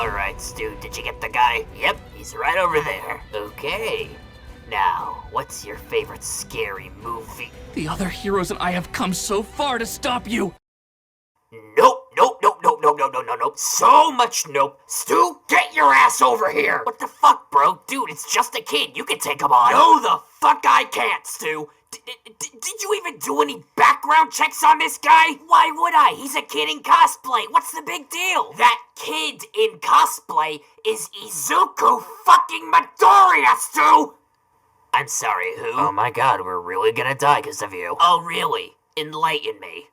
Alright, Stu, did you get the guy? Yep, he's right over there. Okay. Now, what's your favorite scary movie? The other heroes and I have come so far to stop you! Nope. So much nope. Stu, get your ass over here! What the fuck, bro? Dude, it's just a kid. You can take him on. No, the fuck I can't, Stu. Did you even do any background checks on this guy? Why would I? He's a kid in cosplay. What's the big deal? That kid in cosplay is Izuku fucking Midoriya, Stu! I'm sorry, who? Oh my god, we're really gonna die because of you. Oh, really? Enlighten me.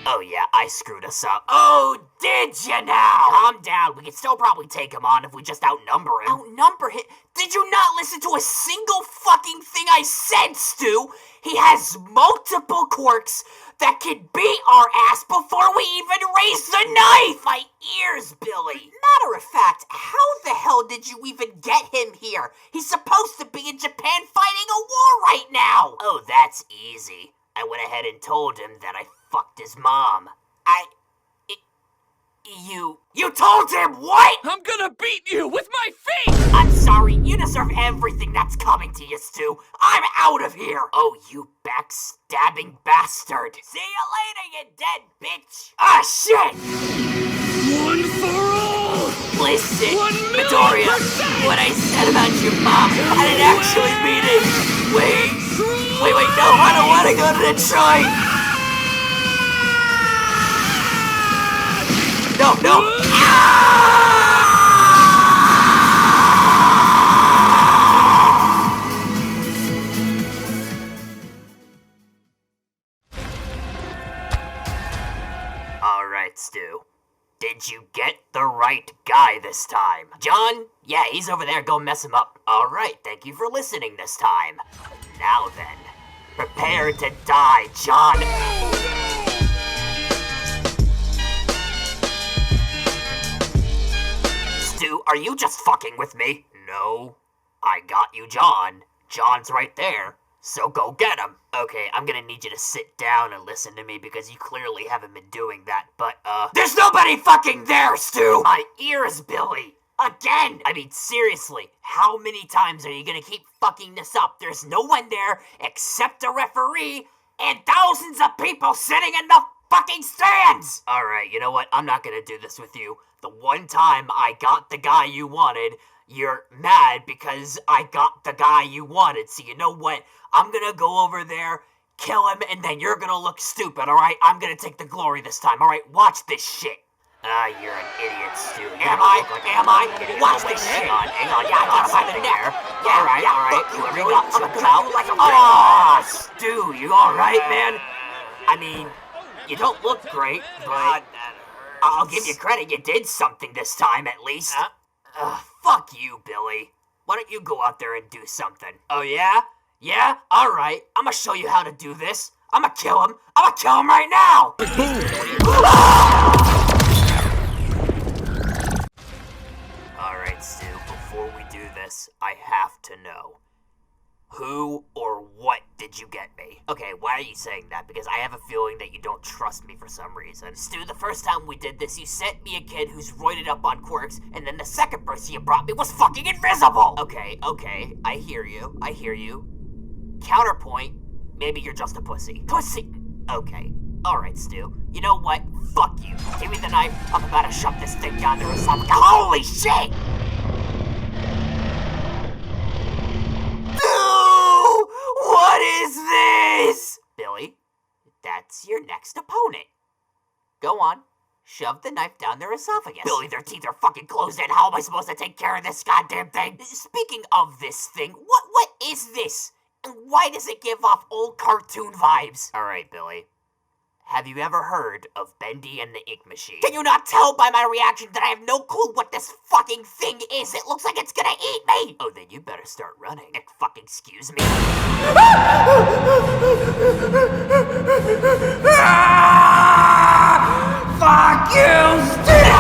Oh yeah, I screwed us up. Oh, did you now? Calm down, we can still probably take him on if we just outnumber him. Outnumber him? Did you not listen to a single fucking thing I said, Stu? He has multiple quirks that can beat our ass before we even raise the knife! My ears, Billy! Matter of fact, how the hell did you even get him here? He's supposed to be in Japan fighting a war right now! Oh, that's easy. I went ahead and told him that I fucked his mom. You told him what? I'm gonna beat you with my feet! I'm sorry, you deserve everything that's coming to you, Stu. I'm out of here! Oh, you backstabbing bastard. See you later, you dead bitch! Ah, shit! One for all! Listen, 1,000,000%! Midoriya, what I said about your mom, I didn't actually mean it. Wait, no, I don't want to go to Detroit! No! Alright, Stu. Did you get the right guy this time? John? Yeah, he's over there. Go mess him up. Alright, thank you for listening this time. Now then, prepare to die, John. Stu, are you just fucking with me? No. I got you, John. John's right there. So go get him. Okay, I'm gonna need you to sit down and listen to me because you clearly haven't been doing that, but, there's nobody fucking there, Stu! My ears, Billy! Again! I mean, seriously, how many times are you gonna keep fucking this up? There's no one there except a referee and thousands of people sitting in the fucking stands! Alright, you know what? I'm not gonna do this with you. The one time I got the guy you wanted, you're mad because I got the guy you wanted. So you know what? I'm gonna go over there, kill him, and then you're gonna look stupid, alright? I'm gonna take the glory this time, alright? Watch this shit. You're an idiot, Stu. Am I? Watch this shit. Hang on, yeah, I gotta find it there. Yeah, alright. You really took out like a oh, Stu, you alright, man? I mean, you don't look great, but I'll give you credit, you did something this time, at least. Fuck you, Billy. Why don't you go out there and do something? Oh, yeah? Yeah? Alright, I'm gonna show you how to do this. I'm gonna kill him. I'm gonna kill him right now! Alright, Stu, before we do this, I have to know. Who or what did you get me? Okay, why are you saying that? Because I have a feeling that you don't trust me for some reason. Stu, the first time we did this, you sent me a kid who's roided up on quirks, and then the second person you brought me was fucking invisible! Okay, I hear you. Counterpoint, maybe you're just a pussy. Pussy! Okay, alright, Stu. You know what? Fuck you. Give me the knife, I'm about to shove this thing down there or something. Holy shit! What is this? Billy, that's your next opponent. Go on, shove the knife down their esophagus. Billy, their teeth are fucking closed in. How am I supposed to take care of this goddamn thing? Speaking of this thing, what is this? And why does it give off old cartoon vibes? Alright, Billy. Have you ever heard of Bendy and the Ink Machine? Can you not tell by my reaction that I have no clue what this fucking thing is? It looks like it's gonna eat me! Oh, then you better start running. Fucking excuse me. Fuck you, Steve!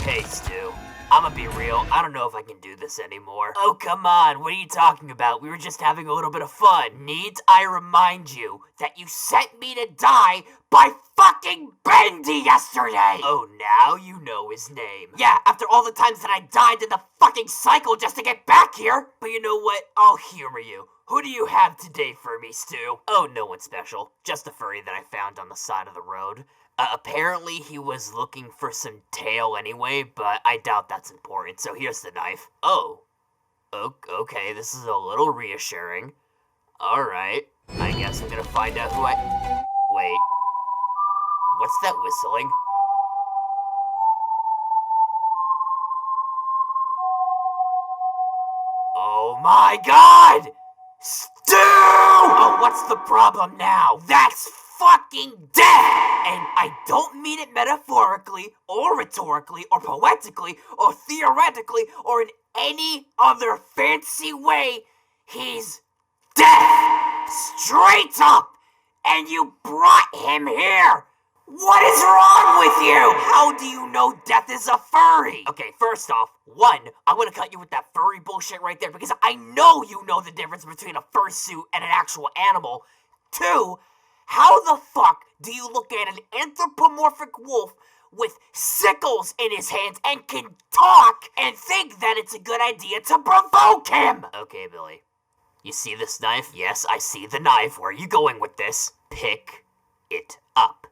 Hey, Stu. I'm I'ma be real. I don't know if I can do this anymore. Oh, come on. What are you talking about? We were just having a little bit of fun. Need I remind you that you sent me to die by fucking Bendy yesterday? Oh, now you know his name. Yeah, after all the times that I died in the fucking cycle just to get back here. But you know what? I'll humor you. Who do you have today for me, Stu? Oh, no one special. Just a furry that I found on the side of the road. Apparently he was looking for some tail anyway, but I doubt that's important, so here's the knife. Oh. Okay, this is a little reassuring. Alright, I guess I'm gonna find out who I... Wait. What's that whistling? Oh my god! Stu! Oh, what's the problem now? That's fucking dead! And I don't mean it metaphorically, or rhetorically, or poetically, or theoretically, or in any other fancy way. He's dead! Straight up! And you brought him here! What is wrong with you? How do you know death is a furry? Okay, first off, one, I'm gonna cut you with that furry bullshit right there because I know you know the difference between a fursuit and an actual animal. Two, how the fuck do you look at an anthropomorphic wolf with sickles in his hands and can talk and think that it's a good idea to provoke him? Okay, Billy. You see this knife? Yes, I see the knife. Where are you going with this? Pick it up.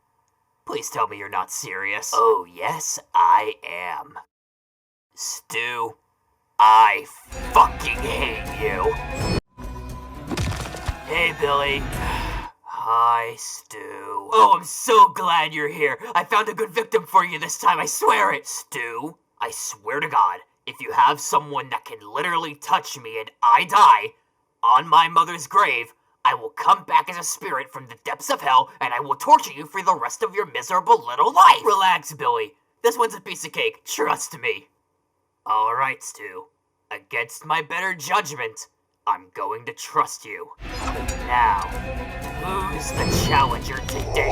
Please tell me you're not serious. Oh, yes, I am. Stu, I fucking hate you. Hey, Billy. Hi, Stu. Oh, I'm so glad you're here. I found a good victim for you this time, I swear it. Stu, I swear to God, if you have someone that can literally touch me and I die on my mother's grave, I will come back as a spirit from the depths of hell, and I will torture you for the rest of your miserable little life. Relax, Billy. This one's a piece of cake. Trust me. Alright, Stu. Against my better judgment, I'm going to trust you. Now, who's the challenger today?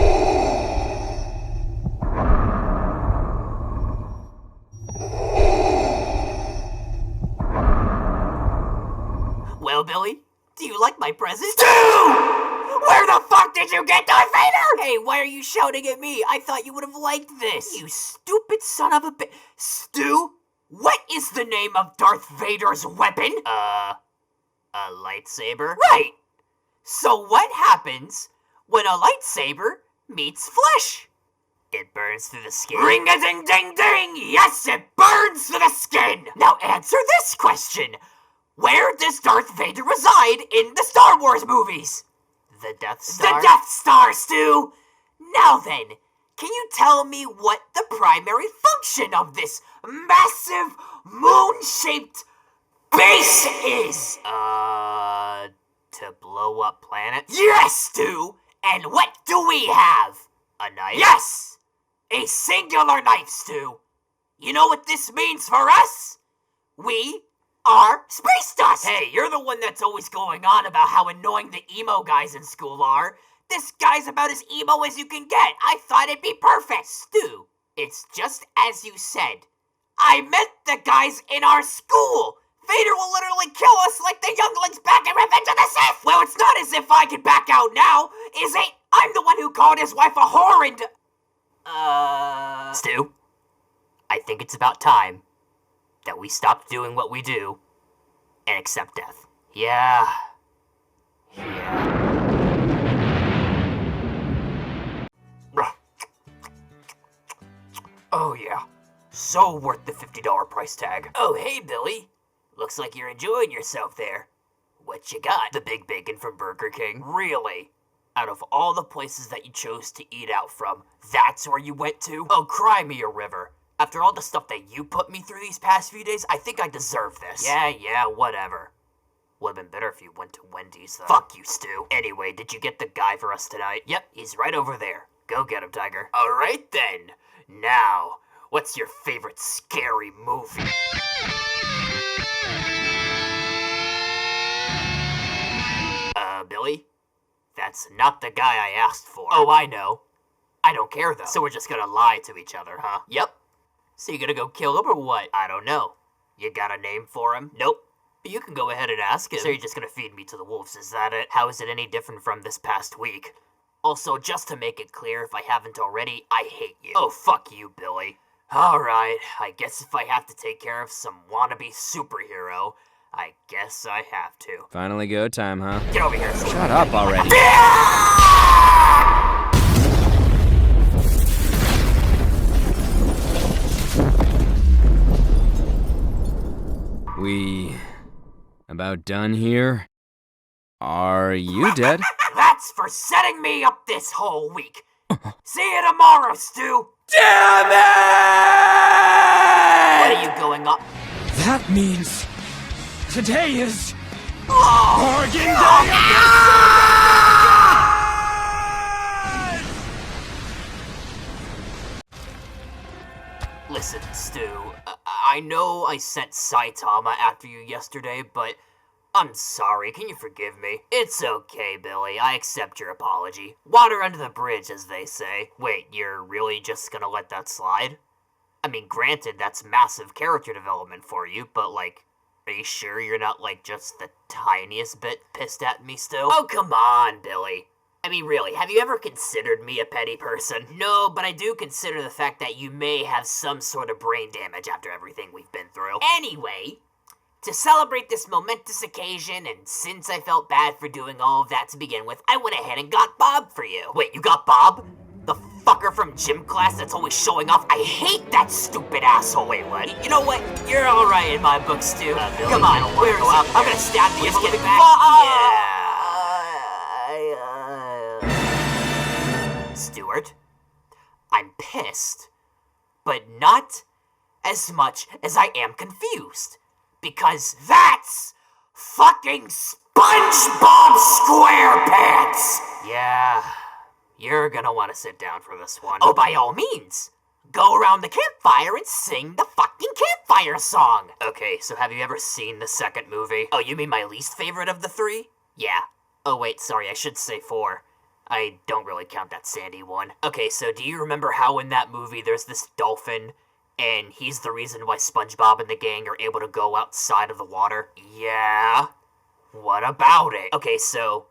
Well, Billy? Do you like my present? Stu! Where the fuck did you get Darth Vader? Hey, why are you shouting at me? I thought you would have liked this. You stupid son of a bitch. Stu, what is the name of Darth Vader's weapon? A lightsaber? Right! So what happens when a lightsaber meets flesh? It burns through the skin. Ring-a-ding-ding-ding! Yes, it burns through the skin! Now answer this question. Where does Darth Vader reside in the Star Wars movies? The Death Star? The Death Star, Stu! Now then, can you tell me what the primary function of this massive moon-shaped base is? To blow up planets? Yes, Stu! And what do we have? A knife? Yes! A singular knife, Stu! You know what this means for us? We are space dust! Hey, you're the one that's always going on about how annoying the emo guys in school are. This guy's about as emo as you can get. I thought it'd be perfect. Stu, it's just as you said. I meant the guys in our school. Vader will literally kill us like the younglings back in Revenge of the Sith. Well, it's not as if I can back out now, is it? I'm the one who called his wife a whore and... Stu, I think it's about time that we stopped doing what we do and accept death. Yeah. Oh yeah. So worth the $50 price tag. Oh hey Billy. Looks like you're enjoying yourself there. What you got? The Big Bacon from Burger King. Really? Out of all the places that you chose to eat out from, that's where you went to? Oh, cry me a river. After all the stuff that you put me through these past few days, I think I deserve this. Yeah, whatever. Would've been better if you went to Wendy's, though. Fuck you, Stu. Anyway, did you get the guy for us tonight? Yep, he's right over there. Go get him, Tiger. Alright then. Now, what's your favorite scary movie? Billy? That's not the guy I asked for. Oh, I know. I don't care, though. So we're just gonna lie to each other, huh? Yep. So you gonna go kill him or what? I don't know. You got a name for him? Nope. You can go ahead and ask him. So you're just gonna feed me to the wolves, is that it? How is it any different from this past week? Also, just to make it clear, if I haven't already, I hate you. Oh, fuck you, Billy. Alright, I guess if I have to take care of some wannabe superhero, I guess I have to. Finally go time, huh? Get over here. Shut up already. We about done here? Are you dead? That's for setting me up this whole week. See you tomorrow, Stu. Damn it! What are you going up? That means today is Organ Listen, Stu, I know I sent Saitama after you yesterday, but I'm sorry. Can you forgive me? It's okay, Billy. I accept your apology. Water under the bridge, as they say. Wait, you're really just gonna let that slide? I mean, granted, that's massive character development for you, but, like, are you sure you're not, like, just the tiniest bit pissed at me still? Oh, come on, Billy. I mean, really, have you ever considered me a petty person? No, but I do consider the fact that you may have some sort of brain damage after everything we've been through. Anyway, to celebrate this momentous occasion, and since I felt bad for doing all of that to begin with, I went ahead and got Bob for you. Wait, you got Bob? The fucker from gym class that's always showing off? I hate that stupid asshole. Wait, what? You know what? You're alright in my book, Stu. Billy, Come on, where's he? I'm gonna stab you. Just get back. Stuart, I'm pissed, but not as much as I am confused. Because that's fucking SpongeBob SquarePants! Yeah, you're gonna want to sit down for this one. Oh, by all means, go around the campfire and sing the fucking campfire song! Okay, so have you ever seen the second movie? Oh, you mean my least favorite of the three? Yeah. Oh wait, sorry, I should say 4. I don't really count that Sandy one. Okay, so do you remember how in that movie there's this dolphin, and he's the reason why SpongeBob and the gang are able to go outside of the water? Yeah? What about it? Okay, so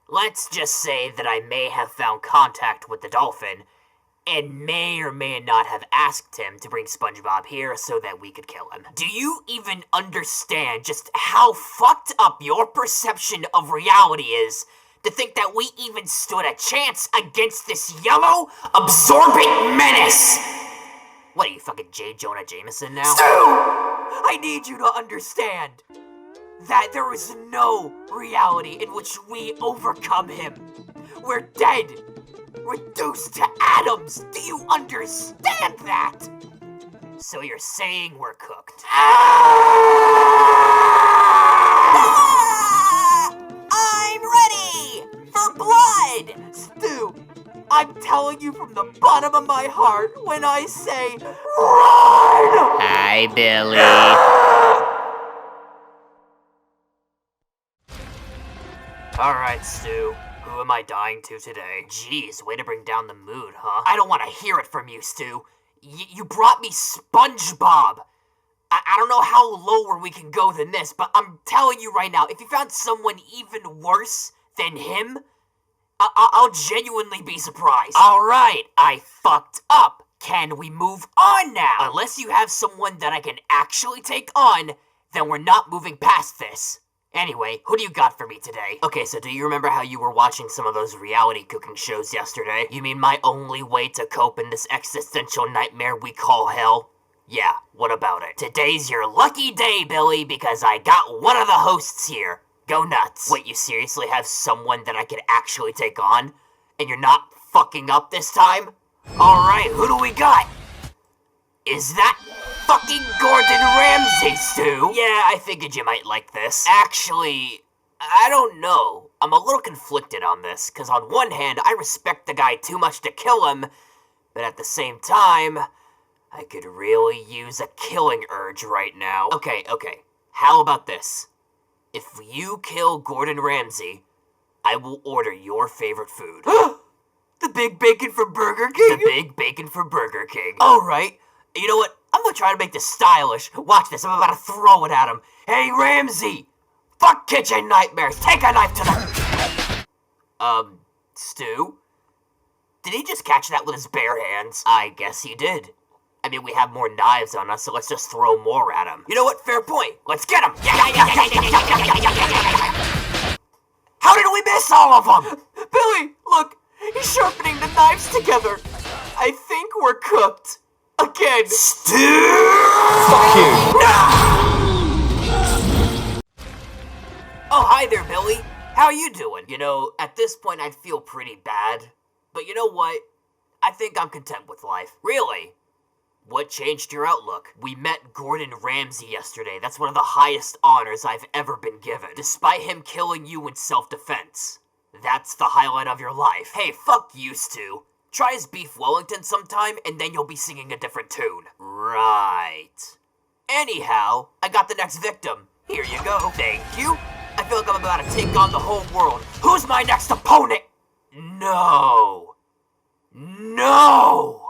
let's just say that I may have found contact with the dolphin, and may or may not have asked him to bring SpongeBob here so that we could kill him. Do you even understand just how fucked up your perception of reality is to think that we even stood a chance against this yellow, absorbent menace? What are you, fucking J. Jonah Jameson now? Stu! I need you to understand that there is no reality in which we overcome him. We're dead. Reduced to atoms. Do you understand that? So you're saying we're cooked. I'm ready for blood! Stu, I'm telling you from the bottom of my heart when I say, RUN! Hi, Billy. Alright, Stu. Who am I dying to today? Jeez, way to bring down the mood, huh? I don't want to hear it from you, Stu. You brought me SpongeBob. I don't know how lower we can go than this, but I'm telling you right now, if you found someone even worse than him, I'll genuinely be surprised. Alright, I fucked up. Can we move on now? Unless you have someone that I can actually take on, then we're not moving past this. Anyway, who do you got for me today? Okay, so do you remember how you were watching some of those reality cooking shows yesterday? You mean my only way to cope in this existential nightmare we call hell? Yeah, what about it? Today's your lucky day, Billy, because I got one of the hosts here. Go nuts. Wait, you seriously have someone that I can actually take on? And you're not fucking up this time? Alright, who do we got? Is that fucking Gordon Ramsay, Stu? Yeah, I figured you might like this. Actually, I don't know. I'm a little conflicted on this, because on one hand, I respect the guy too much to kill him, but at the same time, I could really use a killing urge right now. Okay, how about this? If you kill Gordon Ramsay, I will order your favorite food. The Big Bacon for Burger King? The Big Bacon for Burger King. Alright. You know what? I'm I'm gonna try to make this stylish. Watch this, I'm about to throw it at him. Hey, Ramsey! Fuck kitchen nightmares! Take a knife to the... Stu? Did he just catch that with his bare hands? I guess he did. I mean, we have more knives on us, so let's just throw more at him. You know what? Fair point. Let's get him! How did we miss all of them? Billy, look! He's sharpening the knives together. I think we're cooked. Again. Stu! Fuck you! Oh, hi there, Billy. How are you doing? You know, at this point I feel pretty bad. But you know what? I think I'm content with life. Really? What changed your outlook? We met Gordon Ramsay yesterday. That's one of the highest honors I've ever been given. Despite him killing you in self-defense. That's the highlight of your life. Hey, fuck you, Stu. Try his beef Wellington sometime, and then you'll be singing a different tune. Right. Anyhow, I got the next victim. Here you go. Thank you. I feel like I'm about to take on the whole world. Who's my next opponent? No. No.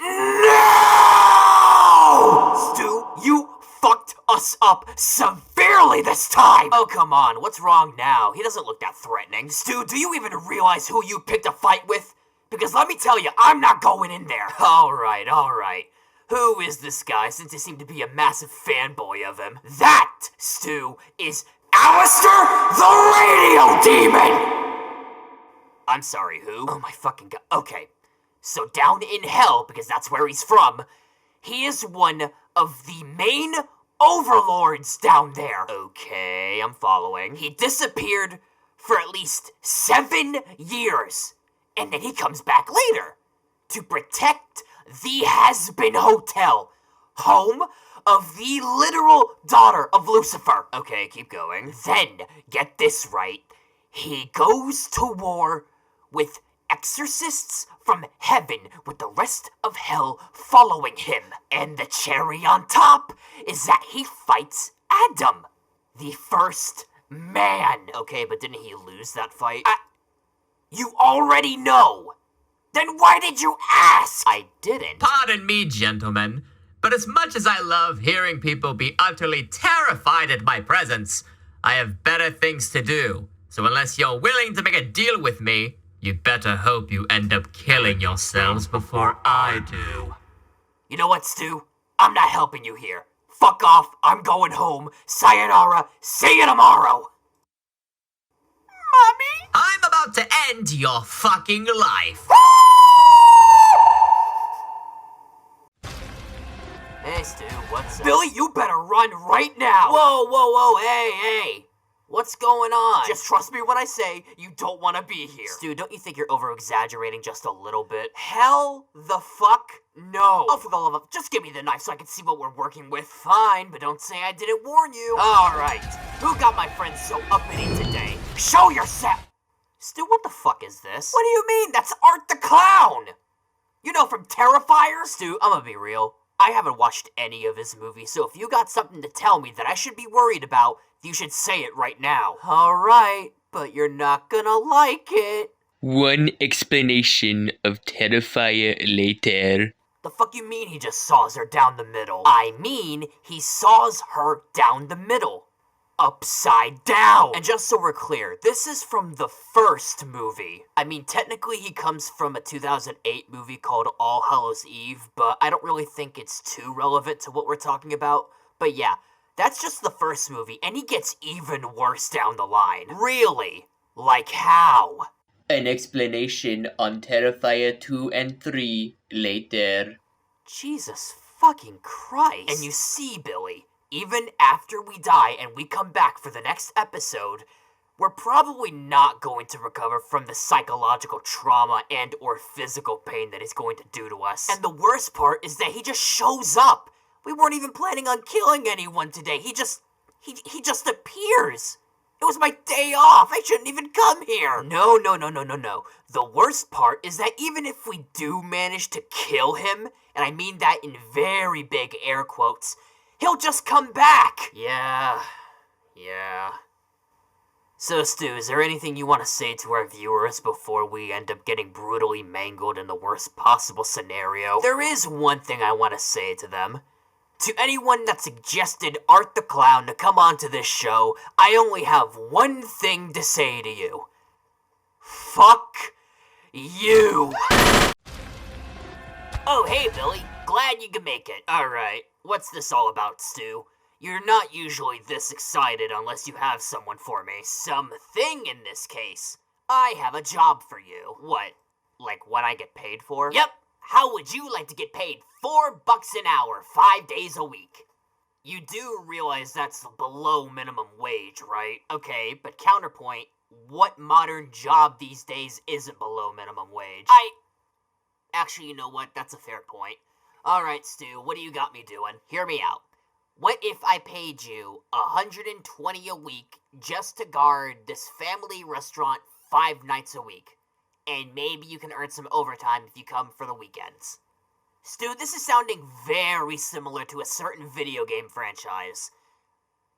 No! Stu, you fucked us up severely this time! Oh, come on, what's wrong now? He doesn't look that threatening. Stu, do you even realize who you picked a fight with? Because let me tell you, I'm not going in there. Alright. Who is this guy, since you seem to be a massive fanboy of him? That, Stu, is Alistair the Radio Demon! I'm sorry, who? Oh my fucking god. Okay. So down in hell, because that's where he's from, he is one of the main overlords down there. Okay, I'm following. He disappeared for at least 7 years, and then he comes back later to protect the Has-Been Hotel, home of the literal daughter of Lucifer. Okay, keep going. Then, get this right, he goes to war with exorcists from heaven with the rest of hell following him. And the cherry on top is that he fights Adam, the first man. Okay, but didn't he lose that fight? You already know. Then why did you ask? I didn't. Pardon me, gentlemen, but as much as I love hearing people be utterly terrified at my presence, I have better things to do. So unless you're willing to make a deal with me, you better hope you end up killing yourselves before I do. You know what, Stu? I'm not helping you here. Fuck off, I'm going home. Sayonara, see you tomorrow. Mommy? I'm about to end your fucking life. Hey, Stu, what's up? Billy, you better run right now. Whoa, hey. What's going on? Just trust me when I say you don't want to be here. Stu, don't you think you're over-exaggerating just a little bit? Hell the fuck no. Oh, for the love of... Just give me the knife so I can see what we're working with. Fine, but don't say I didn't warn you. Alright. Who got my friend so uppity today? Show yourself! Stu, what the fuck is this? What do you mean? That's Art the Clown! You know, from Terrifier? Stu, I'm gonna be real. I haven't watched any of his movies, so if you got something to tell me that I should be worried about, you should say it right now. Alright, but you're not gonna like it. One explanation of Terrifier later. The fuck you mean he just saws her down the middle? I mean, he saws her down the middle. Upside down! And just so we're clear, this is from the first movie. I mean, technically he comes from a 2008 movie called All Hallows Eve, but I don't really think it's too relevant to what we're talking about. But yeah, that's just the first movie, and he gets even worse down the line. Really? Like how? An explanation on Terrifier 2 and 3 later. Jesus fucking Christ. And you see, Billy, even after we die and we come back for the next episode, we're probably not going to recover from the psychological trauma and or physical pain that he's going to do to us. And the worst part is that he just shows up. We weren't even planning on killing anyone today. He just appears. It was my day off. I shouldn't even come here. No. The worst part is that even if we do manage to kill him, and I mean that in very big air quotes, he'll just come back. Yeah. So, Stu, is there anything you want to say to our viewers before we end up getting brutally mangled in the worst possible scenario? There is one thing I want to say to them. To anyone that suggested Art the Clown to come onto this show, I only have one thing to say to you. Fuck you! Oh, hey, Billy. Glad you could make it. Alright, what's this all about, Stu? You're not usually this excited unless you have someone for me. Something in this case. I have a job for you. What? Like what I get paid for? Yep. How would you like to get paid $4 an hour, 5 days a week? You do realize that's below minimum wage, right? Okay, but counterpoint, what modern job these days isn't below minimum wage? Actually, you know what? That's a fair point. Alright, Stu, what do you got me doing? Hear me out. What if I paid you $120 a week just to guard this family restaurant 5 nights a week? And maybe you can earn some overtime if you come for the weekends. Stu, this is sounding very similar to a certain video game franchise.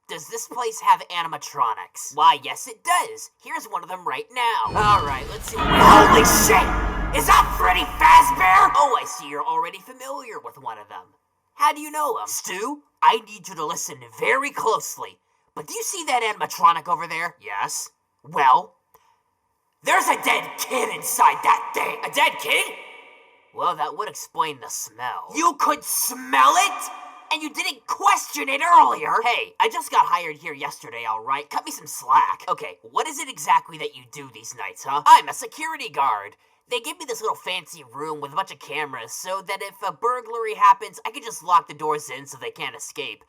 Does this place have animatronics? Why, yes it does. Here's one of them right now. Alright, let's see. Holy shit! Is that Freddy Fazbear? Oh, I see you're already familiar with one of them. How do you know him? Stu, I need you to listen very closely. But do you see that animatronic over there? Yes. Well, there's a dead kid inside that thing. A dead kid? Well, that would explain the smell. You could smell it? And you didn't question it earlier. Hey, I just got hired here yesterday, alright? Cut me some slack. Okay, what is it exactly that you do these nights, huh? I'm a security guard. They give me this little fancy room with a bunch of cameras so that if a burglary happens, I can just lock the doors in so they can't escape.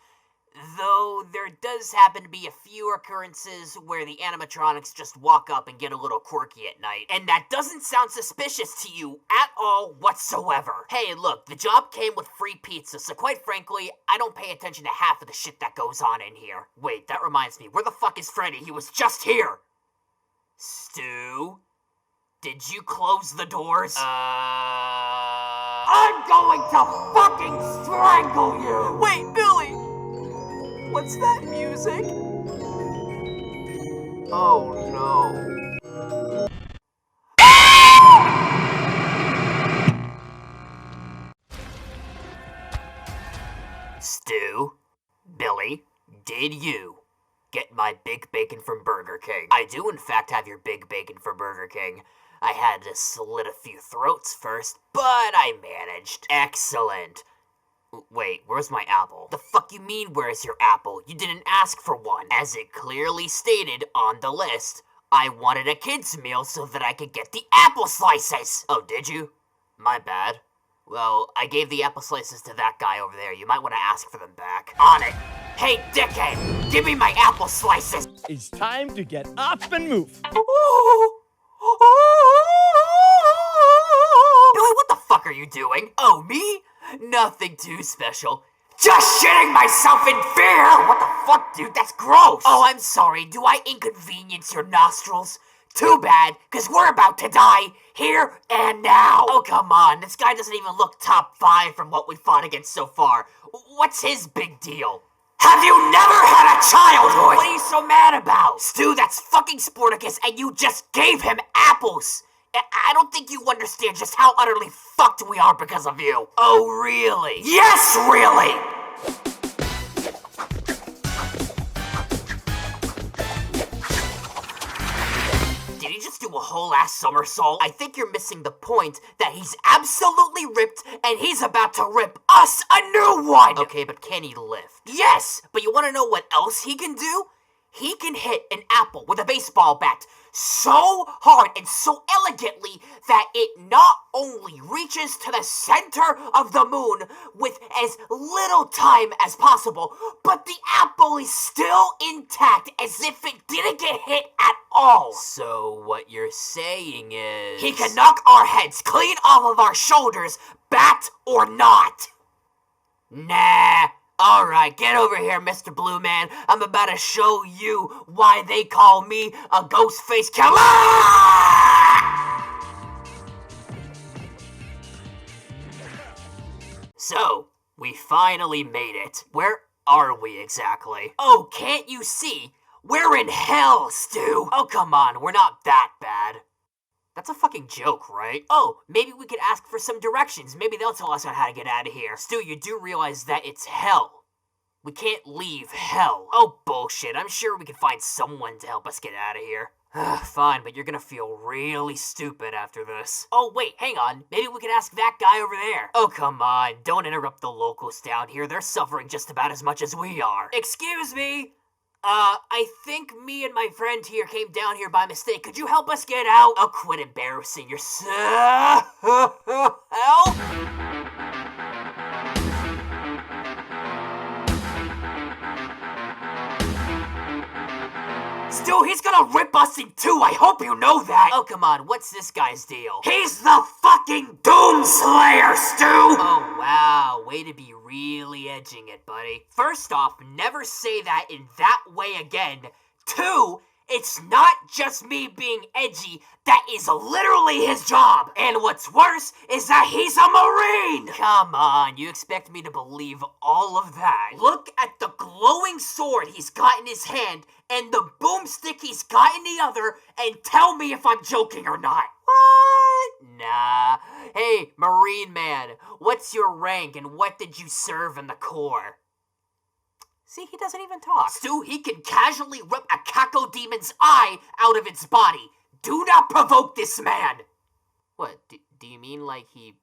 Though there does happen to be a few occurrences where the animatronics just walk up and get a little quirky at night. And that doesn't sound suspicious to you at all whatsoever. Hey, look, the job came with free pizza, so quite frankly, I don't pay attention to half of the shit that goes on in here. Wait, that reminds me, where the fuck is Freddy? He was just here! Stu? Did you close the doors? I'm going to fucking strangle you! Wait, Billy! What's that music? Oh no. Stu, Billy, did you get my Big Bacon from Burger King? I do in fact have your Big Bacon from Burger King. I had to slit a few throats first, but I managed. Excellent. Wait, where's my apple? The fuck you mean, where's your apple? You didn't ask for one. As it clearly stated on the list, I wanted a kid's meal so that I could get the apple slices. Oh, did you? My bad. Well, I gave the apple slices to that guy over there. You might want to ask for them back. On it. Hey, dickhead, give me my apple slices. It's time to get up and move. Billy, what the fuck are you doing? Oh, me? Nothing too special. Just shitting myself in fear! What the fuck, dude? That's gross! Oh, I'm sorry. Do I inconvenience your nostrils? Too bad, because we're about to die here and now! Oh, come on. This guy doesn't even look top 5 from what we fought against so far. What's his big deal? Have you never had a childhood? What are you so mad about? Stu, that's fucking Sporticus, and you just gave him apples! I don't think you understand just how utterly fucked we are because of you. Oh, really? Yes, really! Did he just do a whole ass somersault? I think you're missing the point that he's absolutely ripped and he's about to rip us a new one! Okay, but can he lift? Yes, but you wanna know what else he can do? He can hit an apple with a baseball bat so hard and so elegantly that it not only reaches to the center of the moon with as little time as possible, but the apple is still intact as if it didn't get hit at all. So what you're saying is... he can knock our heads clean off of our shoulders, bat or not. Nah. Alright, get over here, Mr. Blue Man. I'm about to show you why they call me a Ghostface killer! So, we finally made it. Where are we exactly? Oh, can't you see? We're in hell, Stu! Oh, come on, we're not that bad. That's a fucking joke, right? Oh, maybe we could ask for some directions. Maybe they'll tell us on how to get out of here. Stu, you do realize that it's hell. We can't leave hell. Oh, bullshit. I'm sure we can find someone to help us get out of here. Fine, but you're gonna feel really stupid after this. Oh, wait, hang on. Maybe we could ask that guy over there. Oh, come on. Don't interrupt the locals down here. They're suffering just about as much as we are. Excuse me. I think me and my friend here came down here by mistake. Could you help us get out? Oh, quit embarrassing yourself. Help! Stu, he's gonna rip us in two. I hope you know that. Oh, come on. What's this guy's deal? He's the fucking Doomslayer, Stu! Oh, wow. Way to be really edging it, buddy. First off, never say that in that way again. Two, it's not just me being edgy. That is literally his job. And what's worse is that he's a Marine. Come on, you expect me to believe all of that? Look at the glowing sword he's got in his hand and the boomstick he's got in the other and tell me if I'm joking or not. What? Nah. Hey, Marine man, what's your rank and what did you serve in the Corps? See, he doesn't even talk. Stu, he can casually rip a Caco-Demon's eye out of its body. Do not provoke this man! What, do you mean like he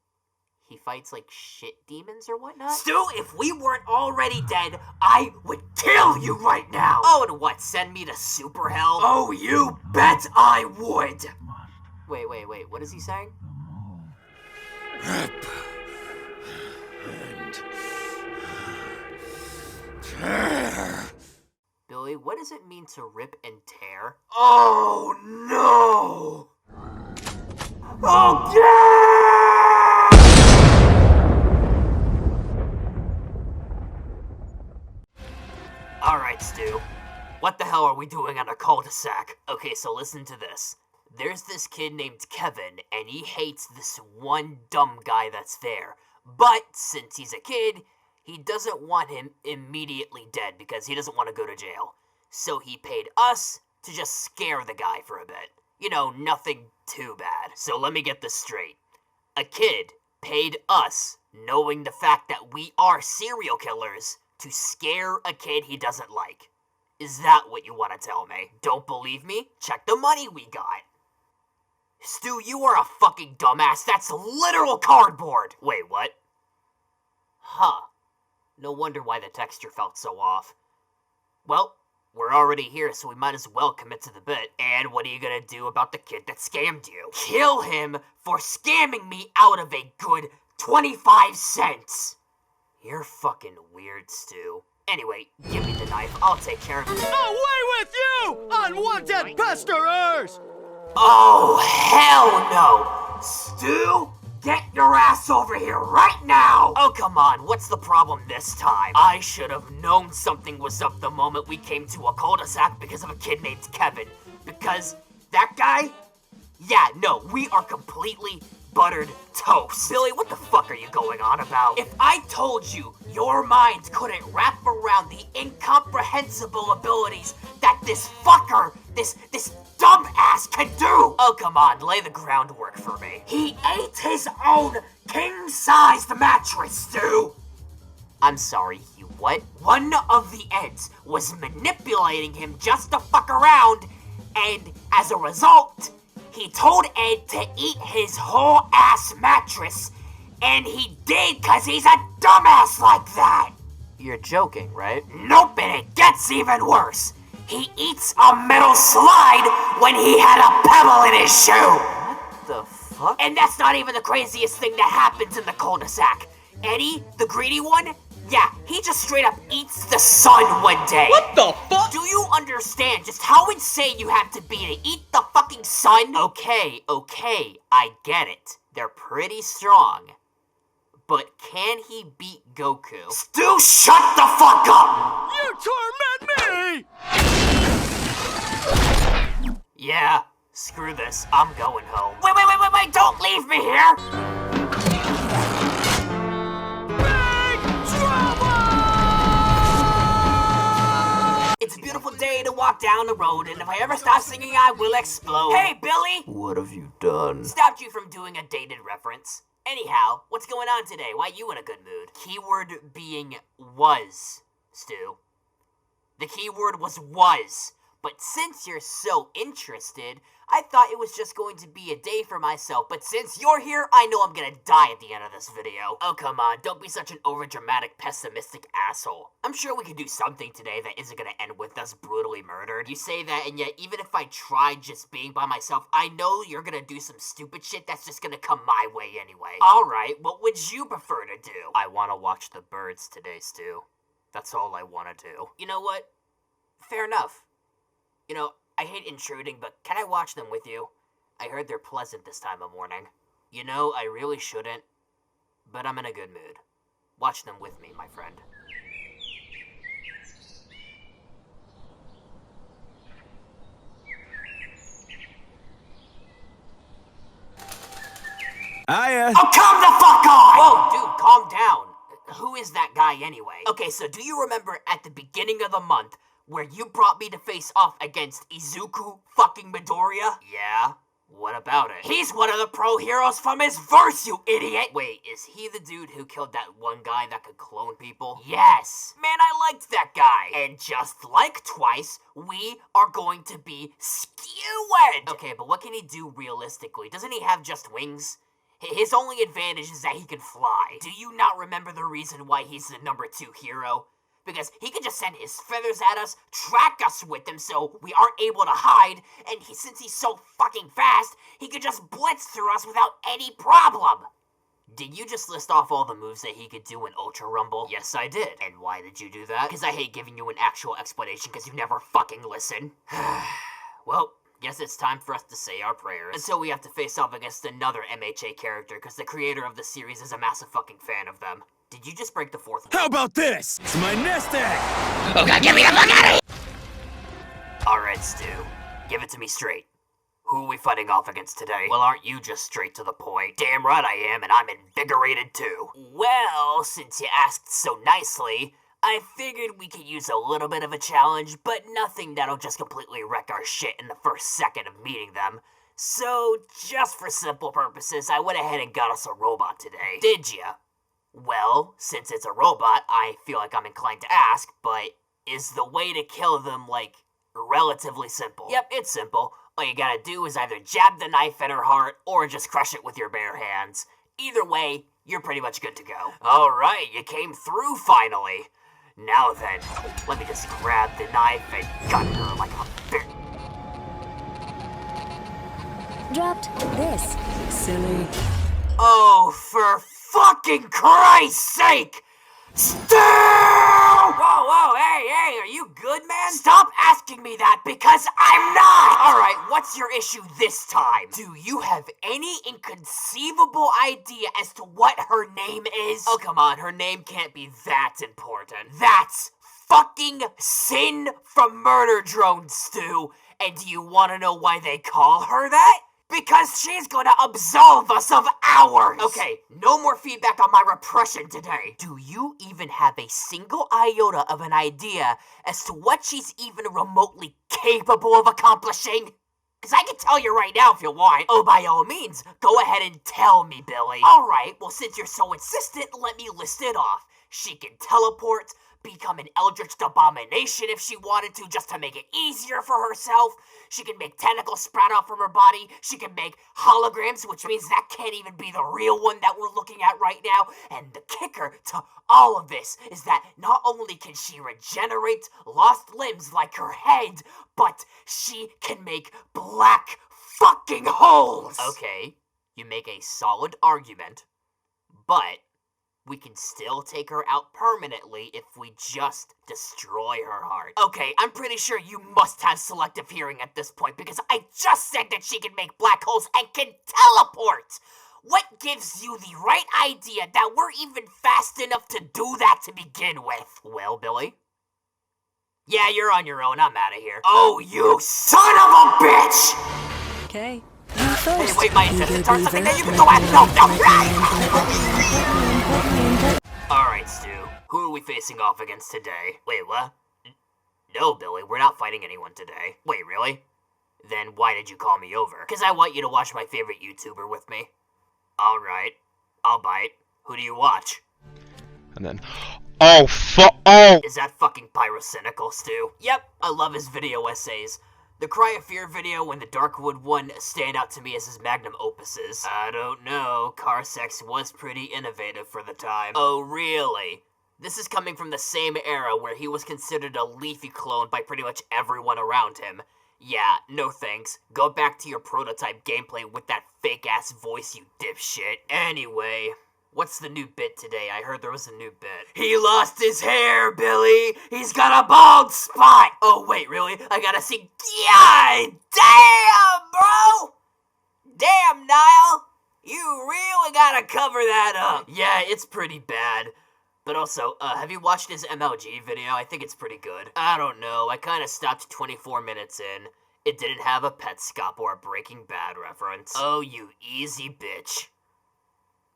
fights like shit demons or whatnot? Stu, if we weren't already dead, I would kill you right now! Oh, and what, send me to super hell? Oh, you bet I would! Wait, what is he saying? Billy, what does it mean to rip and tear? Oh, no! Oh, yeah! Alright, Stu. What the hell are we doing on a cul-de-sac? Okay, so listen to this. There's this kid named Kevin, and he hates this one dumb guy that's there. But, since he's a kid, he doesn't want him immediately dead because he doesn't want to go to jail. So he paid us to just scare the guy for a bit. You know, nothing too bad. So let me get this straight. A kid paid us, knowing the fact that we are serial killers, to scare a kid he doesn't like. Is that what you want to tell me? Don't believe me? Check the money we got. Stu, you are a fucking dumbass. That's literal cardboard. Wait, what? Huh. No wonder why the texture felt so off. Well, we're already here, so we might as well commit to the bit. And what are you gonna do about the kid that scammed you? Kill him for scamming me out of a good 25 cents. You're fucking weird, Stu. Anyway, give me the knife. I'll take care of it. Away with you, unwanted pesterers! Oh, hell no! Stu, get your ass over here right now! Oh, come on, what's the problem this time? I should have known something was up the moment we came to a cul-de-sac because of a kid named Kevin. Because that guy? Yeah, no, we are completely buttered toast. Billy, what the fuck are you going on about? If I told you your mind couldn't wrap around the incomprehensible abilities that this fucker, this dumbass can do! Oh, come on, lay the groundwork for me. He ate his own king-sized mattress, Stu! I'm sorry, he what? One of the Eds was manipulating him just to fuck around, and as a result, he told Ed to eat his whole ass mattress, and he did cause he's a dumbass like that! You're joking, right? Nope, and it gets even worse. He eats a metal slide when he had a pebble in his shoe! What the fuck? And that's not even the craziest thing that happens in the cul-de-sac. Eddie, the greedy one, yeah, he just straight up eats the sun one day. What the fuck? Do you understand just how insane you have to be to eat the fucking sun? Okay, I get it. They're pretty strong. But can he beat Goku? Stu, shut the fuck up! You torment me! Yeah, screw this. I'm going home. Wait, don't leave me here! Big trouble! It's a beautiful day to walk down the road, and if I ever stop singing, I will explode. Hey, Billy! What have you done? Stopped you from doing a dated reference. Anyhow, what's going on today? Why you in a good mood? Keyword being was, Stu. The keyword was. But since you're so interested, I thought it was just going to be a day for myself. But since you're here, I know I'm gonna die at the end of this video. Oh, come on, don't be such an overdramatic, pessimistic asshole. I'm sure we could do something today that isn't gonna end with us brutally murdered. You say that, and yet even if I tried just being by myself, I know you're gonna do some stupid shit that's just gonna come my way anyway. Alright, what would you prefer to do? I wanna watch the birds today, Stu. That's all I wanna do. You know what? Fair enough. You know, I hate intruding, but can I watch them with you? I heard they're pleasant this time of morning. You know, I really shouldn't, but I'm in a good mood. Watch them with me, my friend. Hiya. Oh, come the fuck on! Whoa, dude, calm down. Who is that guy anyway? Okay, so do you remember at the beginning of the month where you brought me to face off against Izuku fucking Midoriya? Yeah? What about it? He's one of the pro heroes from his verse, you idiot! Wait, is he the dude who killed that one guy that could clone people? Yes! Man, I liked that guy! And just like twice, we are going to be skewed! Okay, but what can he do realistically? Doesn't he have just wings? His only advantage is that he can fly. Do you not remember the reason why he's the number 2 hero? Because he can just send his feathers at us, track us with them so we aren't able to hide, and since he's so fucking fast, he could just blitz through us without any problem. Did you just list off all the moves that he could do in Ultra Rumble? Yes, I did. And why did you do that? Because I hate giving you an actual explanation because you never fucking listen. Well, guess it's time for us to say our prayers. Until we have to face off against another MHA character because the creator of the series is a massive fucking fan of them. Did you just break the 4th wall? How about this? It's my nest egg. Oh god, get me the fuck out of here! Alright, Stu. Give it to me straight. Who are we fighting off against today? Well, aren't you just straight to the point? Damn right I am, and I'm invigorated too. Well, since you asked so nicely, I figured we could use a little bit of a challenge, but nothing that'll just completely wreck our shit in the first second of meeting them. So, just for simple purposes, I went ahead and got us a robot today. Did ya? Well, since it's a robot, I feel like I'm inclined to ask, but is the way to kill them, like, relatively simple? Yep, it's simple. All you gotta do is either jab the knife at her heart, or just crush it with your bare hands. Either way, you're pretty much good to go. Alright, you came through finally. Now then, let me just grab the knife and gut her like a bitch. Dropped this, silly. Oh, for fucking Christ's sake! Still! Whoa, hey, are you good, man? Stop asking me that, because I'm not! Alright, what's your issue this time? Do you have any inconceivable idea as to what her name is? Oh, come on, her name can't be that important. That's fucking Sin from Murder Drone, Stu. And do you want to know why they call her that? Because she's gonna absolve us of ours! Okay, no more feedback on my repression today. Do you even have a single iota of an idea as to what she's even remotely capable of accomplishing? Because I can tell you right now if you want. Oh, by all means, go ahead and tell me, Billy. Alright, well since you're so insistent, let me list it off. She can teleport, become an eldritch abomination if she wanted to, just to make it easier for herself. She can make tentacles sprout out from her body. She can make holograms, which means that can't even be the real one that we're looking at right now. And the kicker to all of this is that not only can she regenerate lost limbs like her head, but she can make black fucking holes! Okay, you make a solid argument, but we can still take her out permanently if we just destroy her heart. Okay, I'm pretty sure you must have selective hearing at this point because I just said that she can make black holes and can teleport! What gives you the right idea that we're even fast enough to do that to begin with? Well, Billy? Yeah, you're on your own. I'm out of here. Oh, you son of a bitch! Okay. Hey, wait, my intestines are something that you can go at. No! Alright, Stu. Who are we facing off against today? Wait, what? No, Billy, we're not fighting anyone today. Wait, really? Then why did you call me over? Because I want you to watch my favorite YouTuber with me. Alright, I'll bite. Who do you watch? And then, oh, oh! Is that fucking pyrocynical, Stu? Yep, I love his video essays. The Cry of Fear video and the Darkwood one stand out to me as his magnum opuses. I don't know, car sex was pretty innovative for the time. Oh, really? This is coming from the same era where he was considered a Leafy clone by pretty much everyone around him. Yeah, no thanks. Go back to your prototype gameplay with that fake-ass voice, you dipshit. Anyway, what's the new bit today? I heard there was a new bit. He lost his hair, Billy! He's got a bald spot! Oh, wait, really? I gotta see... Yeah! Damn, bro! Damn, Niall! You really gotta cover that up. Yeah, it's pretty bad. But also, have you watched his MLG video? I think it's pretty good. I don't know, I kinda stopped 24 minutes in. It didn't have a Petscop or a Breaking Bad reference. Oh, you easy bitch.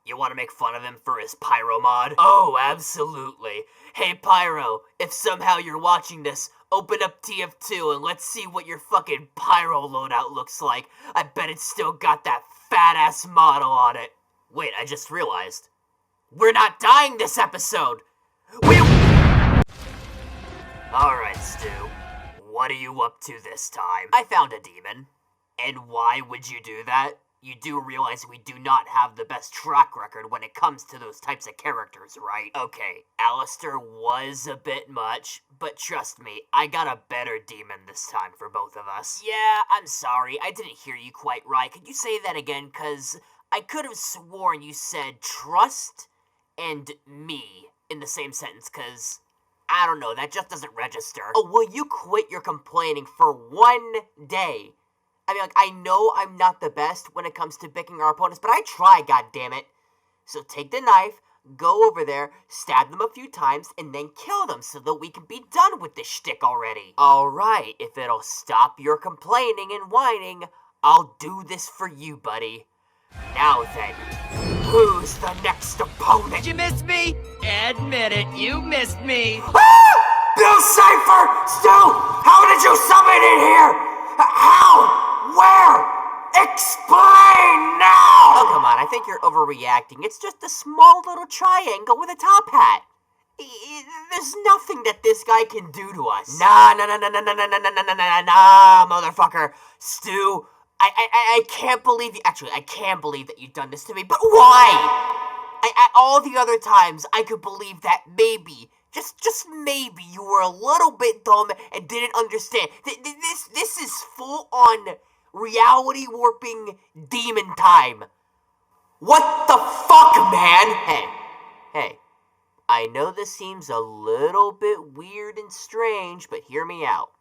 You wanna make fun of him for his Pyro mod? Oh, absolutely. Hey, Pyro, if somehow you're watching this, open up TF2 and let's see what your fucking Pyro loadout looks like. I bet it's still got that fat-ass model on it. Wait, I just realized. We're not dying this episode! Alright, Stu. What are you up to this time? I found a demon. And why would you do that? You do realize we do not have the best track record when it comes to those types of characters, right? Okay, Alistair was a bit much, but trust me, I got a better demon this time for both of us. Yeah, I'm sorry, I didn't hear you quite right. Could you say that again? 'Cause I could have sworn you said trust and me in the same sentence, 'cause I don't know, that just doesn't register. Oh, will you quit your complaining for one day? I mean, like, I know I'm not the best when it comes to picking our opponents, but I try, goddammit. So take the knife, go over there, stab them a few times, and then kill them so that we can be done with this shtick already. Alright, if it'll stop your complaining and whining, I'll do this for you, buddy. Now then, who's the next opponent? Did you miss me? Admit it, you missed me. Bill Cipher! Stu! How did you summon in here? How? Where? Explain now! Oh, come on, I think you're overreacting. It's just a small little triangle with a top hat. There's nothing that this guy can do to us. Nah, motherfucker. Stu, I can't believe you. Actually, I can believe that you've done this to me, but why? All the other times, I could believe that maybe, just maybe, you were a little bit dumb and didn't understand. This is full-on reality warping demon time. What the fuck, man? Hey. I know this seems a little bit weird and strange, but hear me out.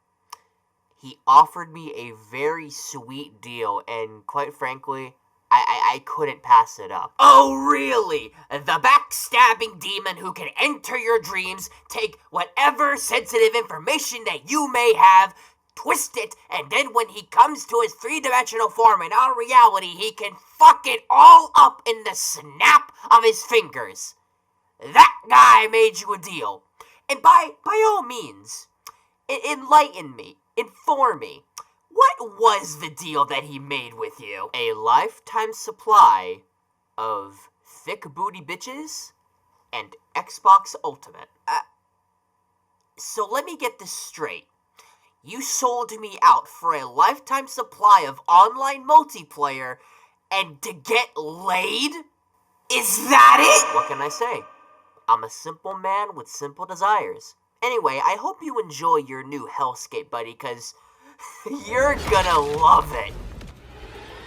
He offered me a very sweet deal, and quite frankly, I couldn't pass it up. Oh, really? The backstabbing demon who can enter your dreams, take whatever sensitive information that you may have, twist it, and then when he comes to his three-dimensional form in our reality, he can fuck it all up in the snap of his fingers. That guy made you a deal. And by all means, enlighten me, inform me. What was the deal that he made with you? A lifetime supply of thick booty bitches and Xbox Ultimate. So let me get this straight. You sold me out for a lifetime supply of online multiplayer and to get laid? Is that it? What can I say? I'm a simple man with simple desires. Anyway, I hope you enjoy your new hellscape, buddy, because you're gonna love it.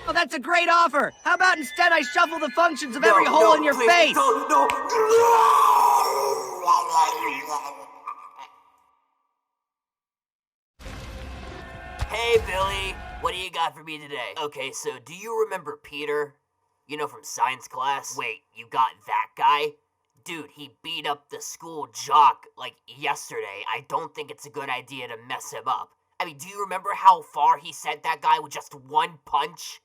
Oh, that's a great offer. How about instead I shuffle the functions of every hole in your please, face? No. Hey, Billy. What do you got for me today? Okay, so do you remember Peter? You know, from science class? Wait, you got that guy? Dude, he beat up the school jock, like, yesterday. I don't think it's a good idea to mess him up. I mean, do you remember how far he sent that guy with just one punch?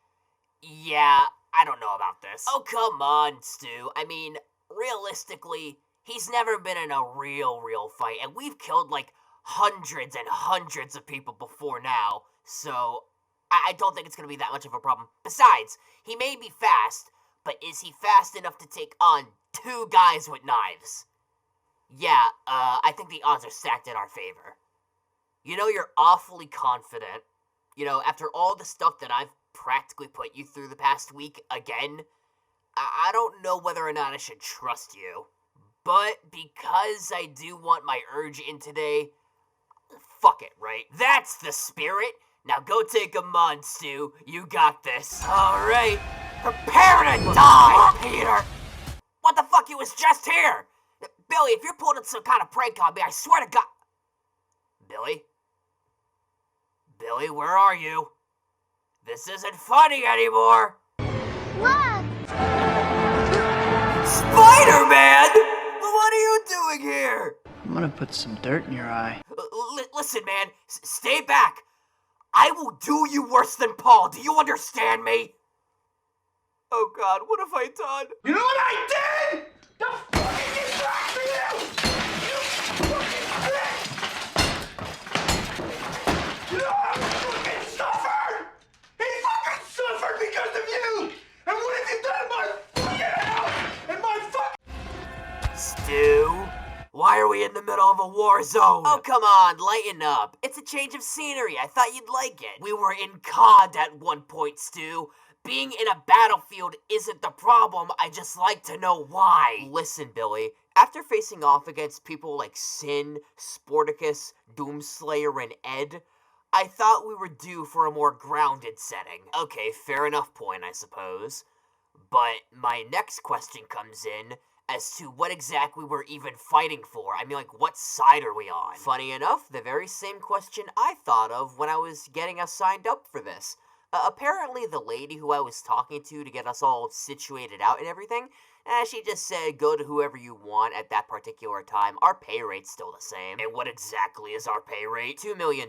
Yeah, I don't know about this. Oh, come on, Stu. I mean, realistically, he's never been in a real fight, and we've killed, like, hundreds and hundreds of people before now, so I don't think it's gonna be that much of a problem. Besides, he may be fast, but is he fast enough to take on 2 guys with knives? Yeah, I think the odds are stacked in our favor. You know, you're awfully confident. You know, after all the stuff that I've practically put you through the past week, again, I don't know whether or not I should trust you. But because I do want my urge in today, fuck it, right? That's the spirit. Now go take 'em on, Stu. You got this. Alright. Prepare to die, Peter! What the fuck? He was just here! Billy, if you're pulling some kind of prank on me, I swear to God... Billy? Billy, where are you? This isn't funny anymore! Look! Spider-Man! What are you doing here? I'm gonna put some dirt in your eye. Listen, man. Stay back. I will do you worse than Paul. Do you understand me? Oh, God. What have I done? You know what I did? The fucking get back to you! You fucking prick! You know how he fucking suffered? He fucking suffered because of you! And what have you done to my fucking house? And my fucking... Stu? Why are we in the middle of a war zone? Oh, come on, lighten up. It's a change of scenery. I thought you'd like it. We were in COD at one point, Stu. Being in a battlefield isn't the problem. I just like to know why. Listen, Billy. After facing off against people like Sin, Sporticus, Doomslayer, and Ed, I thought we were due for a more grounded setting. Okay, fair enough point, I suppose. But my next question comes in as to what exactly we're even fighting for. I mean, like, what side are we on? Funny enough, the very same question I thought of when I was getting us signed up for this. Apparently the lady who I was talking to get us all situated out and everything, she just said go to whoever you want at that particular time. Our pay rate's still the same. And what exactly is our pay rate? $2 million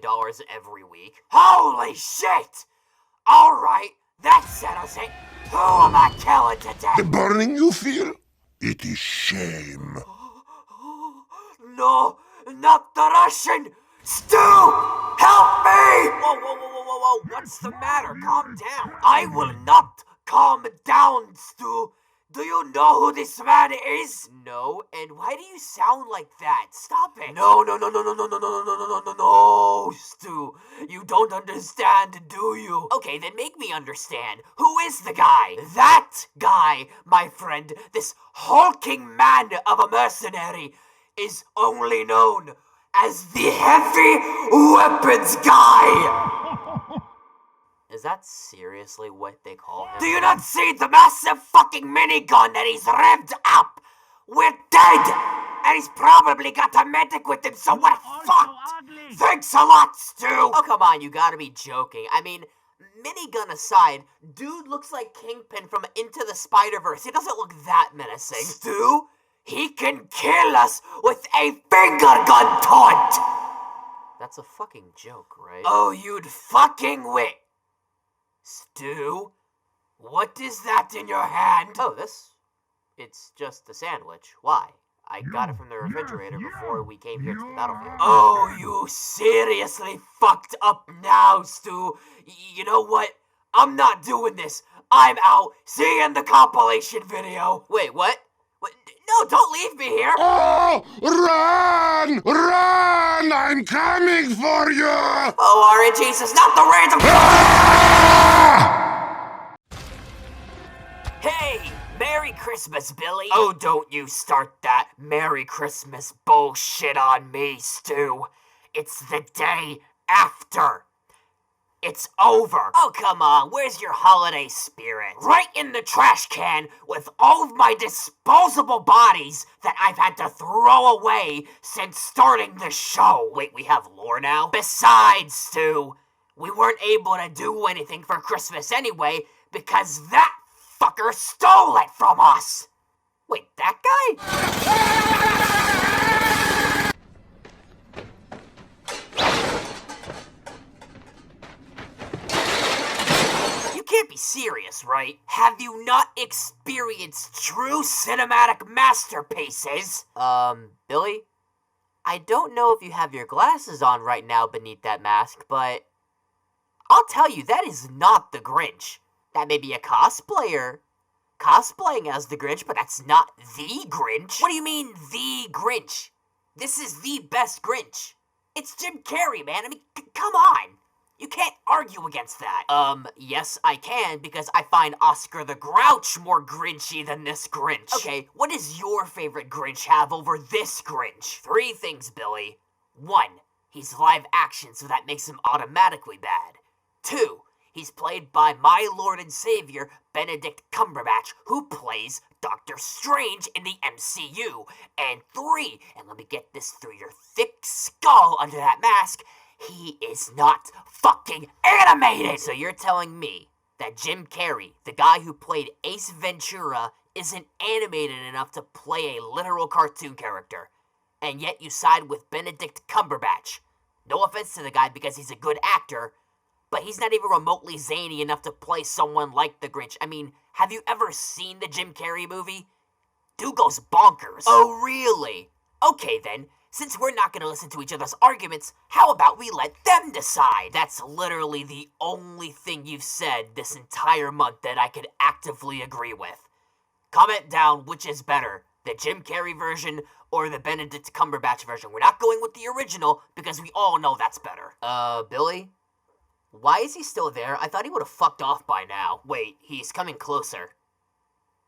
every week. Holy shit! Alright, that settles it. Who am I killing today? The burning you feel? It is shame. No, not the Russian! Stu! Help me! Whoa, whoa, whoa, whoa, whoa, whoa. What's the matter? Calm down. I will not calm down, Stu. Do you know who this man is? No, and why do you sound like that? Stop it. No, Stu. You don't understand, do you? Okay, then make me understand. Who is the guy? That guy, my friend, this hulking man of a mercenary, is only known as the heavy weapons guy! Is that seriously what they call him? Do you not see the massive fucking minigun that he's revved up? We're dead! And he's probably got a medic with him, so we're fucked! Thanks a lot, Stu! Oh, come on, you gotta be joking. I mean, minigun aside, dude looks like Kingpin from Into the Spider-Verse. He doesn't look that menacing. Stu? He can kill us with a finger gun taunt! That's a fucking joke, right? Oh, you'd fucking wit! Stu? What is that in your hand? Oh, this? It's just a sandwich. Why? I got it from the refrigerator before we came here to the battlefield. Oh, you seriously fucked up now, Stu. You know what? I'm not doing this. I'm out. See you in the compilation video. Wait, what? No, don't leave me here! Oh, run! Run! I'm coming for you! Oh, RNG, this is not the random... Hey! Merry Christmas, Billy! Oh, don't you start that Merry Christmas bullshit on me, Stu. It's the day after. It's over. Oh, come on. Where's your holiday spirit? Right in the trash can with all of my disposable bodies that I've had to throw away since starting the show. Wait, we have lore now? Besides, Stu, we weren't able to do anything for Christmas anyway because that fucker stole it from us. Wait, that guy? Can't be serious, right? Have you not experienced true cinematic masterpieces? Billy? I don't know if you have your glasses on right now beneath that mask, but I'll tell you, that is not the Grinch. That may be a cosplayer cosplaying as the Grinch, but that's not the Grinch. What do you mean, the Grinch? This is the best Grinch. It's Jim Carrey, man. I mean, come on. You can't argue against that. Yes, I can, because I find Oscar the Grouch more Grinchy than this Grinch. Okay, what does your favorite Grinch have over this Grinch? 3 things, Billy. 1, he's live action, so that makes him automatically bad. 2, he's played by my Lord and Savior, Benedict Cumberbatch, who plays Doctor Strange in the MCU. And 3, and let me get this through your thick skull under that mask, he is not fucking animated! So you're telling me that Jim Carrey, the guy who played Ace Ventura, isn't animated enough to play a literal cartoon character, and yet you side with Benedict Cumberbatch. No offense to the guy because he's a good actor, but he's not even remotely zany enough to play someone like the Grinch. I mean, have you ever seen the Jim Carrey movie? Dude goes bonkers. Oh, really? Okay then. Since we're not gonna listen to each other's arguments, how about we let them decide? That's literally the only thing you've said this entire month that I could actively agree with. Comment down which is better, the Jim Carrey version or the Benedict Cumberbatch version. We're not going with the original because we all know that's better. Billy? Why is he still there? I thought he would have fucked off by now. Wait, he's coming closer.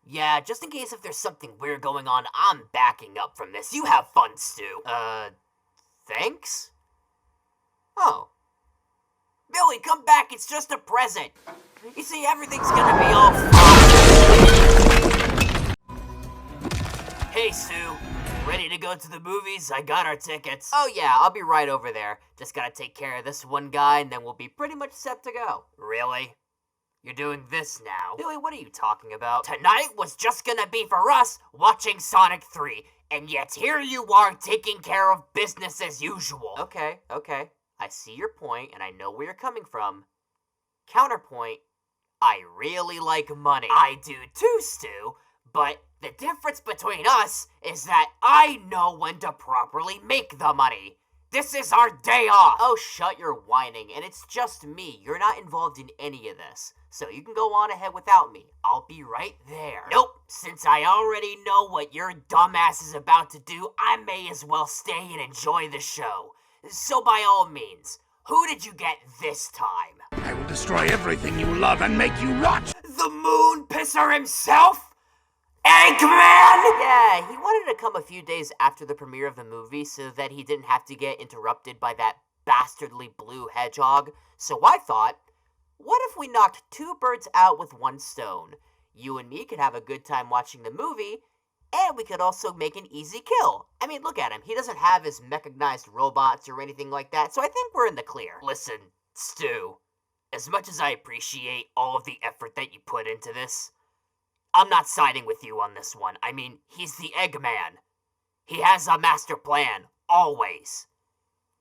Yeah, just in case if there's something weird going on, I'm backing up from this. You have fun, Stu. Thanks? Oh. Billy, come back, it's just a present. You see, everything's gonna be all fine. Hey, Stu. Ready to go to the movies? I got our tickets. Oh yeah, I'll be right over there. Just gotta take care of this one guy and then we'll be pretty much set to go. Really? You're doing this now? Billy, what are you talking about? Tonight was just gonna be for us watching Sonic 3, and yet here you are taking care of business as usual. Okay. I see your point, and I know where you're coming from. Counterpoint, I really like money. I do too, Stu, but the difference between us is that I know when to properly make the money. This is our day off. Oh, shut your whining, and it's just me. You're not involved in any of this. So you can go on ahead without me. I'll be right there. Nope, since I already know what your dumbass is about to do, I may as well stay and enjoy the show. So by all means, who did you get this time? I will destroy everything you love and make you rot! The moon pisser himself? Eggman! Yeah, he wanted to come a few days after the premiere of the movie so that he didn't have to get interrupted by that bastardly blue hedgehog. So I thought, what if we knocked 2 birds out with 1 stone? You and me could have a good time watching the movie, and we could also make an easy kill. I mean, look at him. He doesn't have his mechanized robots or anything like that, so I think we're in the clear. Listen, Stu, as much as I appreciate all of the effort that you put into this, I'm not siding with you on this one. I mean, he's the Eggman. He has a master plan, always.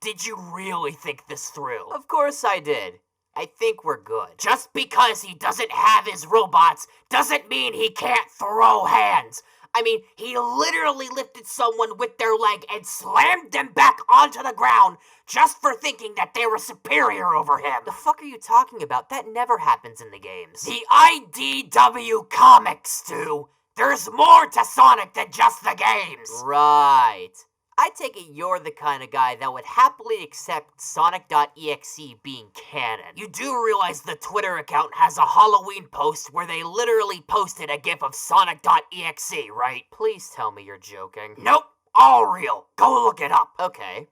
Did you really think this through? Of course I did. I think we're good. Just because he doesn't have his robots doesn't mean he can't throw hands. I mean, he literally lifted someone with their leg and slammed them back onto the ground just for thinking that they were superior over him. The fuck are you talking about? That never happens in the games. The IDW comics, Stu. There's more to Sonic than just the games. Right. I take it you're the kind of guy that would happily accept Sonic.exe being canon. You do realize the Twitter account has a Halloween post where they literally posted a gif of Sonic.exe, right? Please tell me you're joking. Nope, all real. Go look it up. Okay.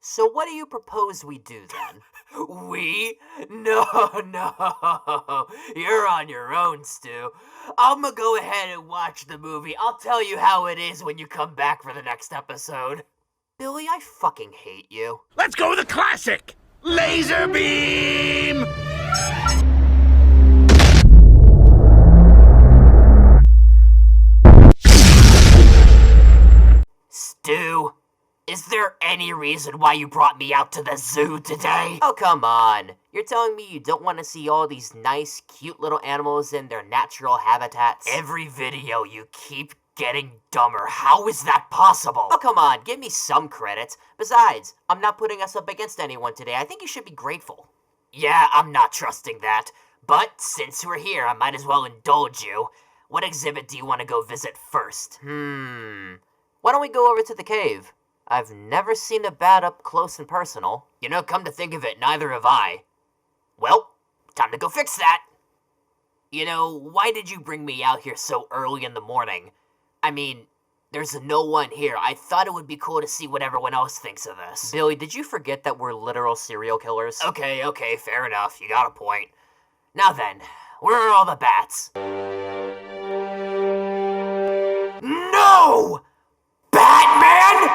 So what do you propose we do then? We? No. You're on your own, Stu. I'ma go ahead and watch the movie. I'll tell you how it is when you come back for the next episode. Billy, I fucking hate you. Let's go with the classic! Laser beam! Stu, is there any reason why you brought me out to the zoo today? Oh, come on. You're telling me you don't want to see all these nice, cute little animals in their natural habitats? Every video you keep getting dumber. How is that possible? Oh, come on, give me some credit. Besides, I'm not putting us up against anyone today. I think you should be grateful. Yeah, I'm not trusting that. But since we're here, I might as well indulge you. What exhibit do you want to go visit first? Why don't we go over to the cave? I've never seen a bat up close and personal. You know, come to think of it, neither have I. Well, time to go fix that. You know, why did you bring me out here so early in the morning? I mean, there's no one here. I thought it would be cool to see what everyone else thinks of us. Billy, did you forget that we're literal serial killers? Okay, fair enough. You got a point. Now then, where are all the bats? No! Batman?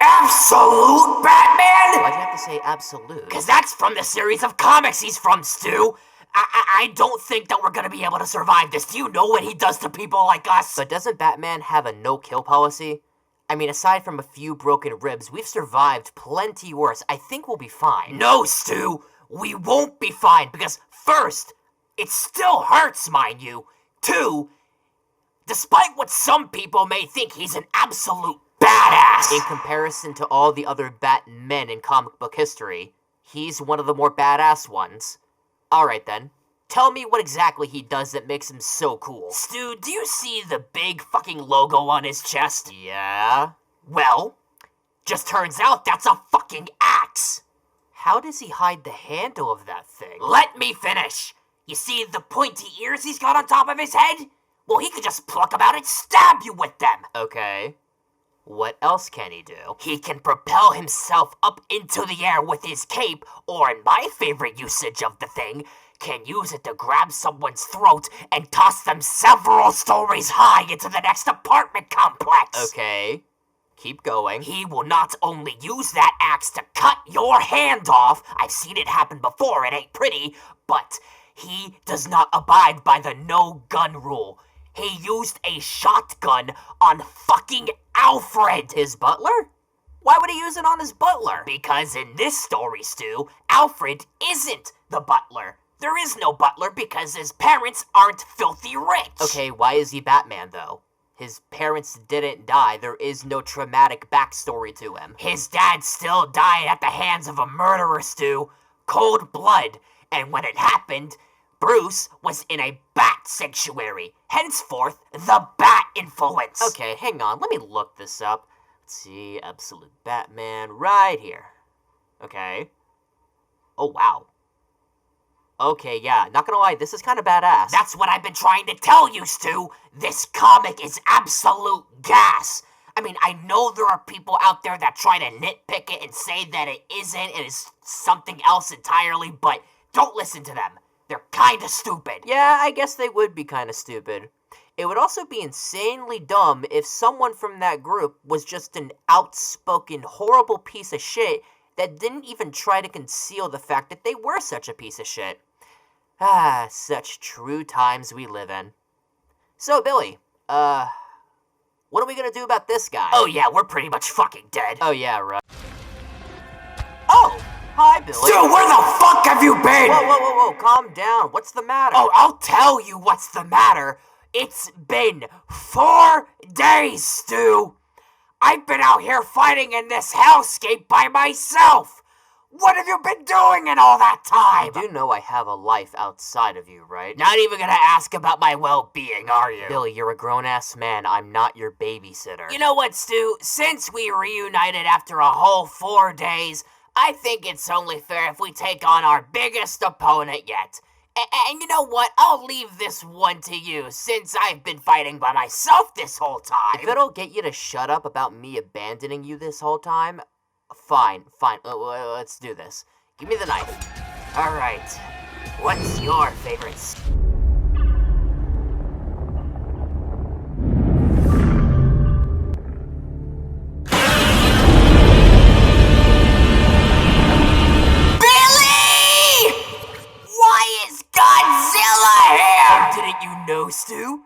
Absolute Batman? Why'd you have to say absolute? Because that's from the series of comics he's from, Stu. I don't think that we're gonna be able to survive this. Do you know what he does to people like us? But doesn't Batman have a no-kill policy? I mean, aside from a few broken ribs, we've survived plenty worse. I think we'll be fine. No, Stu! We won't be fine, because first, it still hurts, mind you. Two, despite what some people may think, he's an absolute badass! In comparison to all the other Batmen in comic book history, he's one of the more badass ones. Alright then, tell me what exactly he does that makes him so cool. Stu, do you see the big fucking logo on his chest? Yeah? Well, just turns out that's a fucking axe! How does he hide the handle of that thing? Let me finish! You see the pointy ears he's got on top of his head? Well, he could just pluck them out and stab you with them! Okay. What else can he do? He can propel himself up into the air with his cape, or in my favorite usage of the thing, can use it to grab someone's throat and toss them several stories high into the next apartment complex. Okay. Keep going. He will not only use that axe to cut your hand off, I've seen it happen before, it ain't pretty, but he does not abide by the no-gun rule. He used a shotgun on fucking Alfred! His butler? Why would he use it on his butler? Because in this story, Stu, Alfred isn't the butler. There is no butler because his parents aren't filthy rich. Okay, why is he Batman, though? His parents didn't die. There is no traumatic backstory to him. His dad still died at the hands of a murderer, Stu. Cold blood. And when it happened, Bruce was in a bat sanctuary, henceforth the bat influence. Okay, hang on, let me look this up. Let's see, Absolute Batman, right here. Okay. Oh, wow. Okay, yeah, not gonna lie, this is kind of badass. That's what I've been trying to tell you, Stu. This comic is absolute gas. I mean, I know there are people out there that try to nitpick it and say that it isn't, and it's something else entirely, but don't listen to them. They're kinda stupid. Yeah, I guess they would be kinda stupid. It would also be insanely dumb if someone from that group was just an outspoken, horrible piece of shit that didn't even try to conceal the fact that they were such a piece of shit. Ah, such true times we live in. So, Billy, what are we gonna do about this guy? Oh yeah, we're pretty much fucking dead. Oh yeah, right. Oh! Hi, Billy. Dude, where the fuck have you been? Whoa, calm down. What's the matter? Oh, I'll tell you what's the matter. It's been 4 days, Stu. I've been out here fighting in this hellscape by myself. What have you been doing in all that time? You do know I have a life outside of you, right? Not even gonna ask about my well-being, are you? Billy, you're a grown-ass man. I'm not your babysitter. You know what, Stu? Since we reunited after a whole 4 days, I think it's only fair if we take on our biggest opponent yet. And you know what? I'll leave this one to you, since I've been fighting by myself this whole time. If it'll get you to shut up about me abandoning you this whole time, fine. Let's do this. Give me the knife. Alright. What's your favorite? Godzilla here! Didn't you know, Stu?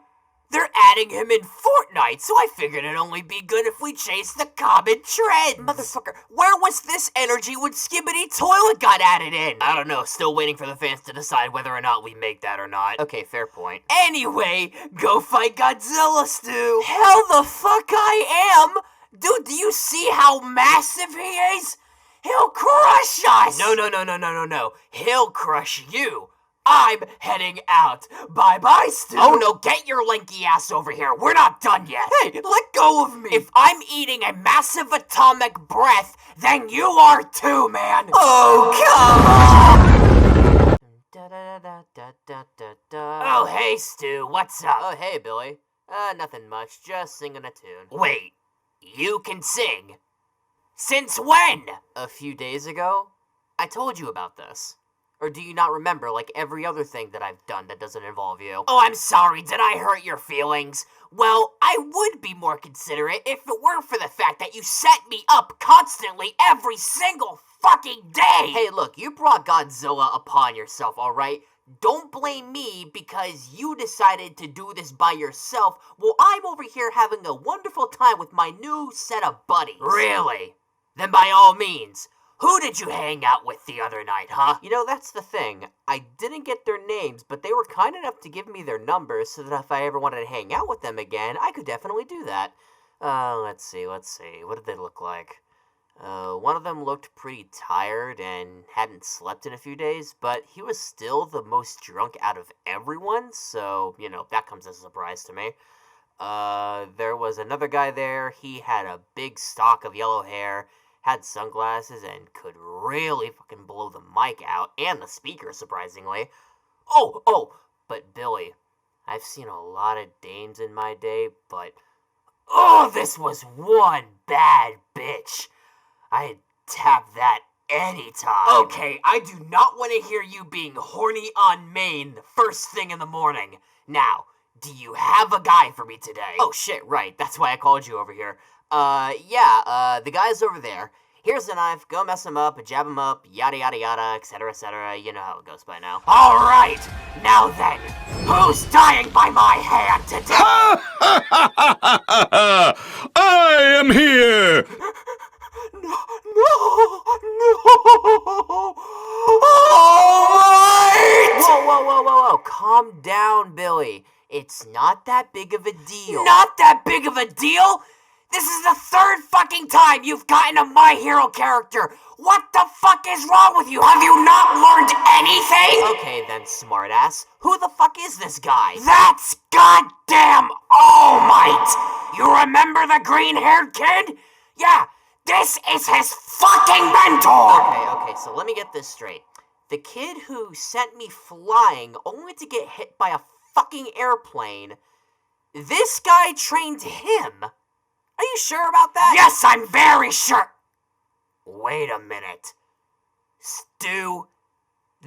They're adding him in Fortnite, so I figured it'd only be good if we chase the common trends. Motherfucker, where was this energy when Skibbity Toilet got added in? I don't know, still waiting for the fans to decide whether or not we make that or not. Okay, fair point. Anyway, go fight Godzilla, Stu. Hell the fuck I am! Dude, do you see how massive he is? He'll crush us! No. He'll crush you. I'm heading out. Bye-bye, Stu. Oh no, get your lanky ass over here. We're not done yet. Hey, let go of me. If I'm eating a massive atomic breath, then you are too, man. Oh, come on. Oh, hey, Stu. What's up? Oh, hey, Billy. Nothing much. Just singing a tune. Wait, you can sing? Since when? A few days ago. I told you about this. Or do you not remember, like every other thing that I've done that doesn't involve you? Oh, I'm sorry, did I hurt your feelings? Well, I would be more considerate if it weren't for the fact that you set me up constantly every single fucking day! Hey, look, you brought Godzilla upon yourself, alright? Don't blame me because you decided to do this by yourself while I'm over here having a wonderful time with my new set of buddies. Really? Then by all means, who did you hang out with the other night, huh? You know, that's the thing. I didn't get their names, but they were kind enough to give me their numbers so that if I ever wanted to hang out with them again, I could definitely do that. Let's see. What did they look like? One of them looked pretty tired and hadn't slept in a few days, but he was still the most drunk out of everyone, so, you know, that comes as a surprise to me. There was another guy there. He had a big stalk of yellow hair, had sunglasses, and could really fucking blow the mic out, and the speaker, surprisingly. But Billy, I've seen a lot of dames in my day, but this was one bad bitch. I'd tap that anytime. Okay, I do not want to hear you being horny on Maine the first thing in the morning. Now, do you have a guy for me today? Oh shit, right, that's why I called you over here. The guy's over there. Here's the knife, go mess him up, jab him up, yada yada yada, etc. You know how it goes by now. Alright, now then, who's dying by my hand today? I am here! No! Whoa, calm down, Billy. It's not that big of a deal. Not that big of a deal? This is the third fucking time you've gotten a My Hero character! What the fuck is wrong with you? Have you not learned anything? Okay then, smartass. Who the fuck is this guy? That's goddamn All Might! You remember the green-haired kid? Yeah, this is his fucking mentor! Okay, so let me get this straight. The kid who sent me flying only to get hit by a fucking airplane, this guy trained him? Are you sure about that? Yes, I'm very sure! Wait a minute. Stu,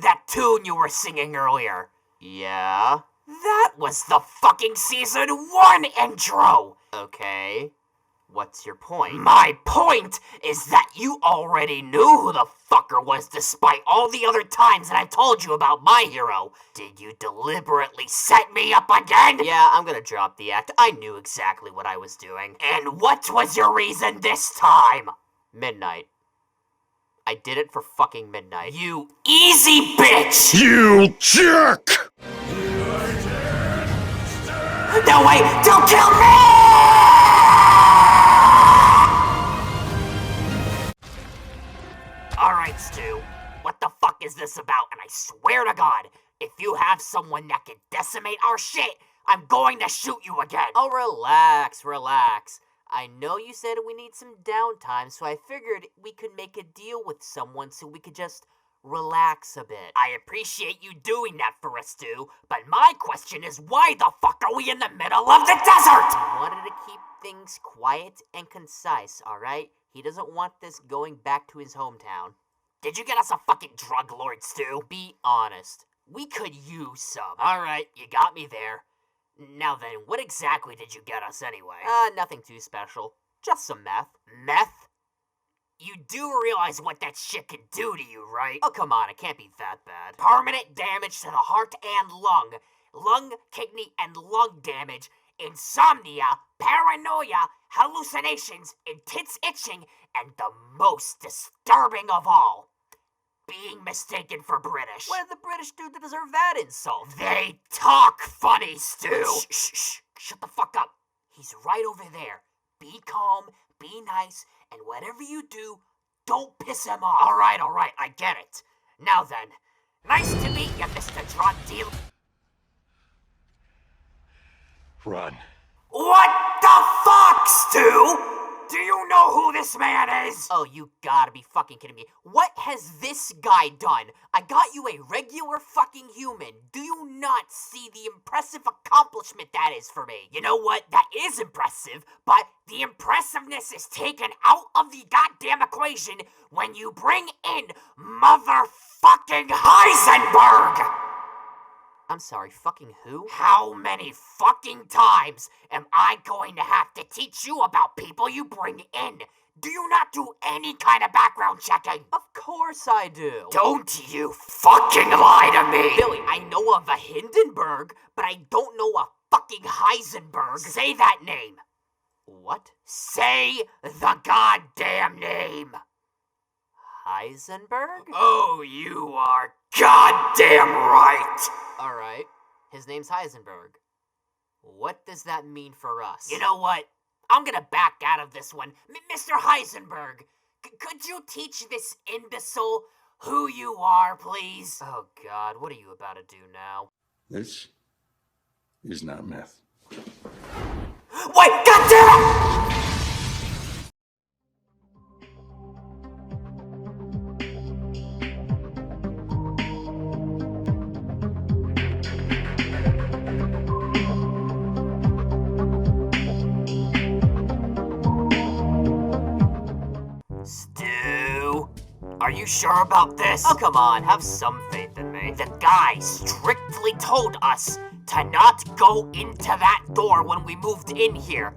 that tune you were singing earlier. Yeah? That was the fucking Season 1 intro! Okay. What's your point? My point is that you already knew who the fucker was despite all the other times that I told you about My Hero. Did you deliberately set me up again? Yeah, I'm gonna drop the act. I knew exactly what I was doing. And what was your reason this time? Midnight. I did it for fucking midnight. You easy bitch! You jerk! No, wait! Don't kill me! Alright, Stu. What the fuck is this about? And I swear to God, if you have someone that can decimate our shit, I'm going to shoot you again. Oh, relax. I know you said we need some downtime, so I figured we could make a deal with someone so we could just relax a bit. I appreciate you doing that for us, Stu, but my question is why the fuck are we in the middle of the desert? I wanted to keep things quiet and concise, alright? He doesn't want this going back to his hometown. Did you get us a fucking drug lord, Stu? Be honest. We could use some. Alright, you got me there. Now then, what exactly did you get us anyway? Nothing too special. Just some meth. Meth? You do realize what that shit can do to you, right? Oh, come on, it can't be that bad. Permanent damage to the heart and lung. Lung, kidney, and lung damage insomnia, paranoia, hallucinations, and tits itching, and the most disturbing of all, being mistaken for British. What did the British do to deserve that insult? They talk funny, Stu. Shh. Shut the fuck up. He's right over there. Be calm, be nice, and whatever you do, don't piss him off. All right, I get it. Now then, nice to meet you, Mr. Drug Dealer. Run. What the fuck, Stu? Do you know who this man is? Oh, you gotta be fucking kidding me. What has this guy done? I got you a regular fucking human. Do you not see the impressive accomplishment that is for me? You know what? That is impressive, but the impressiveness is taken out of the goddamn equation when you bring in motherfucking Heisenberg! I'm sorry, fucking who? How many fucking times am I going to have to teach you about people you bring in? Do you not do any kind of background checking? Of course I do. Don't you fucking lie to me! Billy, I know of a Hindenburg, but I don't know a fucking Heisenberg. Say that name. What? Say the goddamn name. Heisenberg? Oh, you are goddamn right! Alright, his name's Heisenberg. What does that mean for us? You know what? I'm gonna back out of this one. Mr. Heisenberg, could you teach this imbecile who you are, please? Oh god, what are you about to do now? This is not meth. Wait, goddammit! Stu, are you sure about this? Oh, come on, have some faith in me. The guy strictly told us to not go into that door when we moved in here.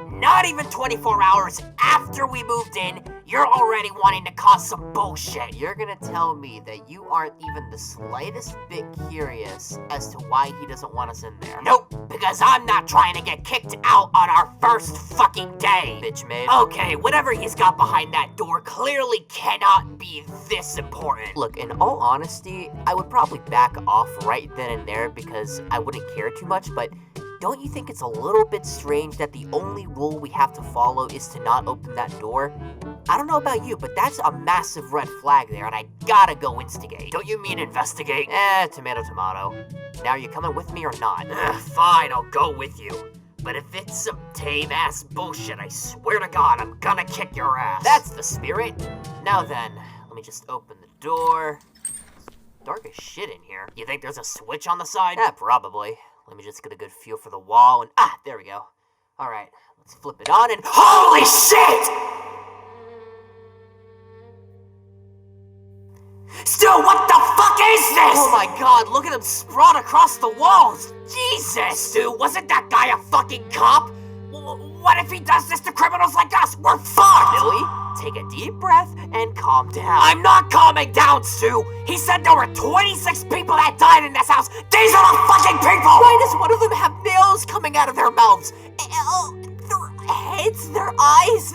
Not even 24 hours after we moved in, you're already wanting to cause some bullshit. You're gonna tell me that you aren't even the slightest bit curious as to why he doesn't want us in there? Nope, because I'm not trying to get kicked out on our first fucking day, bitch made. Okay, whatever he's got behind that door clearly cannot be this important. Look, in all honesty, I would probably back off right then and there because I wouldn't care too much, but don't you think it's a little bit strange that the only rule we have to follow is to not open that door? I don't know about you, but that's a massive red flag there, and I gotta go instigate. Don't you mean investigate? Tomato, tomato. Now, are you coming with me or not? Fine, I'll go with you. But if it's some tame-ass bullshit, I swear to God, I'm gonna kick your ass. That's the spirit. Now then, let me just open the door. It's dark as shit in here. You think there's a switch on the side? Yeah, probably. Let me just get a good feel for the wall and... there we go. Alright, let's flip it on and... Holy shit! Stu, what the fuck is this? Oh my god, look at him sprawn across the walls! Jesus! Stu, wasn't that guy a fucking cop? What if he does this to criminals like us? We're fucked! Billy, take a deep breath and calm down. I'm not calming down, Stu! He said there were 26 people that died in this house! These are the fucking people! Why does one of them have nails coming out of their mouths? Their heads, their eyes,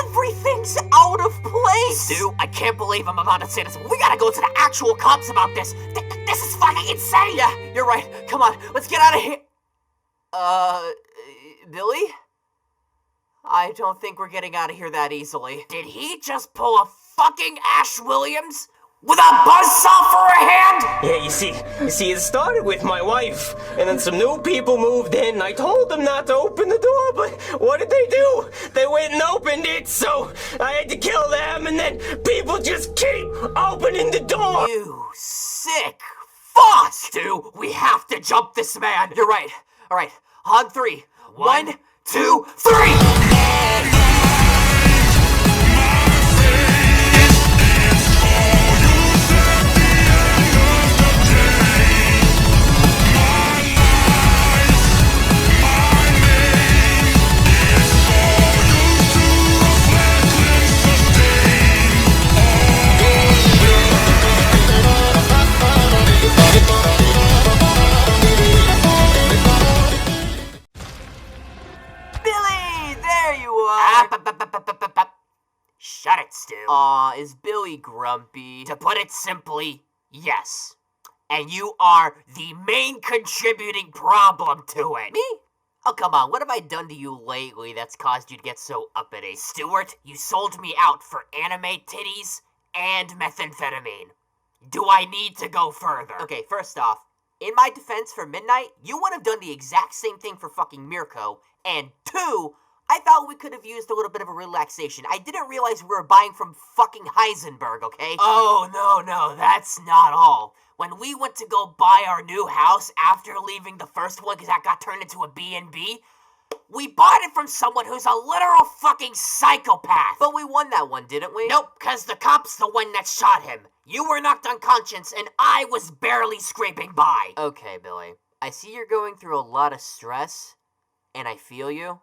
everything's out of place! Stu, I can't believe I'm about to say this. We gotta go to the actual cops about this. This is fucking insane! Yeah, you're right. Come on, let's get out of here. Billy? I don't think we're getting out of here that easily. Did he just pull a fucking Ash Williams? With a buzzsaw for a hand? Yeah, you see, it started with my wife, and then some new people moved in, and I told them not to open the door, but what did they do? They went and opened it, so I had to kill them, and then people just keep opening the door! You sick fuck! Stu, we have to jump this man. You're right. Alright, on three. One, two, three! Shut it, Stu. Is Billy grumpy? To put it simply, yes. And you are the main contributing problem to it. Me? Oh, come on, what have I done to you lately that's caused you to get so uppity? Stuart, you sold me out for anime titties and methamphetamine. Do I need to go further? Okay, first off, in my defense for Midnight, you would have done the exact same thing for fucking Mirko, and two, I thought we could have used a little bit of a relaxation. I didn't realize we were buying from fucking Heisenberg, okay? Oh, no, that's not all. When we went to go buy our new house after leaving the first one because that got turned into a B&B, we bought it from someone who's a literal fucking psychopath. But we won that one, didn't we? Nope, because the cop's the one that shot him. You were knocked unconscious and I was barely scraping by. Okay, Billy. I see you're going through a lot of stress, and I feel you.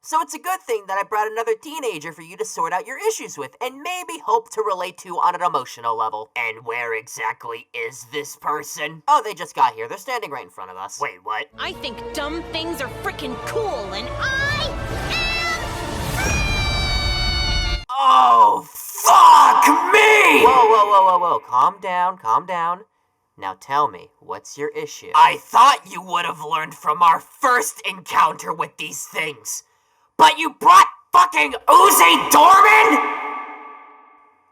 So it's a good thing that I brought another teenager for you to sort out your issues with, and maybe hope to relate to on an emotional level. And where exactly is this person? Oh, they just got here. They're standing right in front of us. Wait, what? I think dumb things are freaking cool, and I am... Oh, fuck me! Whoa. Calm down. Now tell me, what's your issue? I thought you would have learned from our first encounter with these things. But you brought fucking Uzi Dorman?!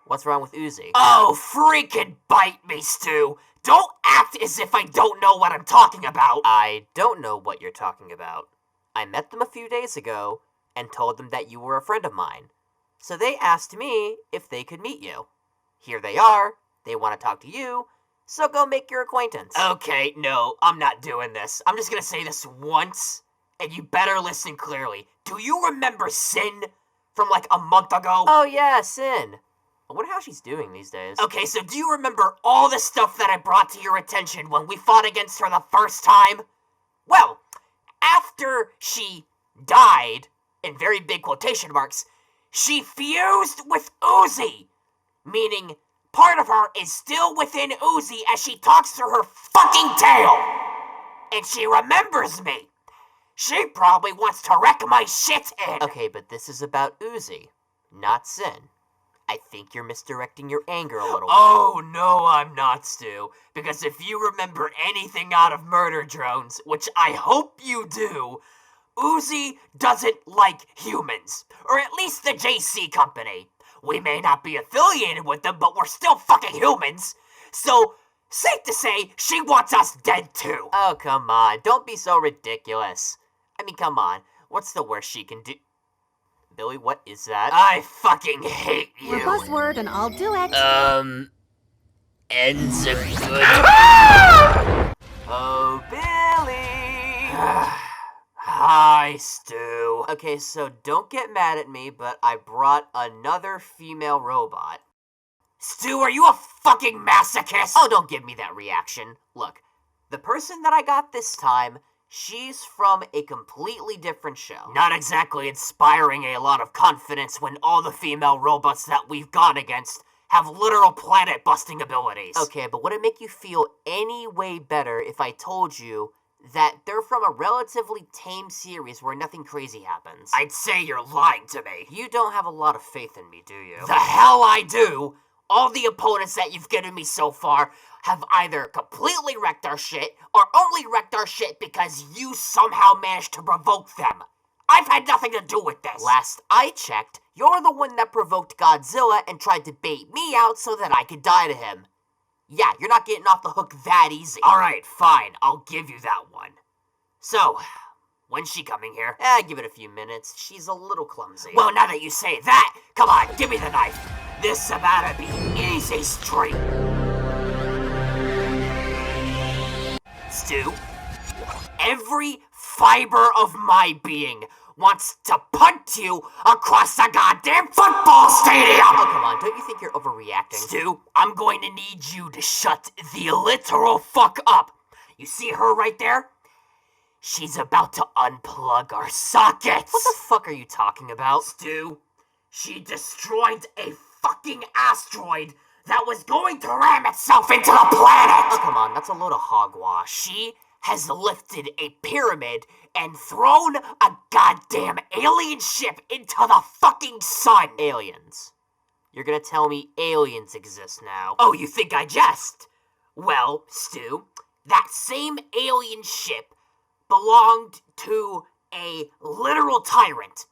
What's wrong with Uzi? Oh, freaking bite me, Stu. Don't act as if I don't know what I'm talking about. I don't know what you're talking about. I met them a few days ago and told them that you were a friend of mine. So they asked me if they could meet you. Here they are. They want to talk to you. So go make your acquaintance. Okay, no, I'm not doing this. I'm just gonna say this once, and you better listen clearly. Do you remember Sin from like a month ago? Oh yeah, Sin. I wonder how she's doing these days. Okay, so do you remember all the stuff that I brought to your attention when we fought against her the first time? Well, after she died, in very big quotation marks, she fused with Uzi, meaning part of her is still within Uzi as she talks through her fucking tail. And she remembers me. She probably wants to wreck my shit in. Okay, but this is about Uzi, not Sin. I think you're misdirecting your anger a little bit. Oh, no, I'm not, Stu. Because if you remember anything out of Murder Drones, which I hope you do, Uzi doesn't like humans. Or at least the JC Company. We may not be affiliated with them, but we're still fucking humans. So, safe to say, she wants us dead too. Oh, come on. Don't be so ridiculous. I mean, come on. What's the worst she can do? Billy, what is that? I fucking hate you. Robust word and I'll do it. Ends a good... Oh, Billy! Hi, Stu. Okay, so don't get mad at me, but I brought another female robot. Stu, are you a fucking masochist? Oh, don't give me that reaction. Look, the person that I got this time, she's from a completely different show. Not exactly inspiring a lot of confidence when all the female robots that we've gone against have literal planet-busting abilities. Okay, but would it make you feel any way better if I told you that they're from a relatively tame series where nothing crazy happens? I'd say you're lying to me. You don't have a lot of faith in me, do you? The hell I do! All the opponents that you've given me so far have either completely wrecked our shit, or only wrecked our shit because you somehow managed to provoke them. I've had nothing to do with this. Last I checked, you're the one that provoked Godzilla and tried to bait me out so that I could die to him. Yeah, you're not getting off the hook that easy. Alright, fine, I'll give you that one. So, when's she coming here? Give it a few minutes. She's a little clumsy. Well, now that you say that, come on, give me the knife. This about to be easy street. Stu, every fiber of my being wants to punt you across the goddamn football stadium! Oh, come on, don't you think you're overreacting? Stu, I'm going to need you to shut the literal fuck up. You see her right there? She's about to unplug our sockets! What the fuck are you talking about? Stu, she destroyed a fucking asteroid that was going to ram itself into the planet! Oh, come on, that's a load of hogwash. She has lifted a pyramid and thrown a goddamn alien ship into the fucking sun. Aliens. You're gonna tell me aliens exist now? Oh, you think I jest? Well, Stu, that same alien ship belonged to a literal tyrant.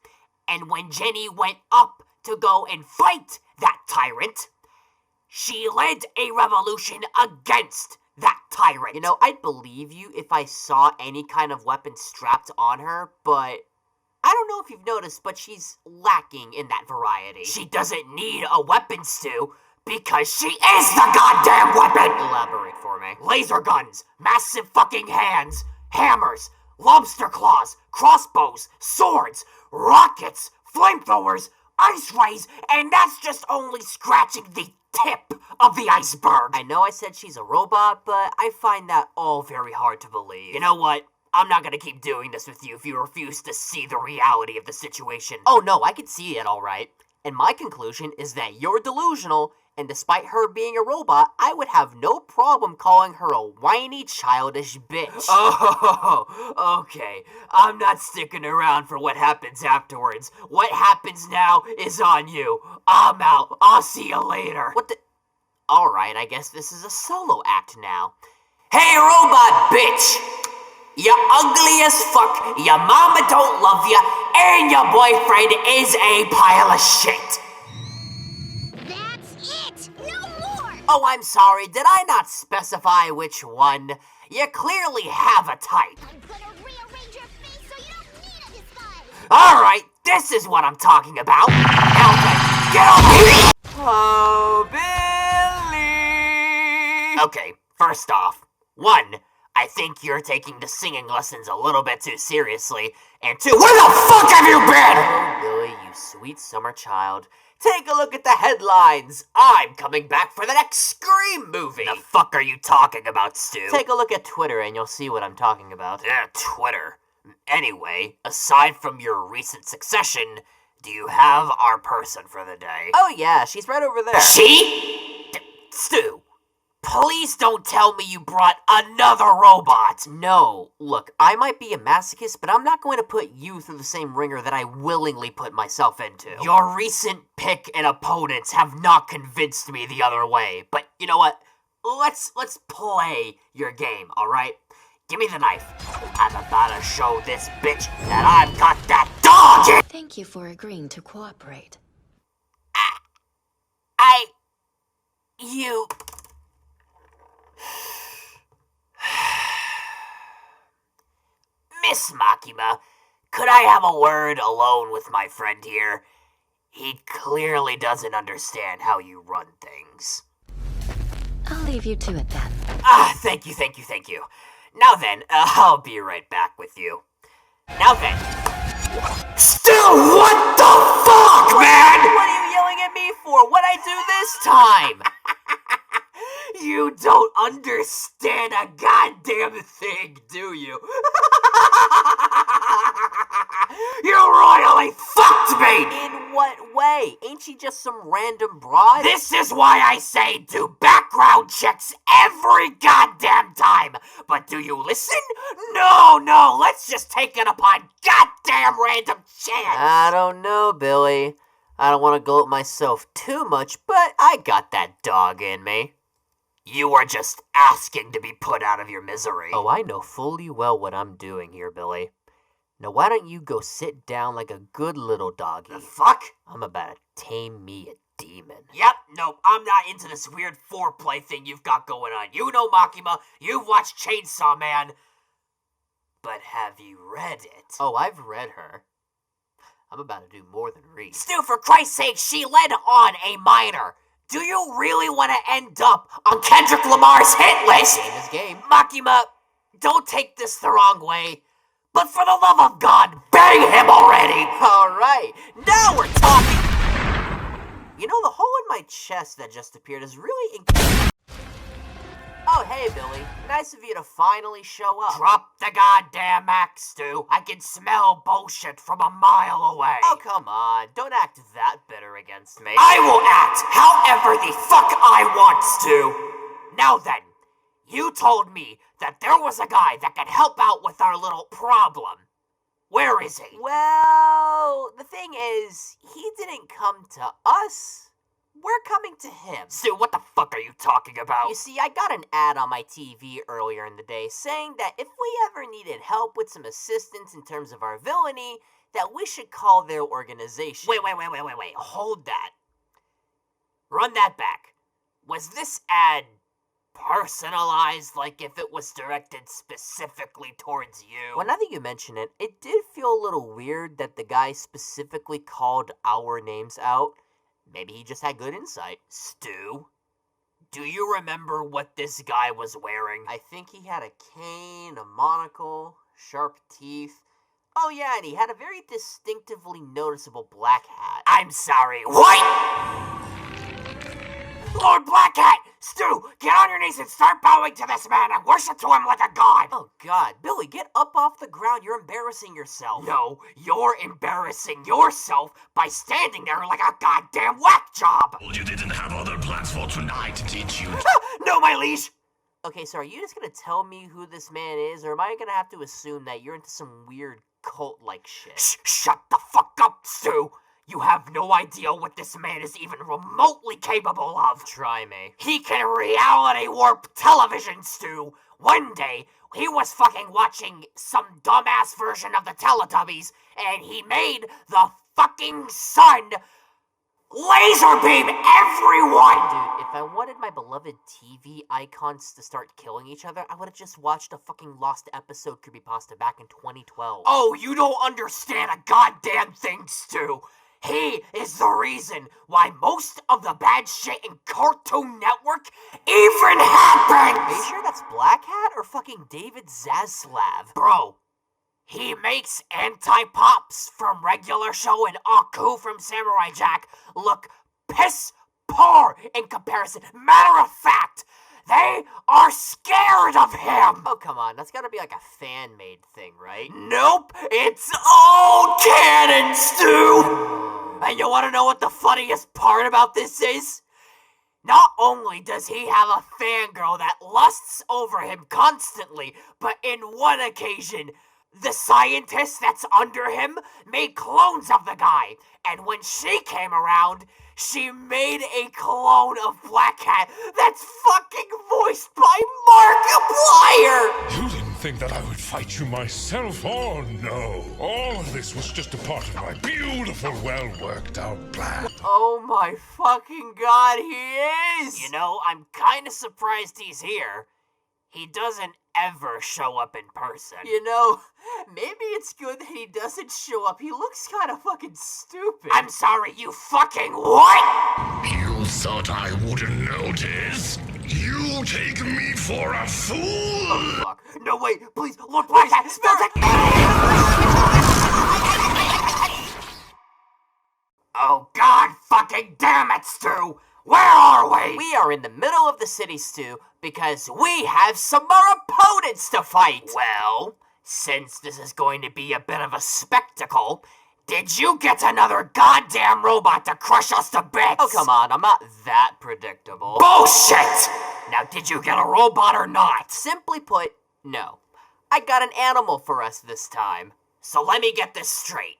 And when Jenny went up to go and fight that tyrant, she led a revolution against that tyrant. You know, I'd believe you if I saw any kind of weapon strapped on her, but I don't know if you've noticed, but she's lacking in that variety. She doesn't need a weapon, Stu, because she is the goddamn weapon! Elaborate for me. Laser guns, massive fucking hands, hammers, lobster claws, crossbows, swords, rockets, flamethrowers, ice rays, and that's just only scratching the tip of the iceberg. I know I said she's a robot, but I find that all very hard to believe. You know what? I'm not gonna keep doing this with you if you refuse to see the reality of the situation. Oh no, I can see it all right. And my conclusion is that you're delusional, and despite her being a robot, I would have no problem calling her a whiny, childish bitch. Oh, okay. I'm not sticking around for what happens afterwards. What happens now is on you. I'm out. I'll see you later. What the? Alright, I guess this is a solo act now. Hey, robot bitch! You're ugly as fuck, your mama don't love you, and your boyfriend is a pile of shit. That's it! No more! Oh, I'm sorry, did I not specify which one? You clearly have a type. I'm gonna rearrange your face so you don't need a disguise! Alright, this is what I'm talking about. Now then, get over here! Oh, Billy! Okay, first off, 1, I think you're taking the singing lessons a little bit too seriously, and 2, where the fuck have you been? Oh, Billy, you sweet summer child. Take a look at the headlines. I'm coming back for the next Scream movie. The fuck are you talking about, Stu? Take a look at Twitter and you'll see what I'm talking about. Yeah, Twitter. Anyway, aside from your recent succession, do you have our person for the day? Oh yeah, she's right over there. She? Stu. Please don't tell me you brought another robot! No, look, I might be a masochist, but I'm not going to put you through the same ringer that I willingly put myself into. Your recent pick and opponents have not convinced me the other way, but you know what? Let's play your game, alright? Give me the knife. I'm about to show this bitch that I've got that dog in! Thank you for agreeing to cooperate. You... Miss Makima, could I have a word alone with my friend here? He clearly doesn't understand how you run things. I'll leave you to it then. Thank you. Now then, I'll be right back with you. Now then. Still, what the fuck, man? What are you yelling at me for? What'd I do this time? You don't understand a goddamn thing, do you? You royally fucked me! In what way? Ain't she just some random broad? This is why I say do background checks every goddamn time. But do you listen? No, let's just take it upon goddamn random chance. I don't know, Billy. I don't want to gloat myself too much, but I got that dog in me. You are just asking to be put out of your misery. Oh, I know fully well what I'm doing here, Billy. Now, why don't you go sit down like a good little doggy? The fuck? I'm about to tame me a demon. Yep, no, I'm not into this weird foreplay thing you've got going on. You know Makima, you've watched Chainsaw Man. But have you read it? Oh, I've read her. I'm about to do more than read. Stu, for Christ's sake, she led on a minor. Do you really want to end up on Kendrick Lamar's hit list? Game is game. Makima, don't take this the wrong way, but for the love of God, bang him already! Alright, now we're talking! You know, the hole in my chest that just appeared is really Oh, hey, Billy. Nice of you to finally show up. Drop the goddamn axe, Stu. I can smell bullshit from a mile away. Oh, come on. Don't act that bitter against me. I will act however the fuck I want, Stu. Now then, You told me that there was a guy that could help out with our little problem. Where is he? Well, the thing is, he didn't come to us. We're coming to him. Stu, what the fuck are you talking about? You see, I got an ad on my TV earlier in the day saying that if we ever needed help with some assistance in terms of our villainy, that we should call their organization. Wait. Hold that. Run that back. Was this ad personalized, like if it was directed specifically towards you? Well, now that you mention it, it did feel a little weird that the guy specifically called our names out. Maybe he just had good insight. Stu, do you remember what this guy was wearing? I think he had a cane, a monocle, sharp teeth. Oh yeah, and he had a very distinctively noticeable black hat. I'm sorry, what? Lord Black Hat! Stu, get on your knees and start bowing to this man and worship to him like a god! Oh god, Billy, get up off the ground, you're embarrassing yourself. No, you're embarrassing yourself by standing there like a goddamn whack job! You didn't have other plans for tonight, did you? No, my liege! Okay, so are you just gonna tell me who this man is, or am I gonna have to assume that you're into some weird cult-like shit? Shut the fuck up, Stu! You have no idea what this man is even remotely capable of. Try me. He can reality warp television, Stu. One day, he was fucking watching some dumbass version of the Teletubbies, and he made the fucking sun laser beam everyone! Dude, if I wanted my beloved TV icons to start killing each other, I would have just watched a fucking Lost episode creepypasta back in 2012. Oh, you don't understand a goddamn thing, Stu. He is the reason why most of the bad shit in Cartoon Network even happens! Are you sure that's Black Hat or fucking David Zaslav? Bro, he makes Anti-Pops from Regular Show and Aku from Samurai Jack look piss poor in comparison. Matter of fact, they are scared of him! Oh, come on. That's gotta be like a fan-made thing, right? Nope! It's all canon, Stu! And you wanna know what the funniest part about this is? Not only does he have a fangirl that lusts over him constantly, but in one occasion, the scientist that's under him made clones of the guy. And when she came around, she made a clone of Black Hat that's fucking voiced by Markiplier! You didn't think that I would fight you myself? Oh no. All of this was just a part of my beautiful, well-worked-out plan. Oh my fucking god, he is! You know, I'm kinda surprised he's here. He doesn't ever show up in person. You know, maybe it's good that he doesn't show up. He looks kind of fucking stupid. I'm sorry, you fucking what? You thought I wouldn't notice? You take me for a fool? Oh, fuck. No, wait, please, Lord Black Hat, spell check! Oh, god fucking damn it, Stu! Where are we? We are in the middle of the city, Stu, because we have some more opponents to fight. Well, since this is going to be a bit of a spectacle, did you get another goddamn robot to crush us to bits? Oh, come on, I'm not that predictable. Bullshit! Now, did you get a robot or not? Simply put, no. I got an animal for us this time. So let me get this straight.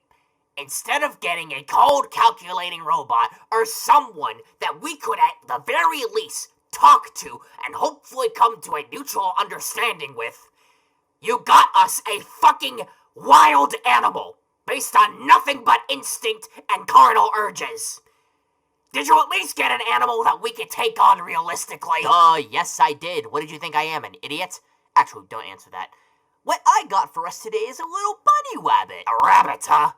Instead of getting a cold calculating robot or someone that we could at the very least talk to and hopefully come to a mutual understanding with, you got us a fucking wild animal based on nothing but instinct and carnal urges. Did you at least get an animal that we could take on realistically? Yes I did. What did you think I am, an idiot? Actually, don't answer that. What I got for us today is a little bunny rabbit. A rabbit, huh?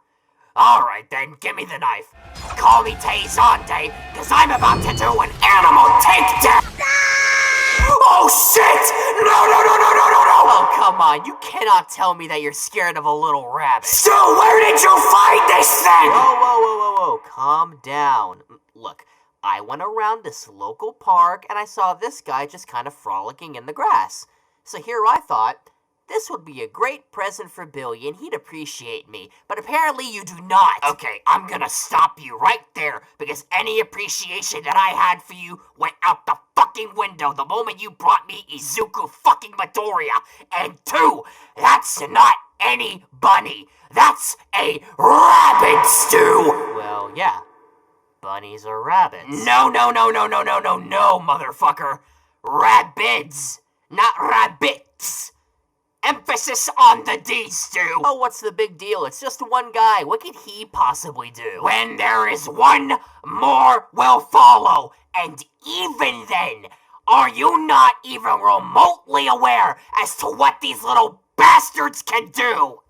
Alright then, give me the knife. Call me Tay-Zonde, cause I'm about to do an animal takedown! Oh shit! No! Oh, come on, you cannot tell me that you're scared of a little rabbit. So where did you find this thing? Whoa, calm down. Look, I went around this local park and I saw this guy just kind of frolicking in the grass. So here I thought, This would be a great present for Billy, and he'd appreciate me. But apparently you do not. Okay, I'm gonna stop you right there, because any appreciation that I had for you went out the fucking window the moment you brought me Izuku fucking Midoriya. And 2, that's not any bunny. That's a rabbit, Stu! Well, yeah. Bunnies are rabbits. No, motherfucker. Rabbids, not rabbits. Emphasis on the D, Stu. Oh, what's the big deal? It's just one guy. What could he possibly do? When there is one more will follow. And even then, are you not even remotely aware as to what these little bastards can do?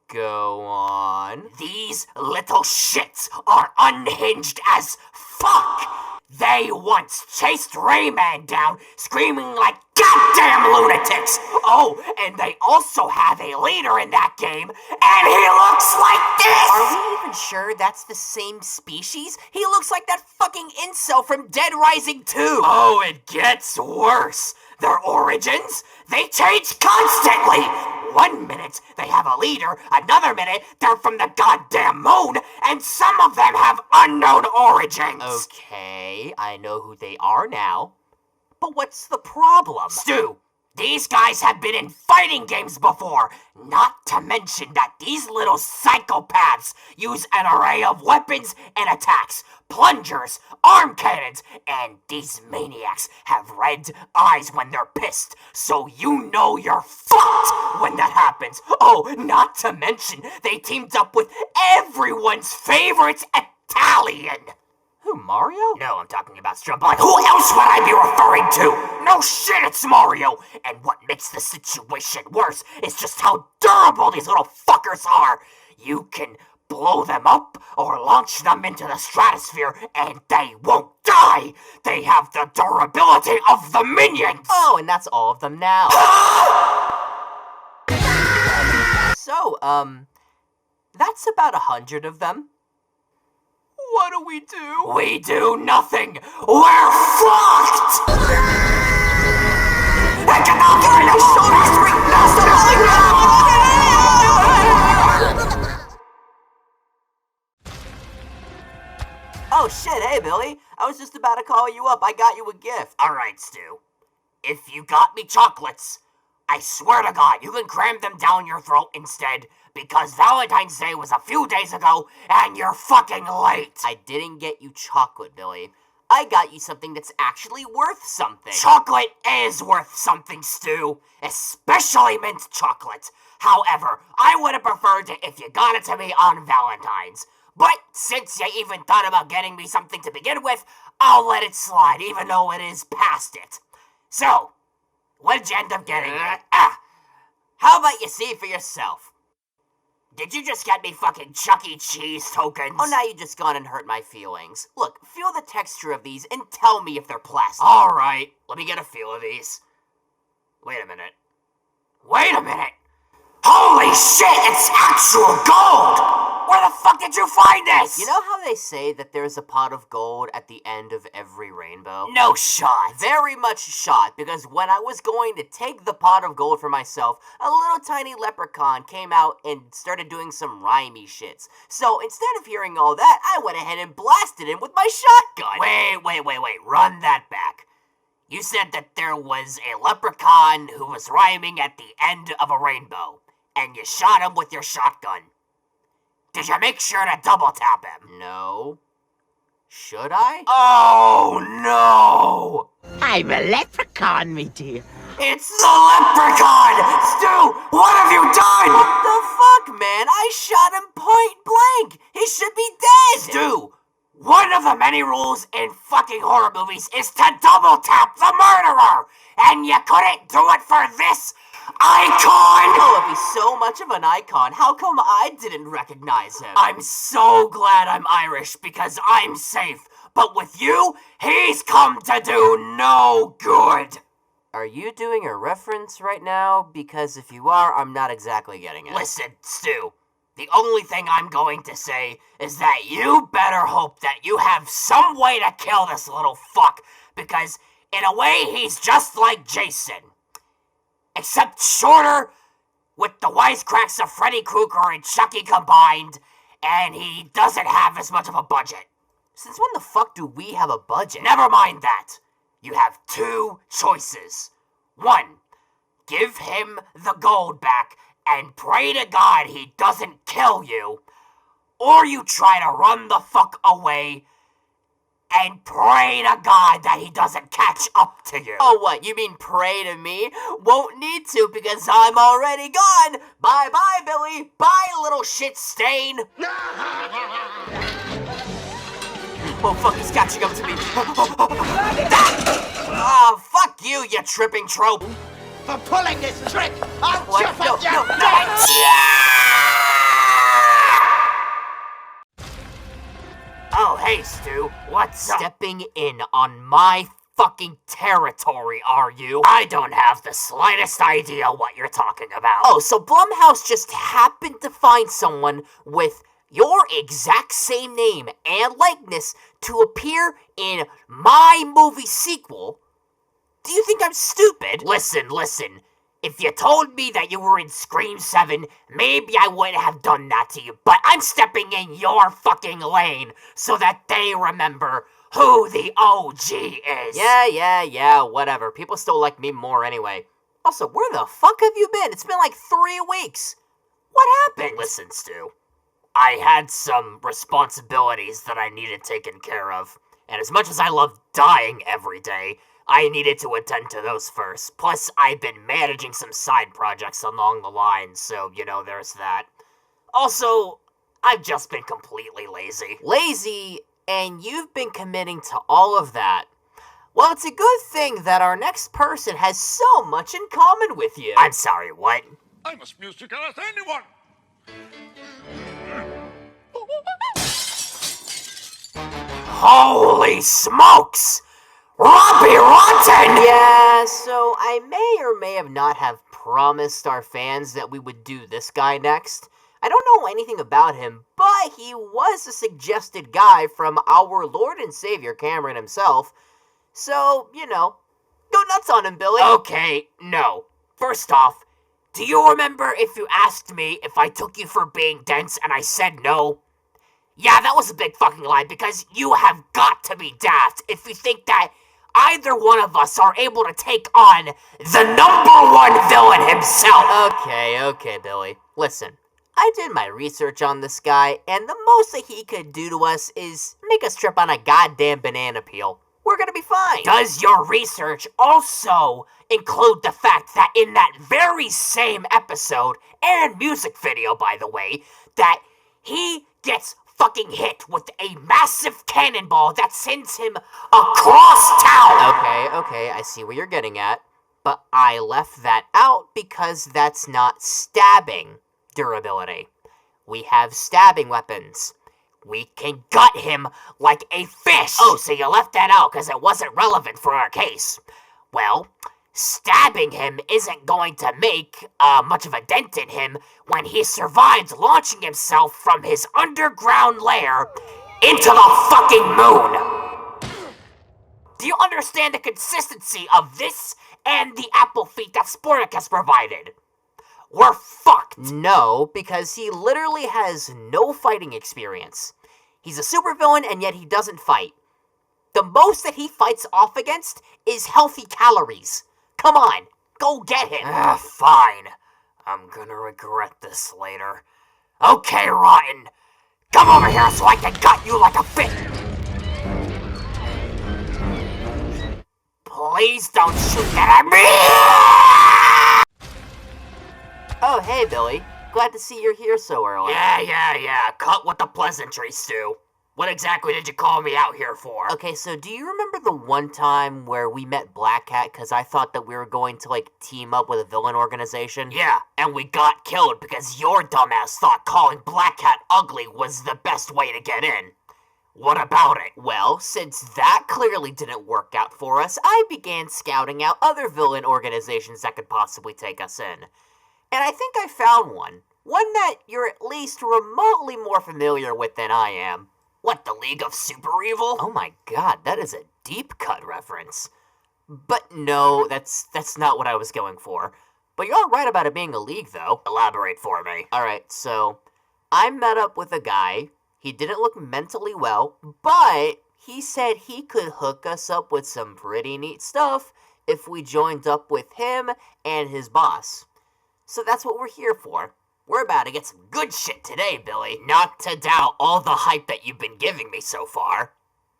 Go on. These little shits are unhinged as fuck. They once chased Rayman down, screaming like goddamn lunatics. Oh, and they also have a leader in that game, and he looks like this! Are we even sure that's the same species? He looks like that fucking incel from Dead Rising 2. Oh, it gets worse. Their origins? They change constantly! One minute, they have a leader, another minute, they're from the goddamn moon, and some of them have unknown origins! Okay, I know who they are now. But what's the problem? Stu, these guys have been in fighting games before, not to mention that these little psychopaths use an array of weapons and attacks, plungers, arm cannons, and these maniacs have red eyes when they're pissed, so you know you're fucked when that happens. Oh, not to mention, they teamed up with everyone's favorite Italian. Who, Mario? No, I'm talking about Stromboli. Who else would I be referring to? No shit, it's Mario! And what makes the situation worse is just how durable these little fuckers are. You can blow them up or launch them into the stratosphere and they won't die! They have the durability of the minions! Oh, and that's all of them now. So, that's about 100 of them. What do? We do nothing! We're fucked! Oh shit, hey Billy. I was just about to call you up. I got you a gift. Alright, Stu. If you got me chocolates, I swear to God, you can cram them down your throat instead, because Valentine's Day was a few days ago, and you're fucking late! I didn't get you chocolate, Billy. I got you something that's actually worth something. Chocolate is worth something, Stu. Especially mint chocolate. However, I would have preferred it if you got it to me on Valentine's. But since you even thought about getting me something to begin with, I'll let it slide, even though it is past it. So, what did you end up getting? How about you see for yourself? Did you just get me fucking Chuck E. Cheese tokens? Oh, now you just gone and hurt my feelings. Look, feel the texture of these and tell me if they're plastic. Alright, let me get a feel of these. Wait a minute. Holy shit, it's actual gold! Where the fuck did you find this? You know how they say that there's a pot of gold at the end of every rainbow? No shot. Very much shot, because when I was going to take the pot of gold for myself, a little tiny leprechaun came out and started doing some rhymey shits. So instead of hearing all that, I went ahead and blasted him with my shotgun. Wait, run that back. You said that there was a leprechaun who was rhyming at the end of a rainbow, and you shot him with your shotgun. Did you make sure to double tap him? No. Should I? Oh, no! I'm a leprechaun, me dear. It's the leprechaun! Stu, what have you done? What the fuck, man? I shot him point blank. He should be dead. Stu, one of the many rules in fucking horror movies is to double tap the murderer! And you couldn't do it for this icon! Oh, if he's so much of an icon, how come I didn't recognize him? I'm so glad I'm Irish, because I'm safe. But with you, he's come to do no good! Are you doing a reference right now? Because if you are, I'm not exactly getting it. Listen, Stu. The only thing I'm going to say is that you better hope that you have some way to kill this little fuck, because in a way, he's just like Jason. Except shorter, with the wisecracks of Freddy Krueger and Chucky combined, and he doesn't have as much of a budget. Since when the fuck do we have a budget? Never mind that. You have two choices. One, give him the gold back and pray to God he doesn't kill you, or you try to run the fuck away and pray to God that he doesn't catch up to you. Oh, what? You mean pray to me? Won't need to because I'm already gone. Bye-bye, Billy. Bye, little shit stain. Oh, fuck, he's catching up to me. Oh, fuck you, you tripping trope. For pulling this trick, I'll chop No, up your no, neck! Oh, hey, Stu. What's up? Stepping in on my fucking territory, are you? I don't have the slightest idea what you're talking about. Oh, so Blumhouse just happened to find someone with your exact same name and likeness to appear in my movie sequel? Do you think I'm stupid? Listen. If you told me that you were in Scream 7, maybe I wouldn't have done that to you, but I'm stepping in your fucking lane so that they remember who the OG is. Yeah, whatever. People still like me more anyway. Also, where the fuck have you been? It's been like 3 weeks. What happened? Listen, Stu. I had some responsibilities that I needed taken care of, and as much as I love dying every day, I needed to attend to those first. Plus, I've been managing some side projects along the line, so, there's that. Also, I've just been completely lazy. Lazy, and you've been committing to all of that. Well, it's a good thing that our next person has so much in common with you. I'm sorry, what? I'm as musical as anyone. Holy smokes! Robbie Rotten! Yeah, so I may or may have not have promised our fans that we would do this guy next. I don't know anything about him, but he was a suggested guy from our Lord and Savior Cameron himself. So, go nuts on him, Billy. Okay, no. First off, do you remember if you asked me if I took you for being dense and I said no? Yeah, that was a big fucking lie because you have got to be daft if you think that either one of us are able to take on the #1 villain himself. Okay, Billy. Listen, I did my research on this guy, and the most that he could do to us is make us trip on a goddamn banana peel. We're gonna be fine. Does your research also include the fact that in that very same episode, and music video, by the way, that he gets fucking hit with a massive cannonball that sends him across town? Okay, I see what you're getting at. But I left that out because that's not stabbing durability. We have stabbing weapons. We can gut him like a fish. Oh, so you left that out because it wasn't relevant for our case. Well, stabbing him isn't going to make much of a dent in him when he survives launching himself from his underground lair into the fucking moon. Do you understand the consistency of this and the apple feet that Sporticus provided? We're fucked. No, because he literally has no fighting experience. He's a supervillain and yet he doesn't fight. The most that he fights off against is healthy calories. Come on, go get him. Fine. I'm gonna regret this later. Okay, Rotten. Come over here so I can gut you like a fish. Please don't shoot that at me! Oh, hey, Billy. Glad to see you're here so early. Yeah. Cut with the pleasantries, Stu. What exactly did you call me out here for? Okay, so do you remember the one time where we met Black Cat because I thought that we were going to, team up with a villain organization? Yeah, and we got killed because your dumbass thought calling Black Cat ugly was the best way to get in. What about it? Well, since that clearly didn't work out for us, I began scouting out other villain organizations that could possibly take us in. And I think I found one. One that you're at least remotely more familiar with than I am. What, the League of Super Evil? Oh my god, that is a deep cut reference. But no, that's not what I was going for. But you're right about it being a league, though. Elaborate for me. Alright, so I met up with a guy. He didn't look mentally well, but he said he could hook us up with some pretty neat stuff if we joined up with him and his boss. So that's what we're here for. We're about to get some good shit today, Billy. Not to doubt all the hype that you've been giving me so far.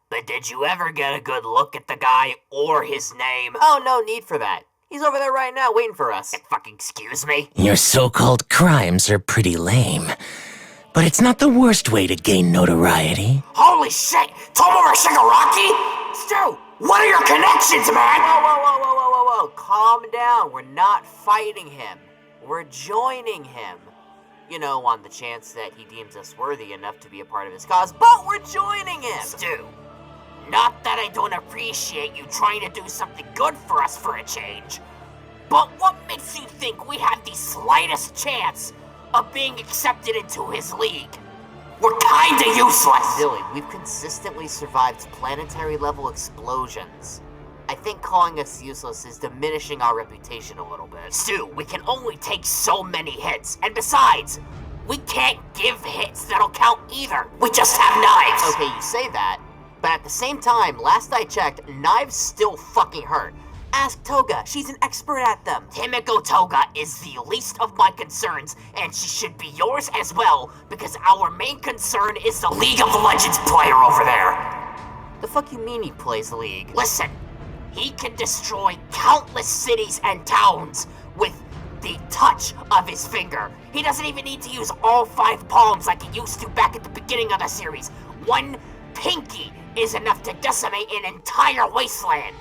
But did you ever get a good look at the guy or his name? Oh, no need for that. He's over there right now waiting for us. Fucking excuse me? Your so-called crimes are pretty lame. But it's not the worst way to gain notoriety. Holy shit! Tomura Shigaraki? Stu, what are your connections, man? Whoa. Calm down. We're not fighting him. We're joining him. You know, on the chance that he deems us worthy enough to be a part of his cause, but we're joining him! Stu, not that I don't appreciate you trying to do something good for us for a change, but what makes you think we have the slightest chance of being accepted into his league? We're kinda useless! Billy, we've consistently survived planetary-level explosions. I think calling us useless is diminishing our reputation a little bit. Stu, we can only take so many hits, and besides, we can't give hits that'll count either. We just have knives! Okay, you say that, but at the same time, last I checked, knives still fucking hurt. Ask Toga, she's an expert at them. Himiko Toga is the least of my concerns, and she should be yours as well, because our main concern is the League of Legends player over there. The fuck you mean he plays League? Listen, he can destroy countless cities and towns with the touch of his finger. He doesn't even need to use all 5 palms like he used to back at the beginning of the series. One pinky is enough to decimate an entire wasteland.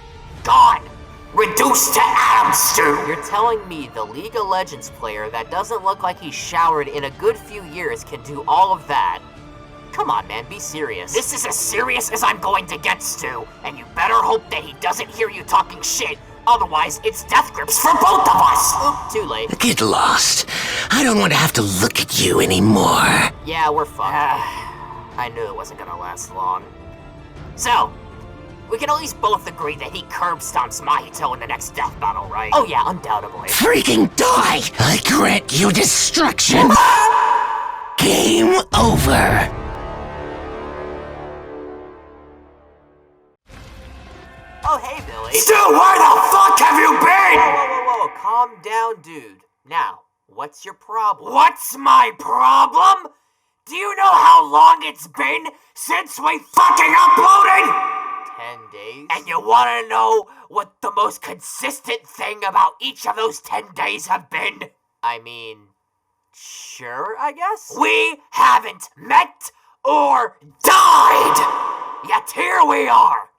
Gone. Reduced to atoms, Stu! You're telling me the League of Legends player that doesn't look like he's showered in a good few years can do all of that? Come on, man, be serious. This is as serious as I'm going to get, Stu, and you better hope that he doesn't hear you talking shit, otherwise it's death grips for both of us! Oop, too late. Get lost. I don't want to have to look at you anymore. Yeah, we're fucked. I knew it wasn't gonna last long. So, we can at least both agree that he curb stomps Mahito in the next death battle, right? Oh yeah, undoubtedly. Freaking die! I grant you destruction! Game over! Oh, hey, Billy. Stu, where the fuck have you been? Whoa. Calm down, dude. Now, what's your problem? What's my problem? Do you know how long it's been since we fucking uploaded? 10 days? And you wanna know what the most consistent thing about each of those 10 days have been? I mean, sure, I guess? We haven't met or died! Yet here we are!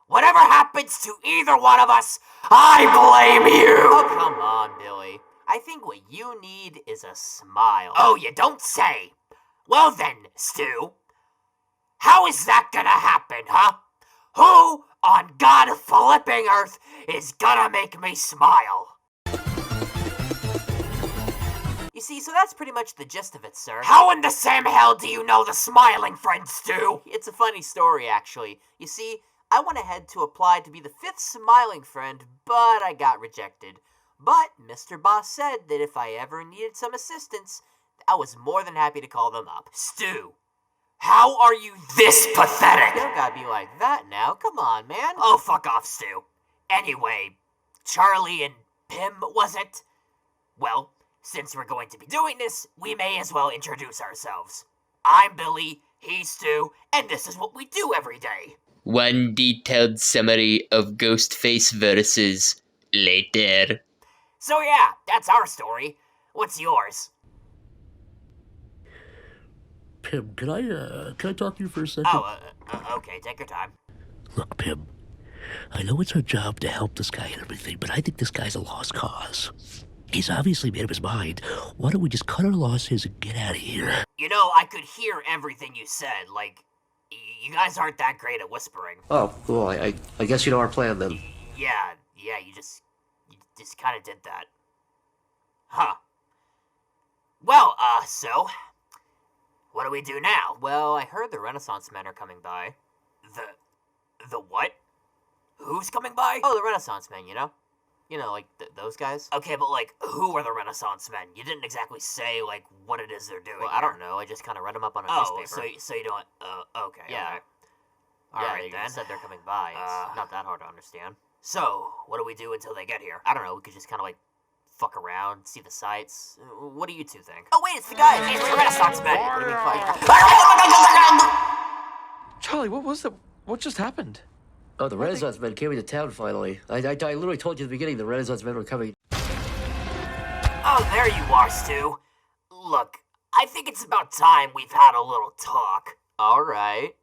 Whatever happens to either one of us, I blame you! Oh, come on, Billy. I think what you need is a smile. Oh, you don't say. Well then, Stu, how is that gonna happen, huh? Who on God flipping Earth is gonna make me smile? You see, so that's pretty much the gist of it, sir. How in the Sam hell do you know the smiling friend, Stu? It's a funny story, actually. You see, I went ahead to apply to be the 5th smiling friend, but I got rejected. But Mr. Boss said that if I ever needed some assistance, I was more than happy to call them up. Stu, how are you this pathetic? You don't gotta be like that now. Come on, man. Oh, fuck off, Stu. Anyway, Charlie and Pim, was it? Well, since we're going to be doing this, we may as well introduce ourselves. I'm Billy, he's Stu, and this is what we do every day. One detailed summary of Ghostface versus later. So yeah, that's our story. What's yours? Pim, can I talk to you for a second? Oh, okay, take your time. Look, Pim, I know it's our job to help this guy and everything, but I think this guy's a lost cause. He's obviously made up his mind. Why don't we just cut our losses and get out of here? You know, I could hear everything you said, like, you guys aren't that great at whispering. Oh, well, I guess you know our plan then. Yeah, you just kind of did that. Huh. Well, so, what do we do now? Well, I heard the Renaissance men are coming by. The what? Who's coming by? Oh, the Renaissance men, you know? You know, like, those guys? Okay, but, like, who are the Renaissance men? You didn't exactly say, like, what it is they're doing. Well, I don't know. I just kind of read them up on a newspaper. So you don't... okay. Yeah. Okay. Alright, then. Said they're coming by. It's not that hard to understand. So, what do we do until they get here? I don't know. We could just kind of, like, fuck around, see the sights. What do you two think? Oh, wait, it's the guys! It's the Renaissance men! What do you mean fight? Charlie, what was that? What just happened? Oh, the Renaissance men came into town finally. I literally told you at the beginning the Renaissance men were coming. Oh, there you are, Stu. Look, I think it's about time we've had a little talk. Alright.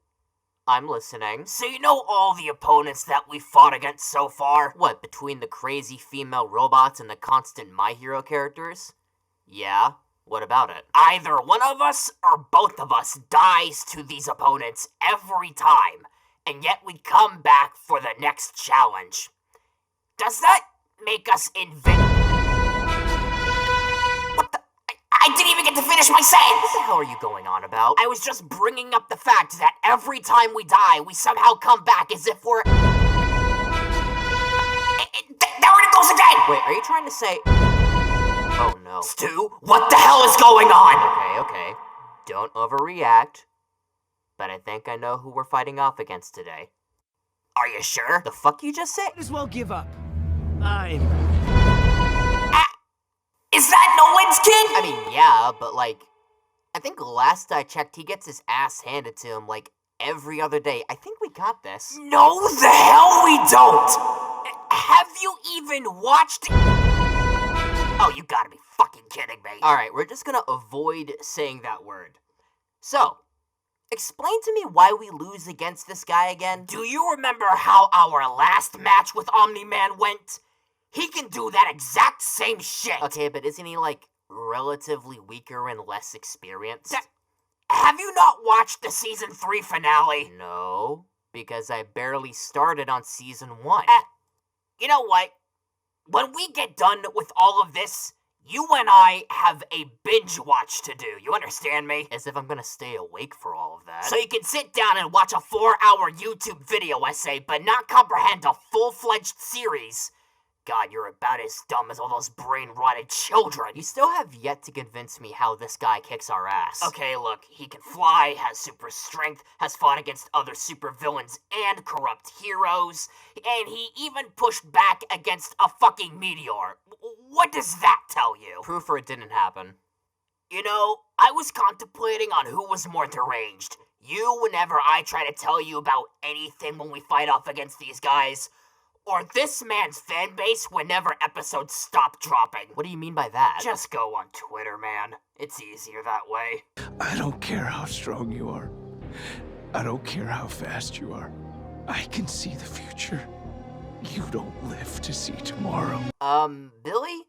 I'm listening. So you know all the opponents that we fought against so far? What, between the crazy female robots and the constant My Hero characters? Yeah. What about it? Either one of us or both of us dies to these opponents every time, and yet we come back for the next challenge. Does that make us What the? I didn't even get to finish my sentence! What the hell are you going on about? I was just bringing up the fact that every time we die, we somehow come back as if we're... There it goes again! Wait, are you trying to say... Oh no. Stu, what the hell is going on? Okay. Don't overreact. But I think I know who we're fighting off against today. Are you sure? The fuck you just said? Might as well give up. Is that Nolan's kid? I mean, yeah, but like, I think last I checked, he gets his ass handed to him like every other day. I think we got this. No, the hell we don't! Have you even watched... Oh, you gotta be fucking kidding me. Alright, we're just gonna avoid saying that word. So, explain to me why we lose against this guy again. Do you remember how our last match with Omni-Man went? He can do that exact same shit. Okay, but isn't he, like, relatively weaker and less experienced? Have you not watched the Season 3 finale? No, because I barely started on Season 1. You know what? When we get done with all of this, you and I have a binge watch to do. You understand me? As if I'm gonna stay awake for all of that. So you can sit down and watch a 4-hour YouTube video essay, but not comprehend a full-fledged series. God, you're about as dumb as all those brain-rotted children. You still have yet to convince me how this guy kicks our ass. Okay, look, he can fly, has super strength, has fought against other supervillains and corrupt heroes, and he even pushed back against a fucking meteor. What does that tell you? Proof for it didn't happen. You know, I was contemplating on who was more deranged. You whenever I try to tell you about anything when we fight off against these guys, or this man's fan base whenever episodes stop dropping. What do you mean by that? Just go on Twitter, man. It's easier that way. I don't care how strong you are. I don't care how fast you are. I can see the future. You don't live to see tomorrow. Billy?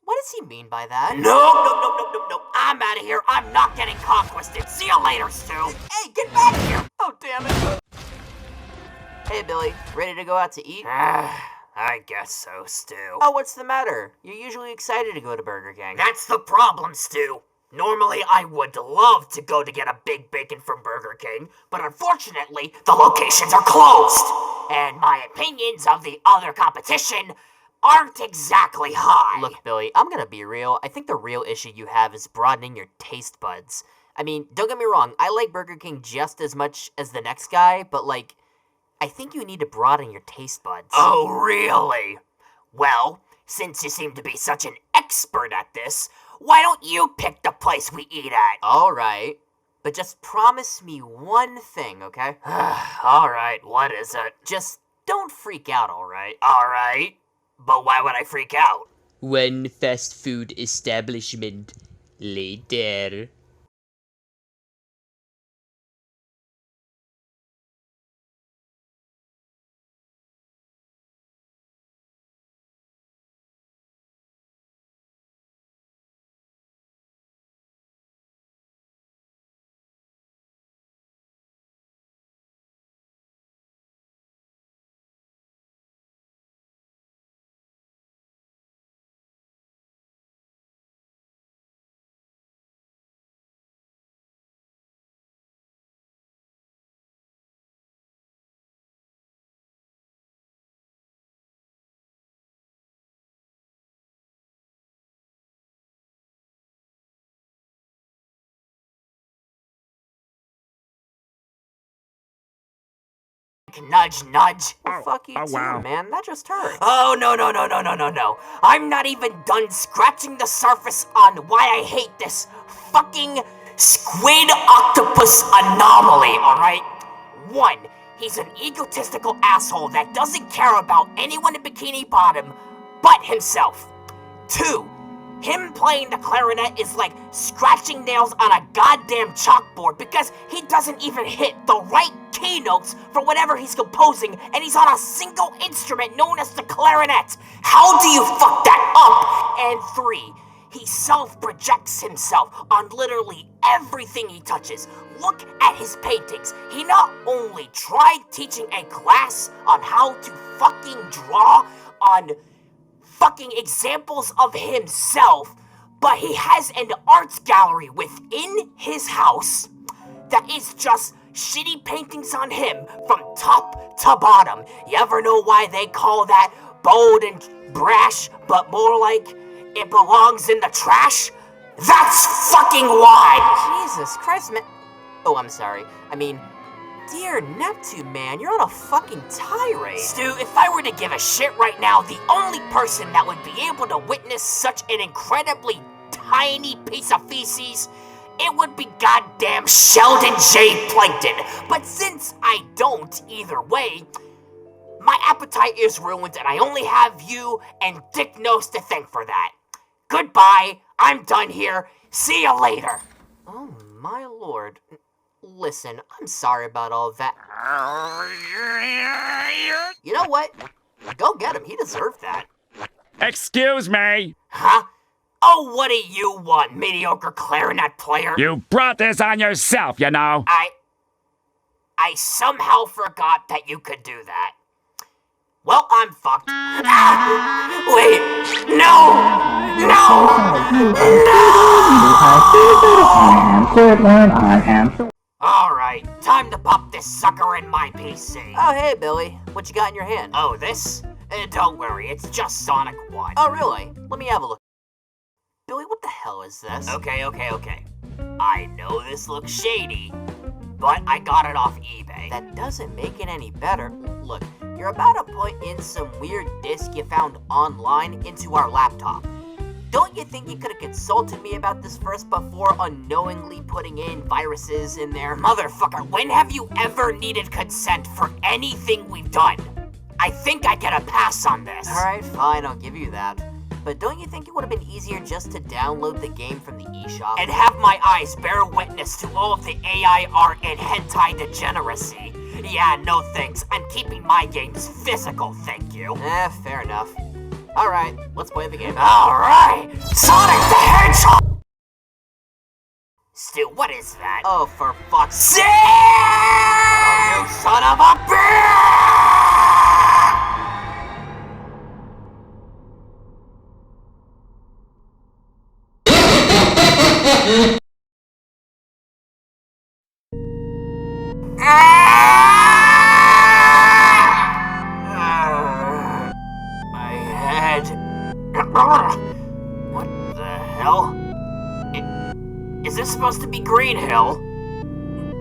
What does he mean by that? No. I'm out of here. I'm not getting conquested. See you later, Stu. Hey, get back here. Oh, damn it. Hey, Billy, ready to go out to eat? I guess so, Stu. Oh, what's the matter? You're usually excited to go to Burger King. That's the problem, Stu. Normally, I would love to go to get a Big Bacon from Burger King, but unfortunately, the locations are closed. And my opinions of the other competition aren't exactly high. Look, Billy, I'm gonna be real. I think the real issue you have is broadening your taste buds. I mean, don't get me wrong, I like Burger King just as much as the next guy, but like, I think you need to broaden your taste buds. Oh, really? Well, since you seem to be such an expert at this, why don't you pick the place we eat at? Alright, but just promise me one thing, okay? Alright, what is it? Just don't freak out, alright? Alright, but why would I freak out? One fast food establishment later. nudge, nudge. Oh, Fuck you too, wow. man. That just hurt. Oh, no. I'm not even done scratching the surface on why I hate this fucking squid octopus anomaly, alright? 1, he's an egotistical asshole that doesn't care about anyone in Bikini Bottom but himself. 2, him playing the clarinet is like scratching nails on a goddamn chalkboard because he doesn't even hit the right key notes for whatever he's composing, and he's on a single instrument known as the clarinet. How do you fuck that up? And 3, he self-projects himself on literally everything he touches. Look at his paintings. He not only tried teaching a class on how to fucking draw on fucking examples of himself, but he has an arts gallery within his house that is just shitty paintings on him from top to bottom. You ever know why they call that bold and brash, but more like it belongs in the trash? That's fucking why! Jesus Christ, man. Oh, I'm sorry. I mean, dear Neptune, man, you're on a fucking tirade. Stu, if I were to give a shit right now, the only person that would be able to witness such an incredibly tiny piece of feces, it would be goddamn Sheldon J. Plankton. But since I don't either way, my appetite is ruined and I only have you and Dick Nose to thank for that. Goodbye, I'm done here. See you later. Oh my lord. Listen, I'm sorry about all of that. You know what? Go get him, he deserved that. Excuse me! Huh? Oh, what do you want, mediocre clarinet player? You brought this on yourself, you know. I somehow forgot that you could do that. Well, I'm fucked. Ah! Wait! No! Alright, time to pop this sucker in my PC. Oh, hey, Billy. What you got in your hand? Oh, this? Don't worry, it's just Sonic 1. Oh, really? Let me have a look. Billy, what the hell is this? Okay. I know this looks shady, but I got it off eBay. That doesn't make it any better. Look, you're about to put in some weird disk you found online into our laptop. Don't you think you could have consulted me about this first before unknowingly putting in viruses in there? Motherfucker, when have you ever needed consent for anything we've done? I think I get a pass on this. Alright, fine, I'll give you that. But don't you think it would have been easier just to download the game from the eShop? And have my eyes bear witness to all of the AI art and hentai degeneracy? Yeah, no thanks. I'm keeping my games physical, thank you. Fair enough. Alright, let's play the game. Alright! Sonic the Hedgehog! Stu, what is that? Oh, for fuck's sake! Oh, you son of a bitch! My head. What the hell? Is this supposed to be Green Hill?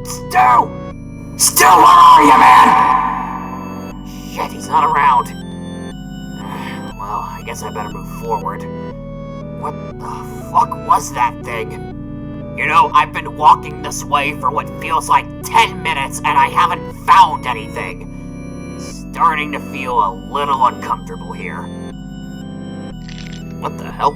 Stu! Stu, where are you, man? Shit, he's not around. Well, I guess I better move forward. What the fuck was that thing? You know, I've been walking this way for what feels like 10 minutes and I haven't found anything. Starting to feel a little uncomfortable here. What the hell?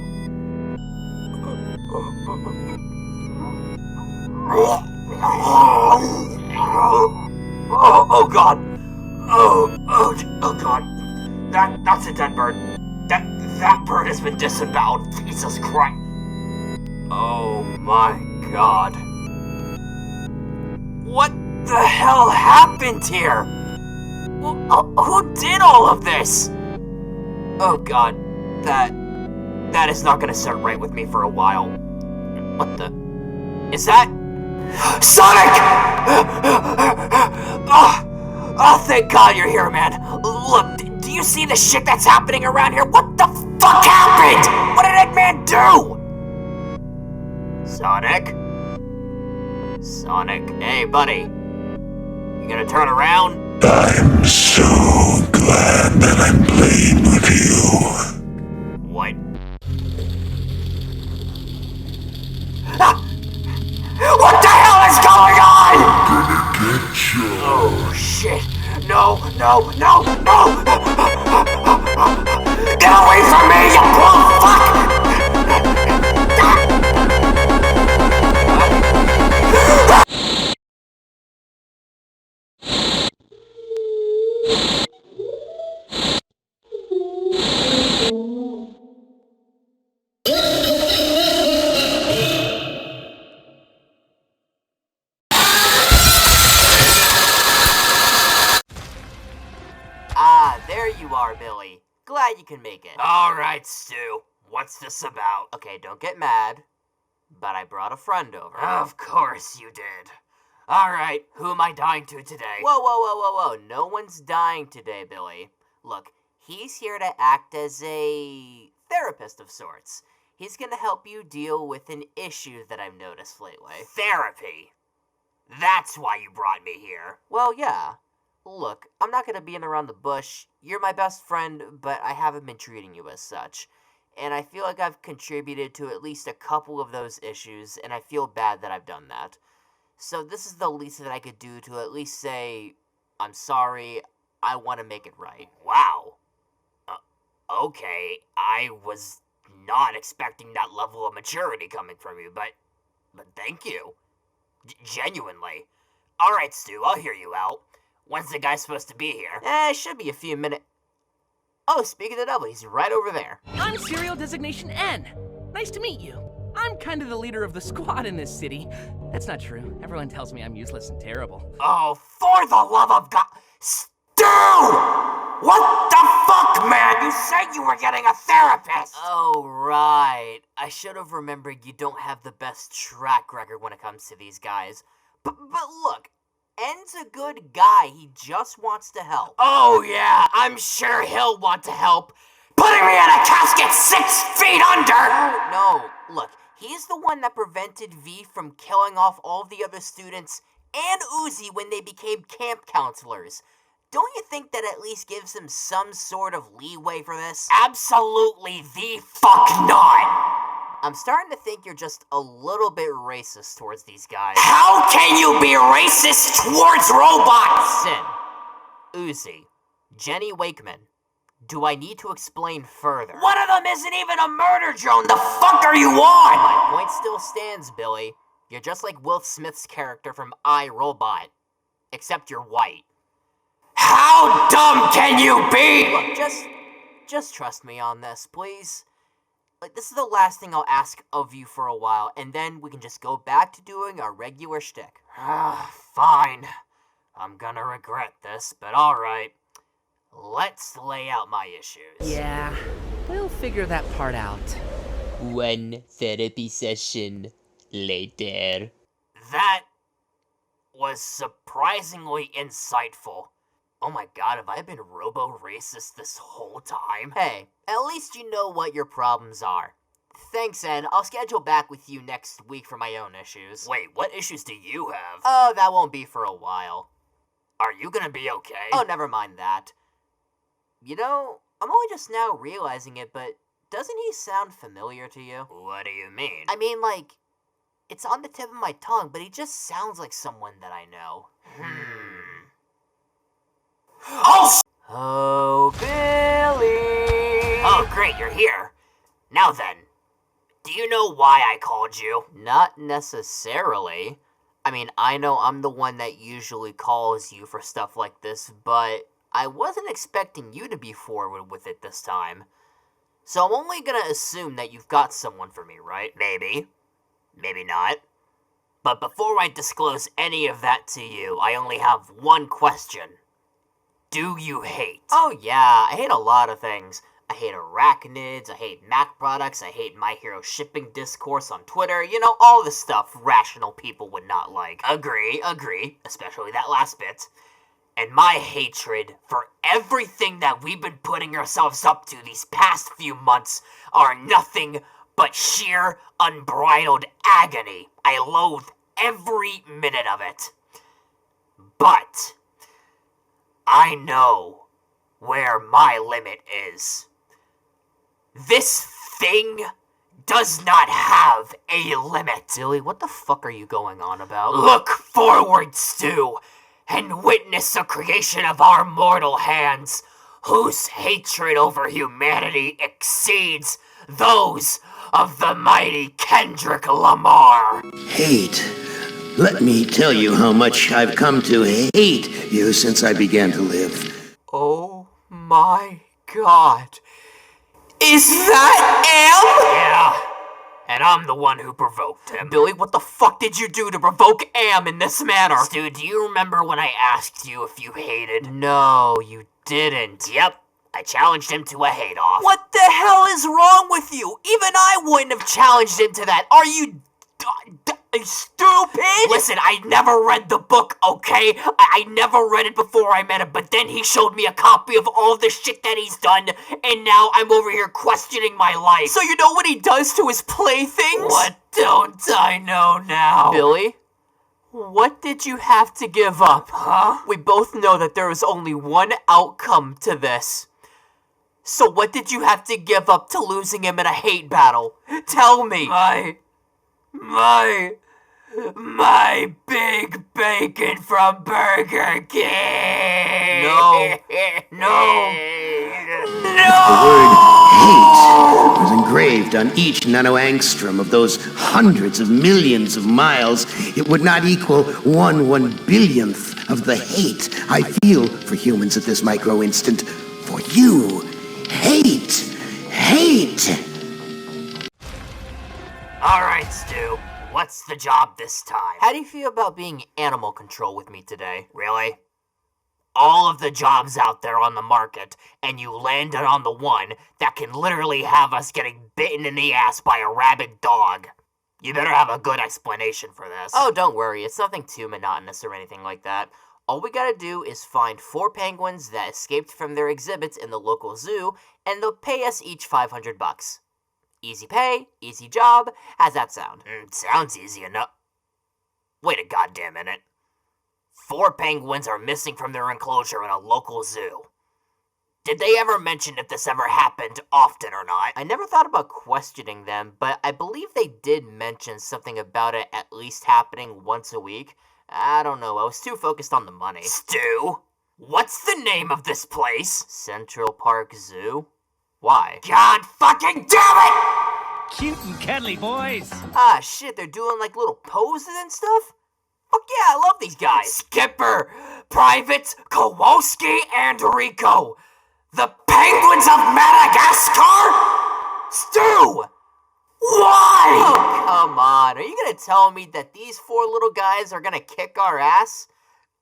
Oh god. Oh god. That's a dead bird. That bird has been disemboweled. Jesus Christ. Oh my god. What the hell happened here? Who did all of this? Oh god, that is not gonna sit right with me for a while. What the? Is that? Sonic! Oh, thank god you're here, man. Look, do you see the shit that's happening around here? What the fuck happened? What did Eggman do? Sonic? Hey, buddy. You gonna turn around? I'm so glad that I'm playing with you. What? Ah! What the hell is going on? I'm gonna get you. Oh shit. No, no, no, no! Get away from me, you poor fuck! Ah, there you are, Billy. Glad you can make it. Alright, Stu. What's this about? Okay, don't get mad, but I brought a friend over. Of course you did. Alright, who am I dying to today? Whoa, whoa, whoa, whoa, whoa. No one's dying today, Billy. Look, he's here to act as a therapist of sorts. He's gonna help you deal with an issue that I've noticed lately. Therapy? That's why you brought me here. Well, yeah. Look, I'm not gonna beat around the bush. You're my best friend, but I haven't been treating you as such. And I feel like I've contributed to at least a couple of those issues, and I feel bad that I've done that. So this is the least that I could do to at least say, I'm sorry, I want to make it right. Wow. Okay, I was not expecting that level of maturity coming from you, but thank you. Genuinely. Alright, Stu, I'll hear you out. When's the guy supposed to be here? It should be a few minutes. Oh, speaking of the devil, he's right over there. I'm Serial Designation N. Nice to meet you. I'm kind of the leader of the squad in this city. That's not true. Everyone tells me I'm useless and terrible. Oh, for the love of God. Stu! What the fuck, man? You said you were getting a therapist! Oh, right. I should have remembered you don't have the best track record when it comes to these guys. But look, N's a good guy. He just wants to help. Oh, yeah, I'm sure he'll want to help. Putting me in a casket 6 feet under! No, look, he's the one that prevented V from killing off all the other students and Uzi when they became camp counselors. Don't you think that at least gives him some sort of leeway for this? Absolutely the fuck not! I'm starting to think you're just a little bit racist towards these guys. How can you be racist towards robots? Sin, Uzi, Jenny Wakeman. Do I need to explain further? One of them isn't even a murder drone! The fuck are you on? My point still stands, Billy. You're just like Will Smith's character from I, Robot. Except you're white. How dumb can you be? Look, just trust me on this, please. Like, this is the last thing I'll ask of you for a while, and then we can just go back to doing our regular shtick. Fine. I'm gonna regret this, but alright. Let's lay out my issues. Yeah, we'll figure that part out. One therapy session later. That was surprisingly insightful. Oh my god, have I been robo-racist this whole time? Hey, at least you know what your problems are. Thanks, Ed. I'll schedule back with you next week for my own issues. Wait, what issues do you have? Oh, that won't be for a while. Are you gonna be okay? Oh, never mind that. You know, I'm only just now realizing it, but doesn't he sound familiar to you? What do you mean? I mean, like, it's on the tip of my tongue, but he just sounds like someone that I know. Oh, Billy! Oh, great, you're here. Now then, do you know why I called you? Not necessarily. I mean, I know I'm the one that usually calls you for stuff like this, but I wasn't expecting you to be forward with it this time. So I'm only gonna assume that you've got someone for me, right? Maybe. Maybe not. But before I disclose any of that to you, I only have one question. Do you hate? Oh yeah, I hate a lot of things. I hate arachnids, I hate Mac products, I hate My Hero shipping discourse on Twitter, you know, all the stuff rational people would not like. Agree, especially that last bit. And my hatred for everything that we've been putting ourselves up to these past few months are nothing but sheer, unbridled agony. I loathe every minute of it. But I know where my limit is. This thing does not have a limit. Billy, what the fuck are you going on about? Look forward, Stu, and witness the creation of our mortal hands, whose hatred over humanity exceeds those of the mighty Kendrick Lamar. Hate. Let me tell you how much I've come to hate you since I began to live. Oh my god. Is that Am? Yeah. And I'm the one who provoked him. Billy, what the fuck did you do to provoke Am in this manner? Stu, do you remember when I asked you if you hated? No, you didn't. Yep. I challenged him to a hate-off. What the hell is wrong with you? Even I wouldn't have challenged him to that. Are you stupid? Listen, I never read the book, okay? I never read it before I met him, but then he showed me a copy of all the shit that he's done, and now I'm over here questioning my life. So you know what he does to his playthings? What don't I know now? Billy? What did you have to give up, huh? We both know that there is only one outcome to this. So what did you have to give up to losing him in a hate battle? Tell me. My big bacon from Burger King. No. The word hate was engraved on each nanoangstrom of those hundreds of millions of miles. It would not equal 1/1 billionth of the hate I feel for humans at this micro instant. For you. Hate! Alright, Stu. What's the job this time? How do you feel about being animal control with me today? Really? All of the jobs out there on the market, and you landed on the one that can literally have us getting bitten in the ass by a rabid dog. You better have a good explanation for this. Oh, don't worry. It's nothing too monotonous or anything like that. All we gotta do is find 4 penguins that escaped from their exhibits in the local zoo, and they'll pay us each $500. Easy pay, easy job. How's that sound? Sounds easy enough. Wait a goddamn minute. 4 penguins are missing from their enclosure in a local zoo. Did they ever mention if this ever happened often or not? I never thought about questioning them, but I believe they did mention something about it at least happening once a week. I don't know, I was too focused on the money. Stu? What's the name of this place? Central Park Zoo? Why? God fucking damn it! Cute and cuddly boys. Ah, shit, they're doing like little poses and stuff? Fuck yeah, I love these guys. Skipper, Privates, Kowalski, and Rico. The Penguins of Madagascar? Stu! Why? Oh, come on. Are you gonna tell me that these 4 little guys are gonna kick our ass?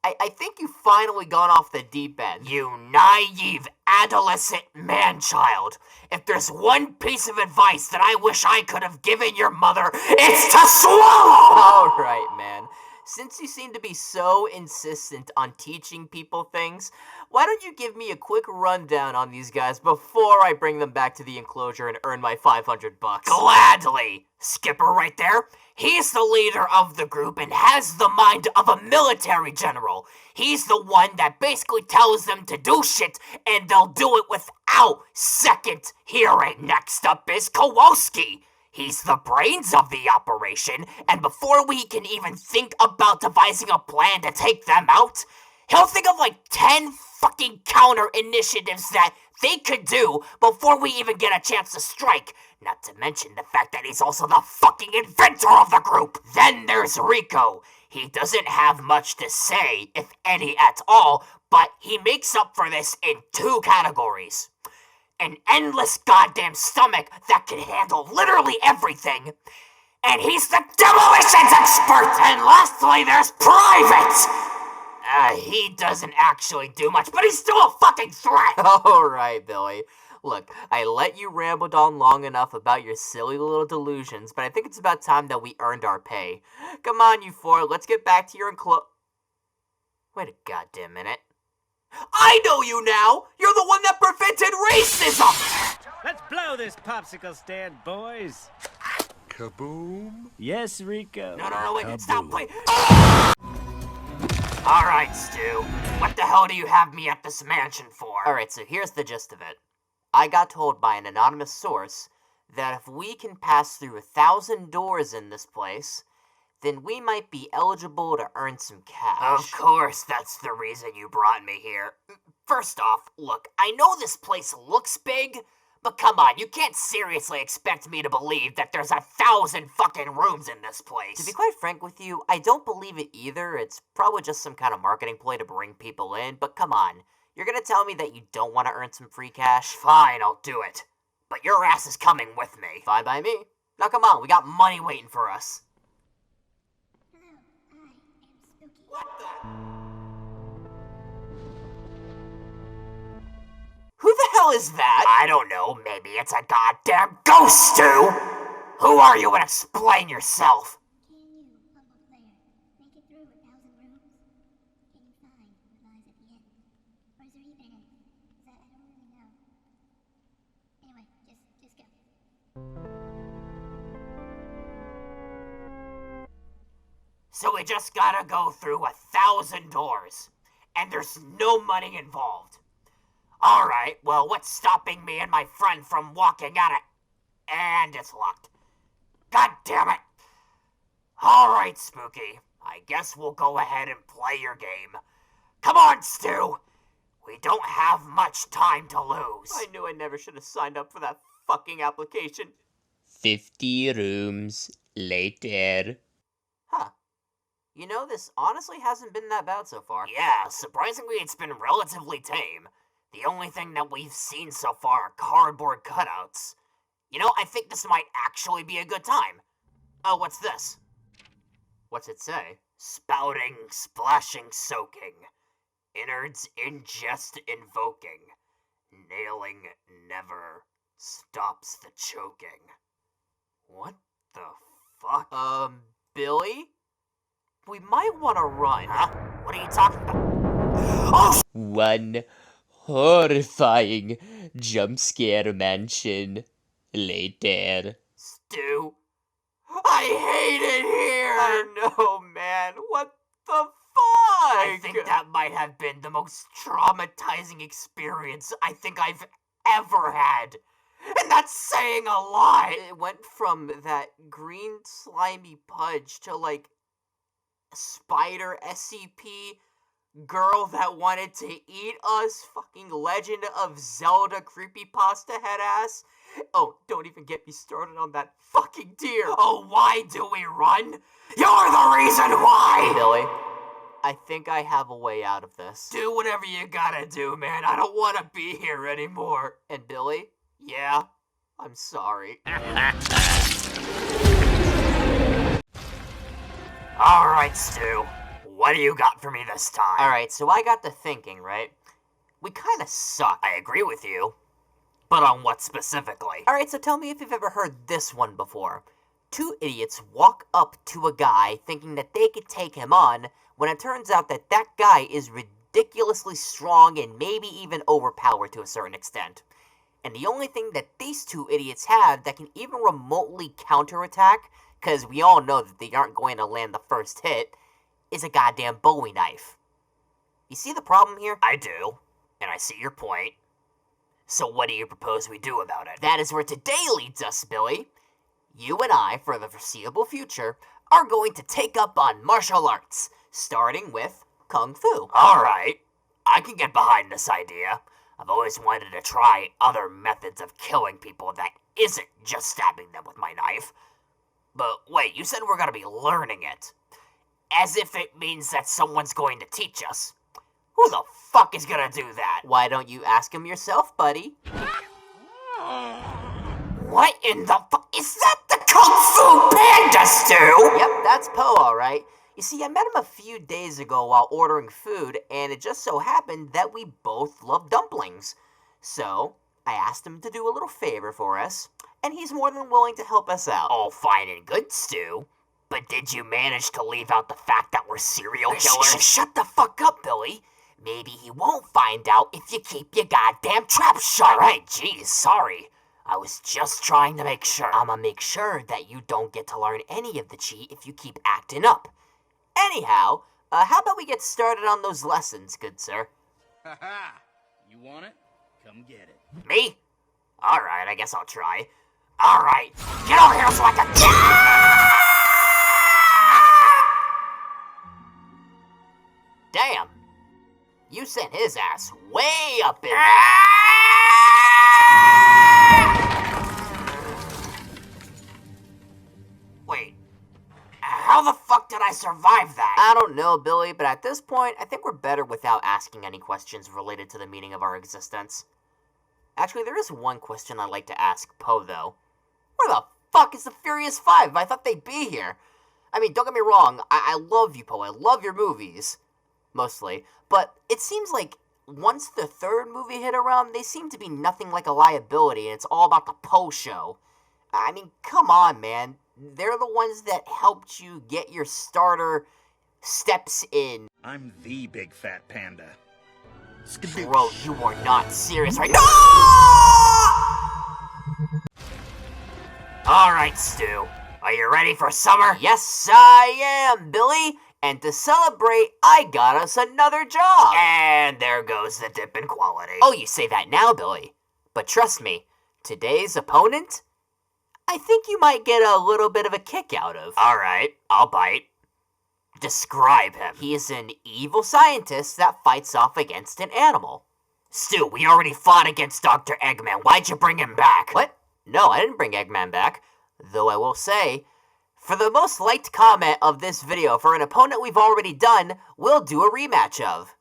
I think you've finally gone off the deep end. You naive, adolescent man-child. If there's one piece of advice that I wish I could have given your mother, it's to swallow! Alright, man. Since you seem to be so insistent on teaching people things, why don't you give me a quick rundown on these guys before I bring them back to the enclosure and earn my $500? Gladly! Skipper right there, he's the leader of the group and has the mind of a military general. He's the one that basically tells them to do shit and they'll do it without second hearing. Next up is Kowalski. He's the brains of the operation, and before we can even think about devising a plan to take them out, he'll think of like 10 fucking counter initiatives that they could do before we even get a chance to strike. Not to mention the fact that he's also the fucking inventor of the group. Then there's Rico. He doesn't have much to say, if any at all, but he makes up for this in 2 categories. An endless goddamn stomach that can handle literally everything. And he's the demolitions expert! And lastly, there's Private! He doesn't actually do much, but he's still a fucking threat! Alright, Billy. Look, I let you ramble on long enough about your silly little delusions, but I think it's about time that we earned our pay. Come on, you 4, let's get back to your Wait a goddamn minute. I know you now! You're the one that prevented racism! Let's blow this popsicle stand, boys. Kaboom? Yes, Rico. No, wait, stop, wait. Alright, Stu. What the hell do you have me at this mansion for? Alright, so here's the gist of it. I got told by an anonymous source that if we can pass through 1,000 doors in this place, then we might be eligible to earn some cash. Of course, that's the reason you brought me here. First off, look, I know this place looks big, but come on, you can't seriously expect me to believe that there's 1,000 fucking rooms in this place. To be quite frank with you, I don't believe it either. It's probably just some kind of marketing play to bring people in, but come on. You're gonna tell me that you don't want to earn some free cash? Fine, I'll do it. But your ass is coming with me. Fine by me. Now come on, we got money waiting for us. Who the hell is that? I don't know, maybe it's a goddamn ghost, Stu! Who are you and explain yourself? So we just gotta go through 1,000 doors, and there's no money involved. Alright, well, what's stopping me and my friend from walking out of... And it's locked. God damn it! Alright, Spooky. I guess we'll go ahead and play your game. Come on, Stu! We don't have much time to lose. I knew I never should have signed up for that fucking application. 50 rooms later. Huh. You know, this honestly hasn't been that bad so far. Yeah, surprisingly it's been relatively tame. The only thing that we've seen so far are cardboard cutouts. You know, I think this might actually be a good time. Oh, what's this? What's it say? Spouting, splashing, soaking. Innards ingest invoking. Nailing never stops the choking. What the fuck? Billy? We might want to run. Huh? What are you talking about? Oh, One horrifying jump scare mansion later. Stu, I hate it here! I know, man. What the fuck? I think that might have been the most traumatizing experience I think I've ever had. And that's saying a lot! It went from that green slimy pudge to, like, spider SCP girl that wanted to eat us, fucking Legend of Zelda creepypasta head ass. Oh, don't even get me started on that fucking deer. Oh, why do we run? You're the reason why! Billy, I think I have a way out of this. Do whatever you gotta do, man. I don't want to be here anymore. And Billy? Yeah? I'm sorry. Alright, Stu. What do you got for me this time? Alright, so I got to thinking, right? We kinda suck. I agree with you. But on what specifically? Alright, so tell me if you've ever heard this one before. Two idiots walk up to a guy thinking that they could take him on, when it turns out that that guy is ridiculously strong and maybe even overpowered to a certain extent. And the only thing that these two idiots have that can even remotely counterattack, because we all know that they aren't going to land the first hit, is a goddamn Bowie knife. You see the problem here? I do, and I see your point. So what do you propose we do about it? That is where today leads us, Billy. You and I, for the foreseeable future, are going to take up on martial arts, starting with Kung Fu. Alright, I can get behind this idea. I've always wanted to try other methods of killing people that isn't just stabbing them with my knife. But wait, you said we're gonna be learning it. As if it means that someone's going to teach us. Who the fuck is gonna do that? Why don't you ask him yourself, buddy? What in the fuck? Is that the Kung Fu Panda, Stu? Yep, that's Poe, alright. You see, I met him a few days ago while ordering food, and it just so happened that we both love dumplings. So, I asked him to do a little favor for us, and he's more than willing to help us out. All fine and good, Stu. But did you manage to leave out the fact that we're serial killers? Shut the fuck up, Billy. Maybe he won't find out if you keep your goddamn trap shut. Alright, geez, sorry. I was just trying to make sure. I'ma make sure that you don't get to learn any of the cheat if you keep acting up. Anyhow, How about we get started on those lessons, good sir? Haha! You want it? Come get it. Me? Alright, I guess I'll try. Alright, get over here so I can... Damn! You sent his ass way up in Wait, how the fuck did I survive that? I don't know, Billy, but at this point, I think we're better without asking any questions related to the meaning of our existence. Actually, there is one question I'd like to ask Poe, though. Where the fuck is the Furious Five? I thought they'd be here. I mean, don't get me wrong, I love you, Poe. I love your movies. Mostly. But it seems like once the third movie hit around, they seem to be nothing like a liability, and it's all about the Poe show. I mean, come on, man. They're the ones that helped you get your starter steps in. I'm the big fat panda. Bro, you are not serious right now. Alright, Stu. Are you ready for summer? Yes, I am, Billy. And to celebrate, I got us another job. And there goes the dip in quality. Oh, you say that now, Billy. But trust me, today's opponent, I think you might get a little bit of a kick out of. Alright, I'll bite. Describe him. He is an evil scientist that fights off against an animal. Stu, we already fought against Dr. Eggman. Why'd you bring him back? What? No, I didn't bring Eggman back. Though I will say, for the most liked comment of this video for an opponent we've already done, we'll do a rematch of.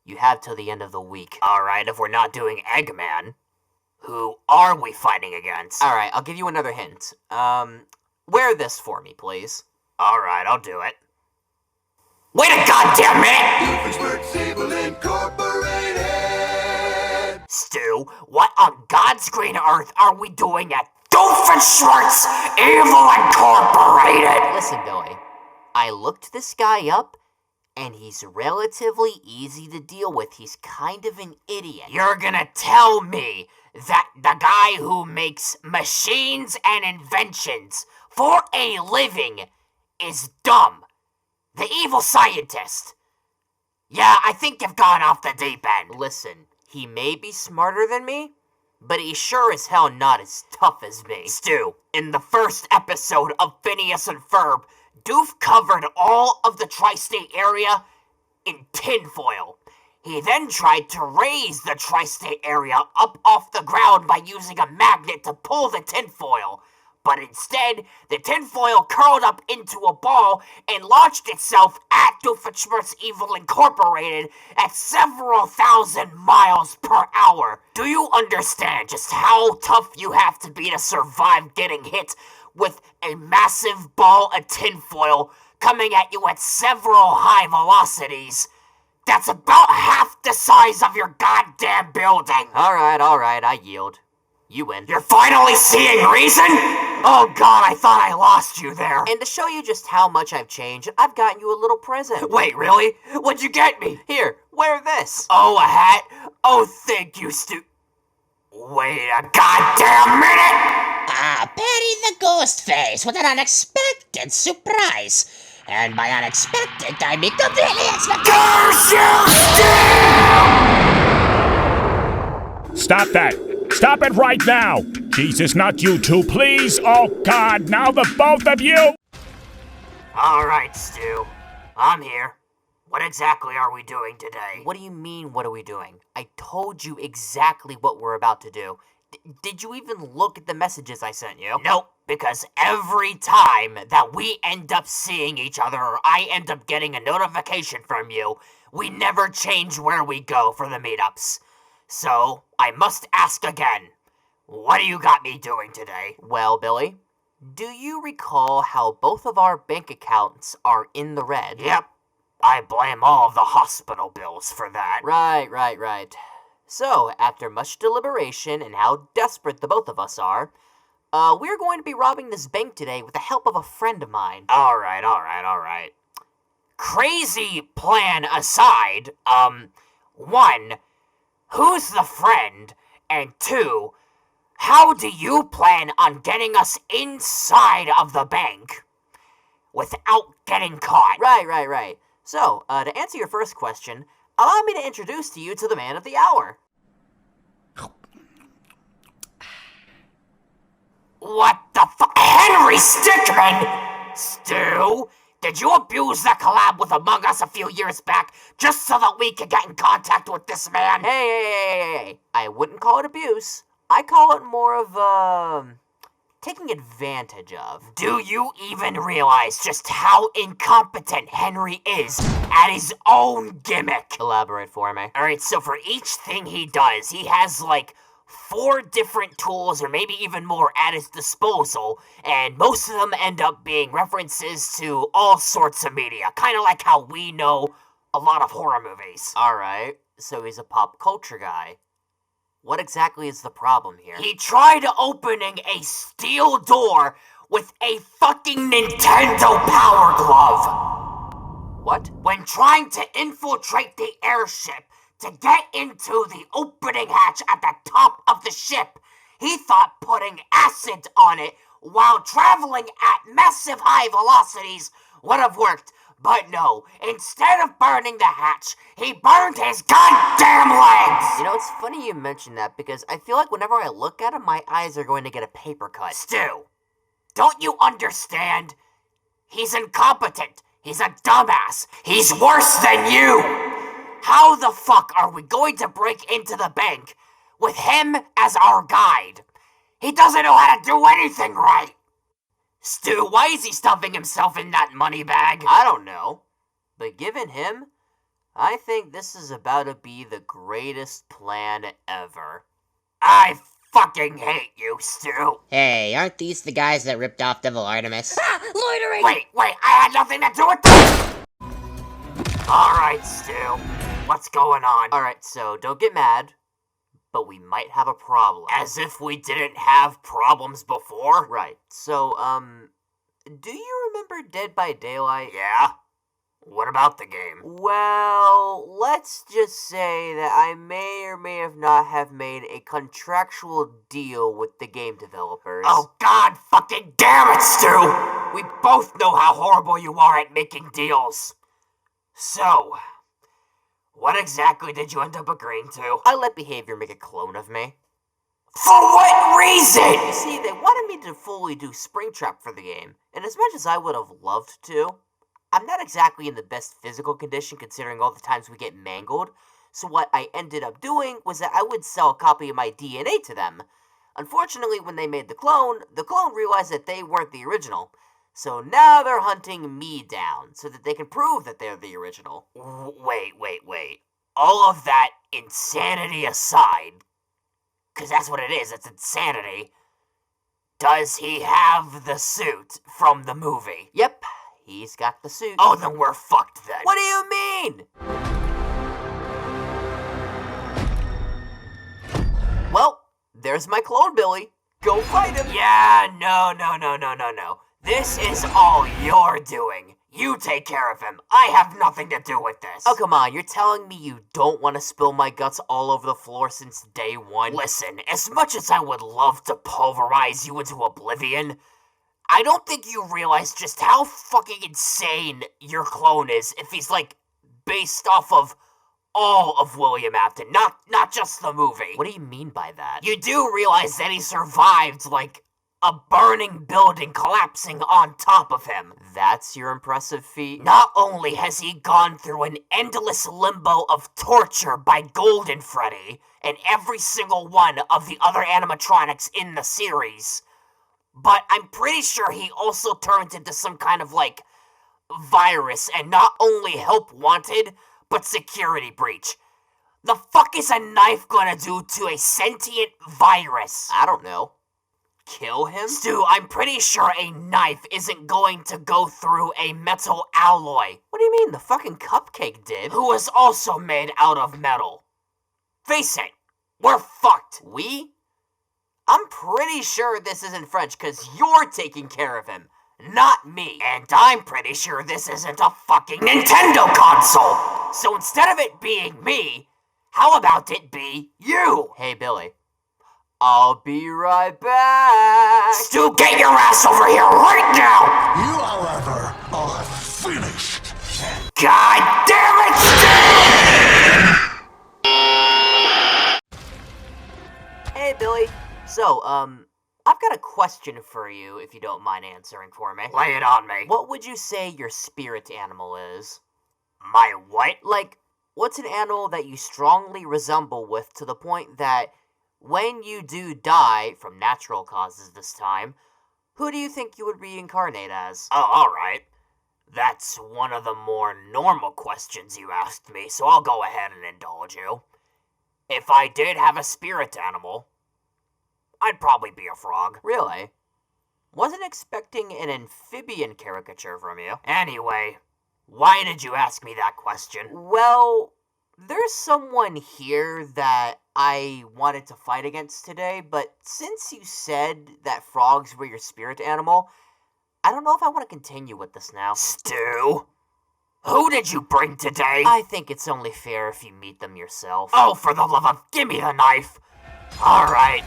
You have till the end of the week. Alright, if we're not doing Eggman, who are we fighting against? Alright, I'll give you another hint. Wear this for me, please. Alright, I'll do it. Wait a goddamn minute! Stu, what on God's green earth are we doing at Doofenshmirtz Evil Incorporated? Listen, Billy, I looked this guy up, and he's relatively easy to deal with. He's kind of an idiot. You're gonna tell me that the guy who makes machines and inventions for a living is dumb? The evil scientist. Yeah, I think you've gone off the deep end. Listen, he may be smarter than me, but he's sure as hell not as tough as me. Stu, in the first episode of Phineas and Ferb, Doof covered all of the tri-state area in tinfoil. He then tried to raise the tri-state area up off the ground by using a magnet to pull the tinfoil. But instead, the tinfoil curled up into a ball and launched itself at Doofenshmirtz Evil Incorporated at several thousand miles per hour. Do you understand just how tough you have to be to survive getting hit with a massive ball of tinfoil coming at you at several high velocities? That's about half the size of your goddamn building. Alright, I yield. You win. You're finally seeing reason? Oh god, I thought I lost you there. And to show you just how much I've changed, I've gotten you a little present. Wait, really? What'd you get me? Here, wear this. Oh, a hat? Oh, thank you, Stu... Wait a goddamn minute! Ah, Perry the Ghostface with an unexpected surprise. And by unexpected, I mean completely expected. Curse you, Stu! Stop that! Stop it right now! Jesus, not you two, please! Oh God, now the both of you! Alright, Stu. I'm here. What exactly are we doing today? What do you mean, what are we doing? I told you exactly what we're about to do. Did you even look at the messages I sent you? Nope, because every time that we end up seeing each other or I end up getting a notification from you, we never change where we go for the meetups. So, I must ask again, what do you got me doing today? Well, Billy, do you recall how both of our bank accounts are in the red? Yep, I blame all of the hospital bills for that. Right. So, after much deliberation and how desperate the both of us are, we're going to be robbing this bank today with the help of a friend of mine. Alright. Crazy plan aside, 1, who's the friend? And 2, how do you plan on getting us inside of the bank without getting caught? Right. So, to answer your first question, allow me to introduce to you to the man of the hour. What the fuck? Henry Stickmin! Stu, did you abuse that collab with Among Us a few years back just so that we could get in contact with this man? Hey. I wouldn't call it abuse. I call it more of, taking advantage of. Do you even realize just how incompetent Henry is at his own gimmick? Elaborate for me. Alright, so for each thing he does, he has like 4 different tools or maybe even more at his disposal, and most of them end up being references to all sorts of media, kind of like how we know a lot of horror movies. Alright, so he's a pop culture guy. What exactly is the problem here? He tried opening a steel door with a fucking Nintendo Power Glove! What? When trying to infiltrate the airship to get into the opening hatch at the top of the ship, he thought putting acid on it while traveling at massive high velocities would have worked. But no, instead of burning the hatch, he burned his goddamn legs! You know, it's funny you mention that because I feel like whenever I look at him, my eyes are going to get a paper cut. Stu, don't you understand? He's incompetent. He's a dumbass. He's worse than you! How the fuck are we going to break into the bank with him as our guide? He doesn't know how to do anything right! Stu, why is he stuffing himself in that money bag? I don't know. But given him, I think this is about to be the greatest plan ever. I fucking hate you, Stu. Hey, aren't these the guys that ripped off Devil Artemis? Loitering! Wait, I had nothing to do with this! Alright, Stu, what's going on? Alright, so don't get mad, but we might have a problem. As if we didn't have problems before? Right, so, do you remember Dead by Daylight? Yeah? What about the game? Well, let's just say that I may or may have not have made a contractual deal with the game developers. Oh god fucking damn it, Stu! We both know how horrible you are at making deals. So, what exactly did you end up agreeing to? I let behavior make a clone of me. For what reason? You see, they wanted me to fully do Springtrap for the game, and as much as I would have loved to, I'm not exactly in the best physical condition considering all the times we get mangled, so what I ended up doing was that I would sell a copy of my DNA to them. Unfortunately, when they made the clone realized that they weren't the original. So now they're hunting me down, so that they can prove that they're the original. Wait. All of that insanity aside, because that's what it is, it's insanity, does he have the suit from the movie? Yep, he's got the suit. Oh, then we're fucked then. What do you mean? Well, there's my clone Billy. Go fight him. Yeah, no. This is all you're doing. You take care of him. I have nothing to do with this. Oh, come on. You're telling me you don't want to spill my guts all over the floor since day one? Listen, as much as I would love to pulverize you into oblivion, I don't think you realize just how fucking insane your clone is if he's, like, based off of all of William Afton, not just the movie. What do you mean by that? You do realize that he survived, like, a burning building collapsing on top of him. That's your impressive feat? Not only has he gone through an endless limbo of torture by Golden Freddy and every single one of the other animatronics in the series, but I'm pretty sure he also turned into some kind of, like, virus and not only help wanted, but security breach. The fuck is a knife gonna do to a sentient virus? I don't know. Kill him? Stu, I'm pretty sure a knife isn't going to go through a metal alloy. What do you mean? The fucking cupcake did. Who was also made out of metal. Face it, we're fucked. We? I'm pretty sure this isn't French because you're taking care of him, not me. And I'm pretty sure this isn't a fucking Nintendo console. So instead of it being me, how about it be you? Hey, Billy. I'll be right back. Stu, get your ass over here right now! You, however, are finished. God damn it, Stu! Hey, Billy. So, I've got a question for you, if you don't mind answering for me. Lay it on me. What would you say your spirit animal is? My what? Like, what's an animal that you strongly resemble with to the point that when you do die, from natural causes this time, who do you think you would reincarnate as? Oh, alright. That's one of the more normal questions you asked me, so I'll go ahead and indulge you. If I did have a spirit animal, I'd probably be a frog. Really? Wasn't expecting an amphibian caricature from you. Anyway, why did you ask me that question? Well, there's someone here that I wanted to fight against today, but since you said that frogs were your spirit animal, I don't know if I want to continue with this now. Stu? Who did you bring today? I think it's only fair if you meet them yourself. Oh, for the love of... Give me the knife! Alright.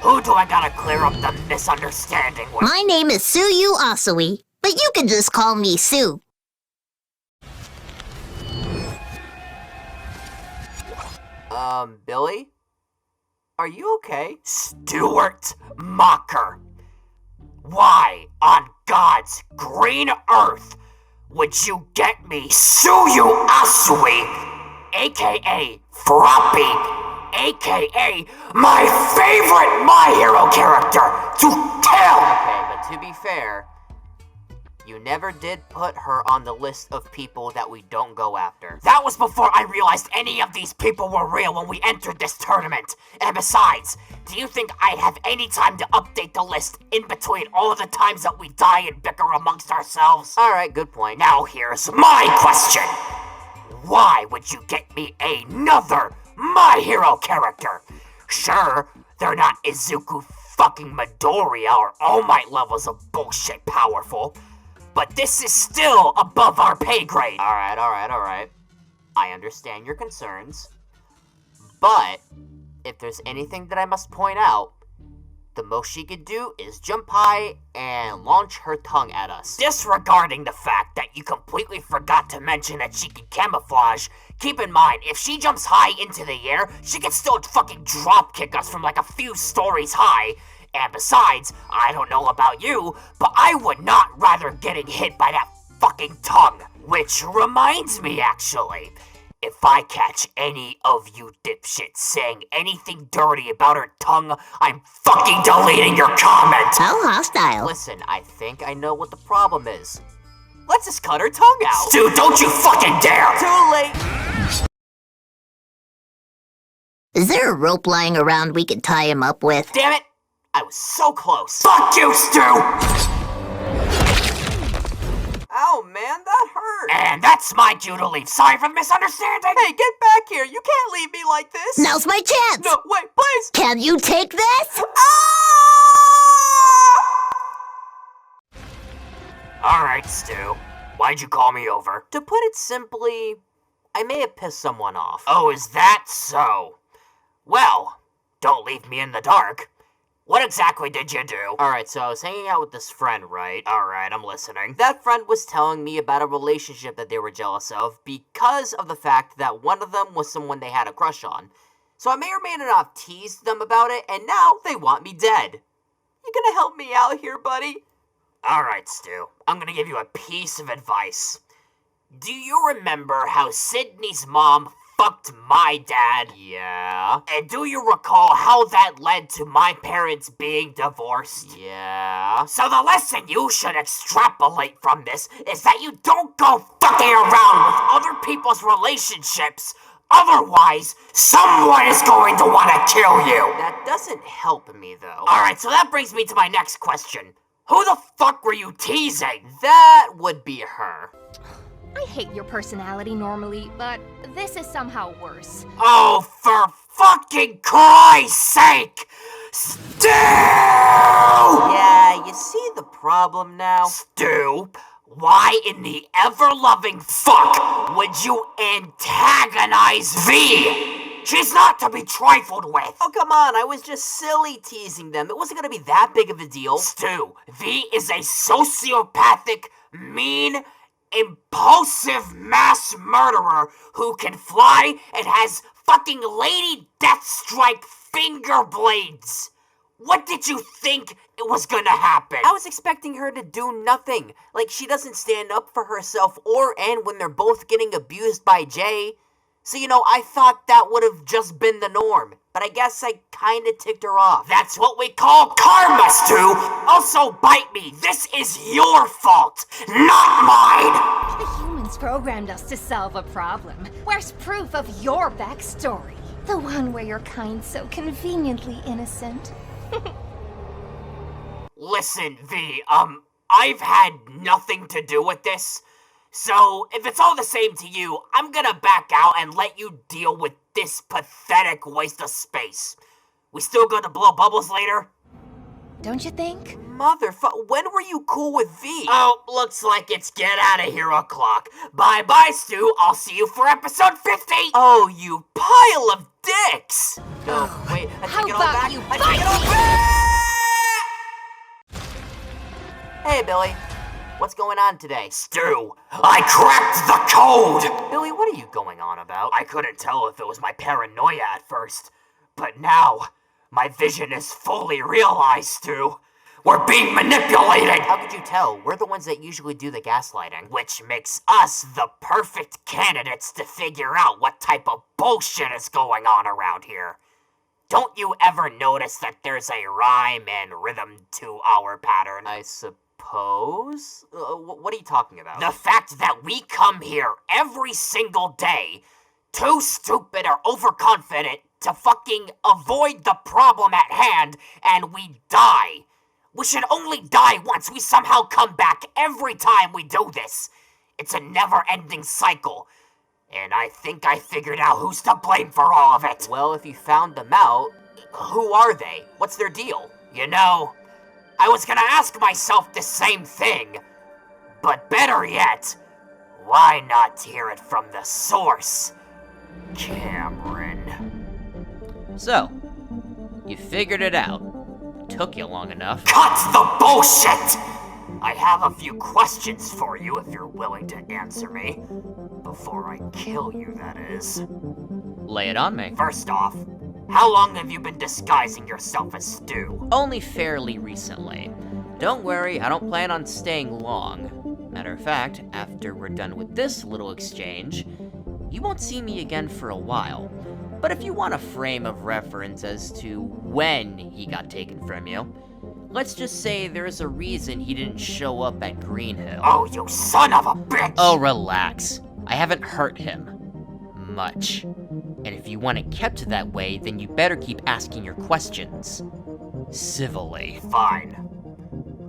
Who do I gotta clear up the misunderstanding with? My name is Suyu Asui, but you can just call me Sue. Billy? Are you okay? Stuart Mocker. Why on God's green earth would you get me Suyu Asui, aka Froppy, aka my favorite My Hero character, to kill? Okay, but to be fair, you never did put her on the list of people that we don't go after. That was before I realized any of these people were real when we entered this tournament. And besides, do you think I'd have any time to update the list in between all of the times that we die and bicker amongst ourselves? Alright, good point. Now here's my question. Why would you get me another My Hero character? Sure, they're not Izuku fucking Midoriya or All Might levels of bullshit powerful, but this is still above our pay grade. Alright. I understand your concerns. But, if there's anything that I must point out, the most she could do is jump high and launch her tongue at us. Disregarding the fact that you completely forgot to mention that she can camouflage, keep in mind, if she jumps high into the air, she can still fucking drop kick us from like a few stories high. And besides, I don't know about you, but I would not rather getting hit by that fucking tongue. Which reminds me, actually, if I catch any of you dipshits saying anything dirty about her tongue, I'm fucking deleting your comment! How hostile. Listen, I think I know what the problem is. Let's just cut her tongue out! Stu, don't you fucking dare! Too late! Is there a rope lying around we could tie him up with? Damn it! I was so close! Fuck you, Stu! Ow, man, that hurt! And that's my cue to leave. Sorry for the misunderstanding! Hey, get back here! You can't leave me like this! Now's my chance! No, wait, please! Can you take this? Alright, Stu. Why'd you call me over? To put it simply, I may have pissed someone off. Oh, is that so? Well, don't leave me in the dark. What exactly did you do? Alright, so I was hanging out with this friend, right? Alright, I'm listening. That friend was telling me about a relationship that they were jealous of because of the fact that one of them was someone they had a crush on. So I may or may not have teased them about it, and now they want me dead. You gonna help me out here, buddy? Alright, Stu. I'm gonna give you a piece of advice. Do you remember how Sydney's mom fucked my dad? Yeah. And do you recall how that led to my parents being divorced? Yeah. So the lesson you should extrapolate from this is that you don't go fucking around with other people's relationships. Otherwise, someone is going to want to kill you. That doesn't help me, though. Alright, so that brings me to my next question. Who the fuck were you teasing? That would be her. I hate your personality normally, but this is somehow worse. Oh, for fucking Christ's sake! Stu! Yeah, you see the problem now? Stu, why in the ever-loving fuck would you antagonize V? She's not to be trifled with. Oh, come on, I was just silly teasing them. It wasn't gonna be that big of a deal. Stu, V is a sociopathic, mean, impulsive mass murderer who can fly and has fucking Lady Deathstrike finger blades. What did you think it was gonna happen? I was expecting her to do nothing. Like, she doesn't stand up for herself or Anne when they're both getting abused by Jay. So, I thought that would have just been the norm. But I guess I kinda ticked her off. That's what we call karma, Stu! Also, bite me! This is your fault, not mine! The humans programmed us to solve a problem. Where's proof of your backstory? The one where you're kind so conveniently innocent. Listen, V, I've had nothing to do with this. So, if it's all the same to you, I'm gonna back out and let you deal with this pathetic waste of space. We still gonna blow bubbles later? Don't you think? When were you cool with V? Oh, looks like it's get out of here o'clock. Bye-bye, Stu. I'll see you for episode 50! Oh, you pile of dicks! Oh, wait, I How take it all about back. you I take it all back! Hey, Billy. What's going on today? Stu, I cracked the code! Billy, what are you going on about? I couldn't tell if it was my paranoia at first, but now, my vision is fully realized, Stu. We're being manipulated! How could you tell? We're the ones that usually do the gaslighting. Which makes us the perfect candidates to figure out what type of bullshit is going on around here. Don't you ever notice that there's a rhyme and rhythm to our pattern? I suppose? What are you talking about? The fact that we come here every single day, too stupid or overconfident to fucking avoid the problem at hand, and we die. We should only die once. We somehow come back every time we do this. It's a never-ending cycle. And I think I figured out who's to blame for all of it. Well, if you found them out, who are they? What's their deal? I was gonna ask myself the same thing. But better yet, why not hear it from the source, Cameron? So, you figured it out. Took you long enough. Cut the bullshit! I have a few questions for you if you're willing to answer me. Before I kill you, that is. Lay it on me. First off, how long have you been disguising yourself as Stu? Only fairly recently. Don't worry, I don't plan on staying long. Matter of fact, after we're done with this little exchange, you won't see me again for a while. But if you want a frame of reference as to when he got taken from you, let's just say there's a reason he didn't show up at Green Hill. Oh, you son of a bitch! Oh, relax. I haven't hurt him. Much. And if you want it kept that way, then you better keep asking your questions. Civilly. Fine.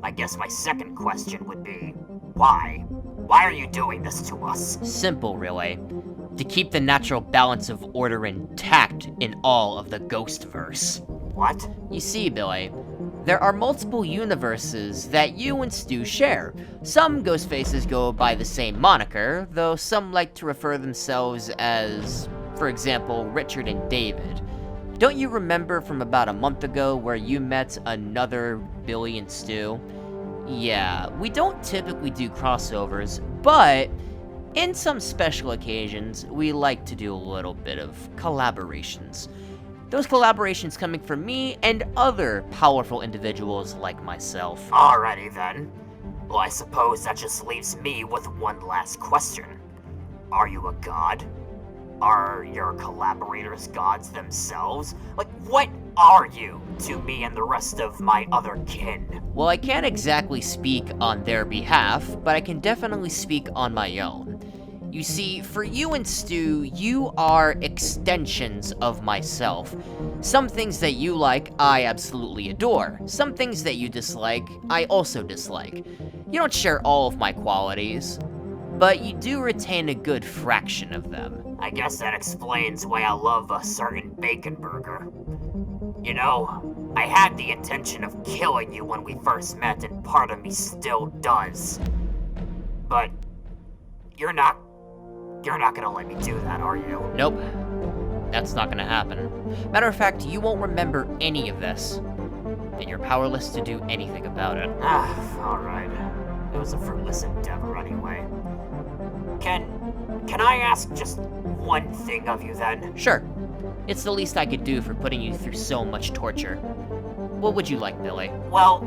I guess my second question would be, why? Why are you doing this to us? Simple, really. To keep the natural balance of order intact in all of the Ghostverse. What? You see, Billy, there are multiple universes that you and Stu share. Some Ghostfaces go by the same moniker, though some like to refer themselves as, for example, Richard and David. Don't you remember from about a month ago where you met another Billy and Stu? Yeah, we don't typically do crossovers, but in some special occasions, we like to do a little bit of collaborations. Those collaborations coming from me and other powerful individuals like myself. Alrighty then. Well, I suppose that just leaves me with one last question. Are you a god? Are your collaborators gods themselves? Like, what are you to me and the rest of my other kin? Well, I can't exactly speak on their behalf, but I can definitely speak on my own. You see, for you and Stu, you are extensions of myself. Some things that you like, I absolutely adore. Some things that you dislike, I also dislike. You don't share all of my qualities, but you do retain a good fraction of them. I guess that explains why I love a certain bacon burger. You know, I had the intention of killing you when we first met, and part of me still does. But you're not gonna let me do that, are you? Nope. That's not gonna happen. Matter of fact, you won't remember any of this. And you're powerless to do anything about it. Alright. It was a fruitless endeavor anyway. Can I ask just one thing of you then? Sure. It's the least I could do for putting you through so much torture. What would you like, Billy? Well,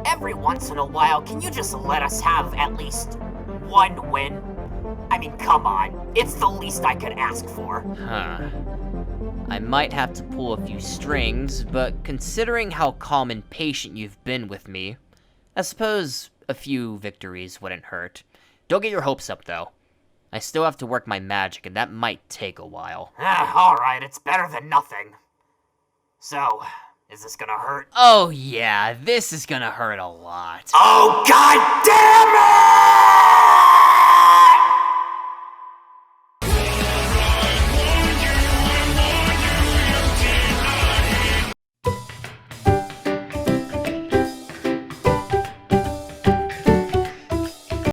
every once in a while, can you just let us have at least one win? I mean, come on. It's the least I could ask for. Huh. I might have to pull a few strings, but considering how calm and patient you've been with me, I suppose a few victories wouldn't hurt. Don't get your hopes up, though. I still have to work my magic, and that might take a while. Alright, it's better than nothing. So, is this gonna hurt? Oh yeah, this is gonna hurt a lot. Oh, god damn it!